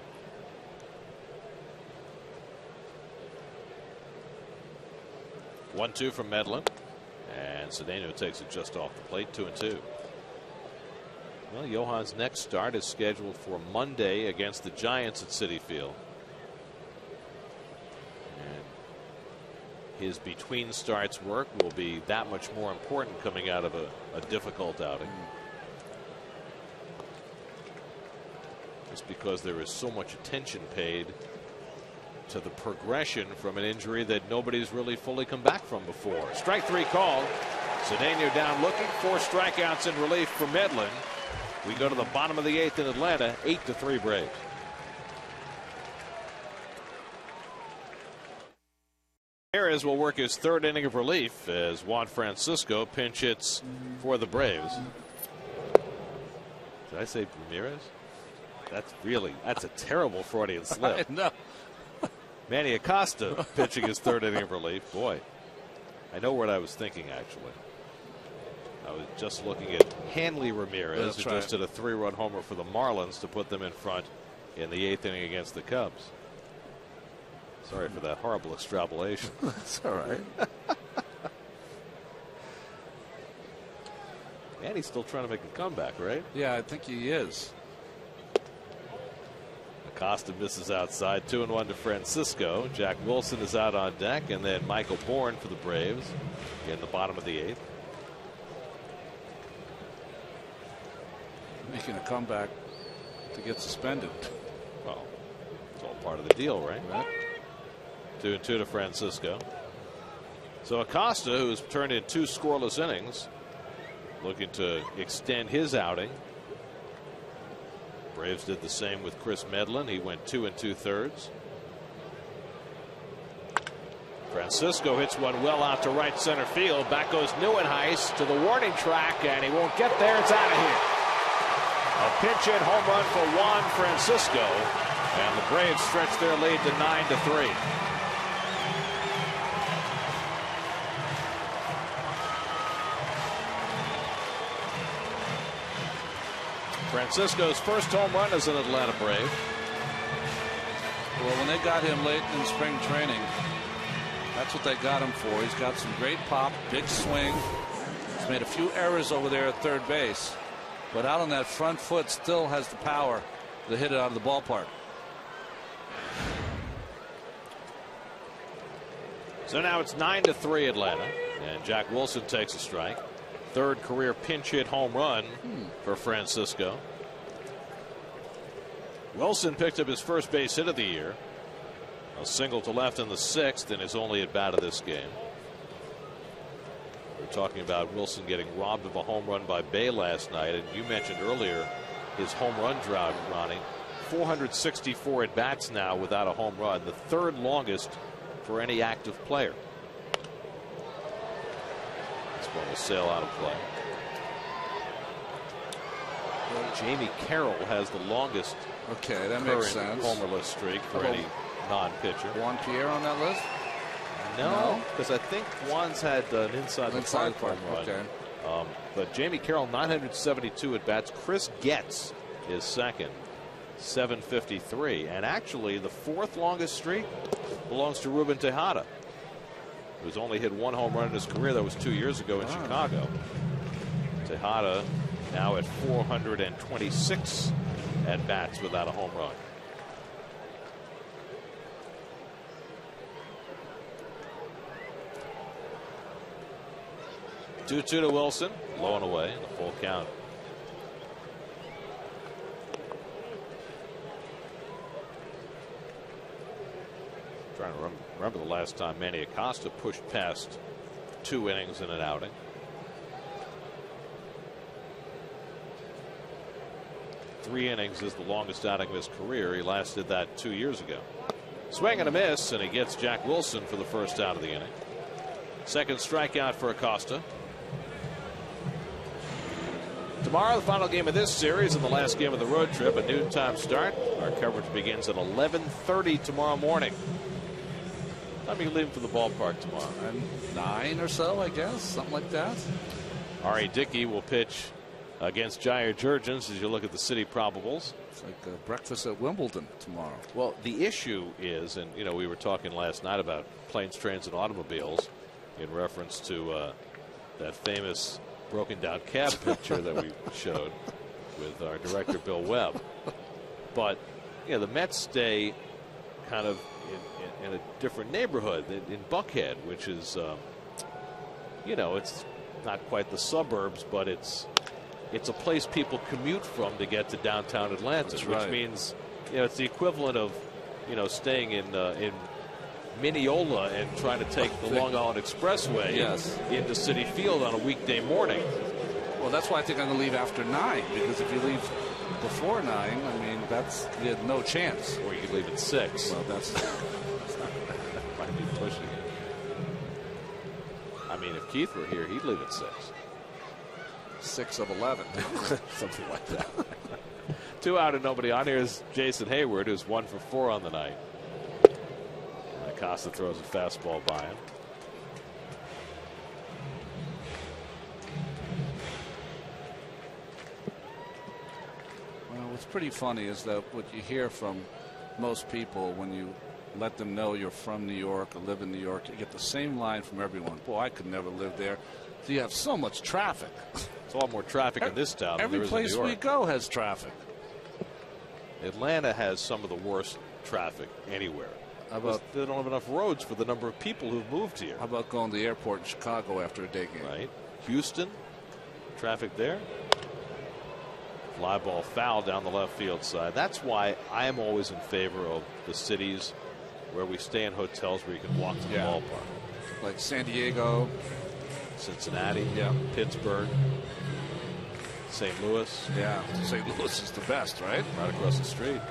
One-two from Medlin, and Cedeno takes it just off the plate. 2-2. Well, Johan's next start is scheduled for Monday against the Giants at Citi Field. And his between starts work will be that much more important coming out of a difficult outing. Just because there is so much attention paid to the progression from an injury that nobody's really fully come back from before. Strike 3 called. Cedeno down looking. 4 strikeouts in relief for Medlin. We go to the bottom of the 8th in Atlanta. 8-3 Braves. Ramirez will work his 3rd inning of relief as Juan Francisco pinch hits for the Braves. Did I say Ramirez? That's a terrible Freudian slip. No. Manny Acosta pitching his 3rd inning of relief. Boy, I know what I was thinking actually. I was just looking at Hanley Ramirez, who just did a 3-run homer for the Marlins to put them in front in the 8th inning against the Cubs. Sorry for that horrible extrapolation. That's all right. And he's still trying to make a comeback, right? Yeah, I think he is. Acosta misses outside. 2-1 to Francisco. Jack Wilson is out on deck, and then Michael Bourne for the Braves in the bottom of the 8th. Making a comeback to get suspended. Well, it's all part of the deal, right? 2-2 to Francisco. So Acosta, who's turned in 2 scoreless innings, looking to extend his outing. Braves did the same with Chris Medlin. He went 2 2/3. Francisco hits one well out to right center field. Back goes Neuenhuis to the warning track, and he won't get there. It's out of here. A pinch hit home run for Juan Francisco, and the Braves stretch their lead to 9-3. Francisco's first home run as an Atlanta Brave. Well, when they got him late in spring training, that's what they got him for. He's got some great pop, big swing. He's made a few errors over there at third base, but out on that front foot still has the power to hit it out of the ballpark. So now it's 9-3 Atlanta, and Jack Wilson takes a strike. 3rd career pinch hit home run for Francisco. Wilson picked up his first base hit of the year. A single to left in the 6th in his only at bat of this game. We're talking about Wilson getting robbed of a home run by Bay last night, and you mentioned earlier his home run drought, Ronnie. 464 at bats now without a home run, the 3rd longest for any active player. This one will sail out of play. Jamie Carroll has the longest that makes sense. homerless streak for any non-pitcher. Juan Pierre on that list? No, because I think Juan's had an inside the park home run. Okay. But Jamie Carroll 972 at bats. Chris Getz is second, 753, and actually the 4th longest streak belongs to Ruben Tejada, who's only hit 1 home run in his career. That was 2 years ago in Chicago. Tejada now at 426 at bats without a home run. Two-two to Wilson, low and away, the full count. Trying to remember the last time Manny Acosta pushed past 2 innings in an outing. Three innings is the longest outing of his career. He last did that 2 years ago. Swing and a miss, and he gets Jack Wilson for the first out of the inning. 2nd strikeout for Acosta. Tomorrow, the final game of this series and the last game of the road trip, a noontime start. Our coverage begins at 11:30 tomorrow morning. How many leave for the ballpark tomorrow? 9 or so, I guess, something like that. Ari Dickey will pitch against Jair Jurgens as you look at the city probables. It's like a breakfast at Wimbledon tomorrow. Well, the issue is, and you know, we were talking last night about planes, trains, and automobiles in reference to that famous broken down cab picture that we showed with our director Bill Webb. But you know, the Mets stay kind of in a different neighborhood in Buckhead, which is you know, it's not quite the suburbs, but it's a place people commute from to get to downtown Atlanta. That's which right. means, you know, it's the equivalent of, you know, staying in Mineola and trying to take the Long Island Expressway into Citi Field on a weekday morning. Well, that's why I think I'm going to leave after 9, because if you leave before 9, I mean, you had no chance. Or you could leave at 6. Well, that's might be pushing it. I mean, if Keith were here, he'd leave at 6. 6 of 11. Something like that. 2 out and nobody on. Here's Jason Hayward, who's 1 for 4 on the night. Acosta throws a fastball by him. Well, what's pretty funny is that what you hear from most people when you let them know you're from New York or live in New York, you get the same line from everyone. Boy, I could never live there. You have so much traffic. It's a lot more traffic in this town than there is in New York. Every place we go has traffic. Atlanta has some of the worst traffic anywhere. They don't have enough roads for the number of people who've moved here. How about going to the airport in Chicago after a day game? Right. Houston, traffic there. Fly ball foul down the left field side. That's why I am always in favor of the cities where we stay in hotels where you can walk to the ballpark. Like San Diego, Cincinnati, Pittsburgh, St. Louis. Yeah, St. Louis is the best, right? Right across the street.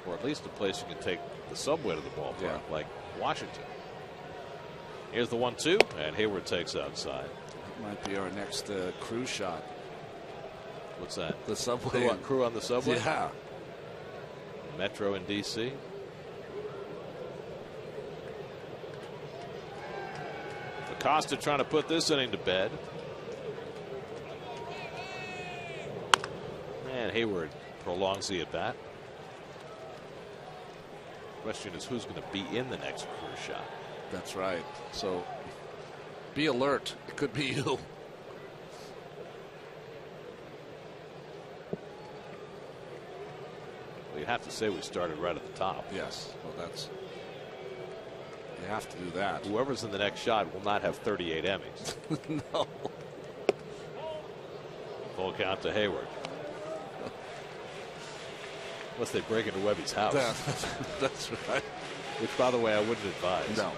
Or at least a place you can take the subway to the ballpark, like Washington. Here's the 1-2, and Hayward takes outside. That might be our next cruise shot. What's that? The subway. Crew on the subway? Yeah. Metro in D.C. Acosta trying to put this inning to bed. And Hayward prolongs the at-bat. Question is, who's going to be in the next cruise shot? That's right. So be alert. It could be you. Well, you'd have to say we started right at the top. Yes. Well, you have to do that. Whoever's in the next shot will not have 38 Emmys. No. Full count to Hayward. Unless they break into Webby's house. That's right. Which, by the way, I wouldn't advise. No.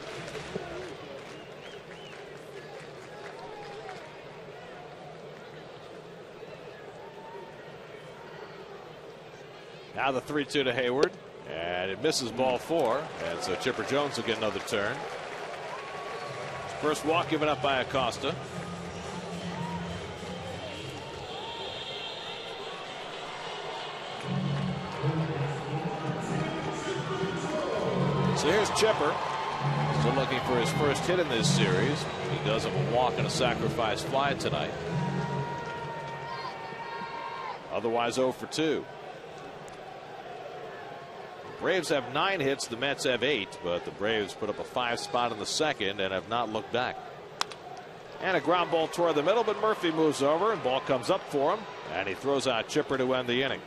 Now the 3-2 to Hayward, and it misses ball 4, and so Chipper Jones will get another turn. First walk given up by Acosta. So here's Chipper, still looking for his first hit in this series. He does have a walk and a sacrifice fly tonight. Otherwise 0 for 2. Braves have 9 hits, the Mets have 8, but the Braves put up a 5 spot in the second and have not looked back. And a ground ball toward the middle, but Murphy moves over and ball comes up for him, and he throws out Chipper to end the inning.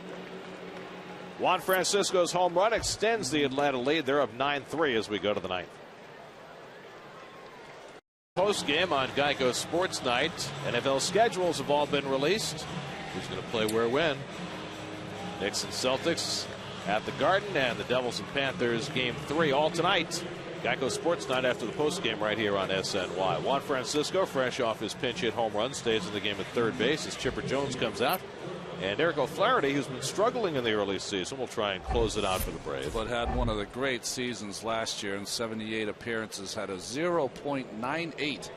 Juan Francisco's home run extends the Atlanta lead. They're up 9-3 as we go to the 9th. Post game on Geico Sports Night. NFL schedules have all been released. Who's going to play where when? Knicks and Celtics at the Garden, and the Devils and Panthers game 3 all tonight. Geico Sports Night after the post game right here on SNY. Juan Francisco, fresh off his pinch hit home run, stays in the game at third base as Chipper Jones comes out. And Eric O'Flaherty, who's been struggling in the early season, will try and close it out for the Braves. But had one of the great seasons last year in 78 appearances, had a 0.98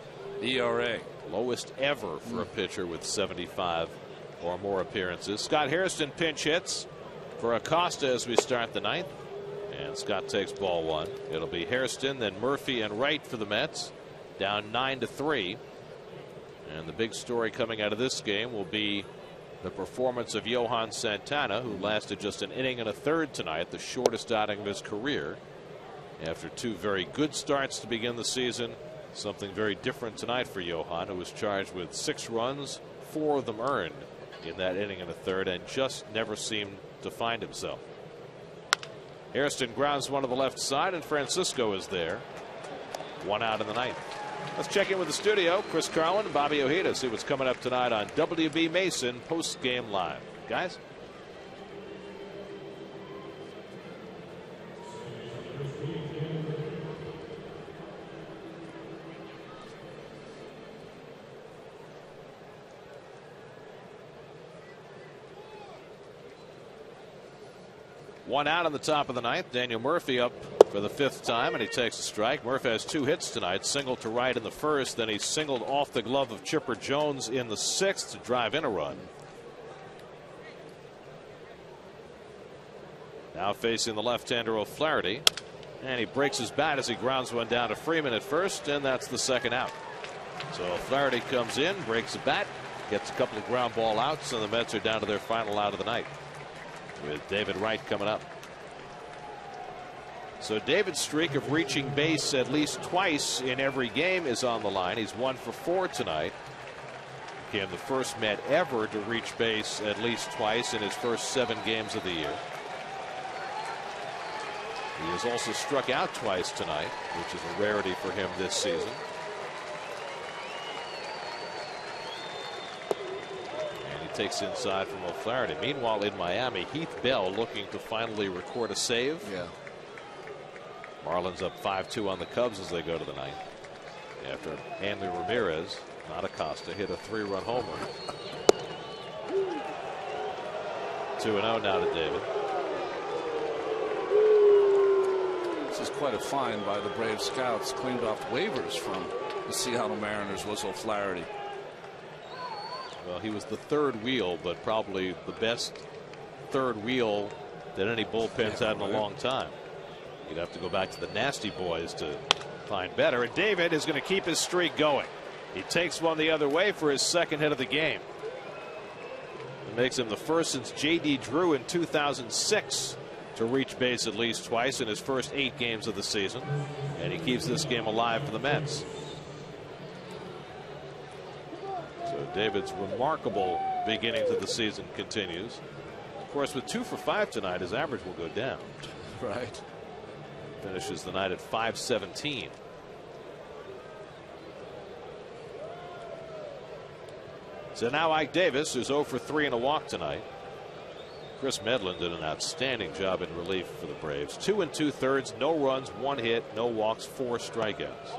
ERA. Lowest ever for a pitcher with 75 or more appearances. Scott Hairston pinch hits for Acosta as we start the 9th. And Scott takes ball 1. It'll be Hairston, then Murphy and Wright for the Mets, down 9-3. And the big story coming out of this game will be the performance of Johan Santana, who lasted just an inning and a third tonight, the shortest outing of his career. After 2 very good starts to begin the season, something very different tonight for Johan, who was charged with 6 runs, 4 of them earned in that inning and a third, and just never seemed to find himself. Hairston grounds one to the left side, and Francisco is there. 1 out in the 9th. Let's check in with the studio. Chris Carlin and Bobby Ojeda, see what's coming up tonight on WB Mason Post Game Live. Guys? One out on the top of the ninth. Daniel Murphy up for the 5th time, and he takes a strike. Murphy has 2 hits tonight. Singled to right in the 1st, then he singled off the glove of Chipper Jones in the 6th to drive in a run. Now facing the left-hander O'Flaherty, and he breaks his bat as he grounds one down to Freeman at first, and that's the 2nd out. So O'Flaherty comes in, breaks the bat, gets a couple of ground ball outs, and the Mets are down to their final out of the night, with David Wright coming up. So David's streak of reaching base at least twice in every game is on the line. He's 1 for 4 tonight. Became the first Met ever to reach base at least twice in his first 7 games of the year. He has also struck out twice tonight, which is a rarity for him this season. And he takes inside from O'Flaherty. Meanwhile, in Miami, Heath Bell looking to finally record a save. Yeah. Marlins up 5-2 on the Cubs as they go to the 9th. After Hanley Ramirez, not Acosta, hit a 3-run homer. 2-0 now to David. This is quite a find by the Brave scouts. Cleaned off waivers from the Seattle Mariners was O'Flaherty. Well, he was the 3rd wheel, but probably the best 3rd wheel that any bullpen's had in a long time. You'd have to go back to the Nasty Boys to find better. And David is going to keep his streak going. He takes one the other way for his 2nd hit of the game. It makes him the first since J.D. Drew in 2006 to reach base at least twice in his first 8 games of the season. And he keeps this game alive for the Mets. So David's remarkable beginning to the season continues. Of course, with 2 for 5 tonight, his average will go down. Right. Finishes the night at .517. So now Ike Davis, who's 0 for 3 and a walk tonight. Chris Medlin did an outstanding job in relief for the Braves. 2 2/3, no runs, 1 hit, no walks, 4 strikeouts.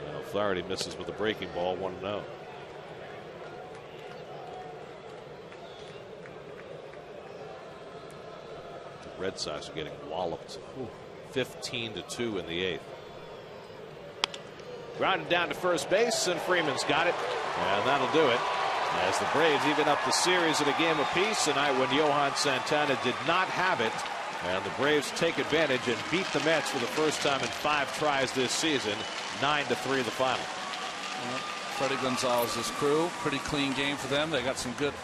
And O'Flaherty misses with a breaking ball, 1-0. The Red Sox are getting walloped. 15-2 in the 8th. Grounded down to first base, and Freeman's got it, and that'll do it. As the Braves even up the series at a game apiece tonight when Johan Santana did not have it, and the Braves take advantage and beat the Mets for the first time in 5 tries this season. 9-3 the final. Freddie Gonzalez's crew, pretty clean game for them. They got some good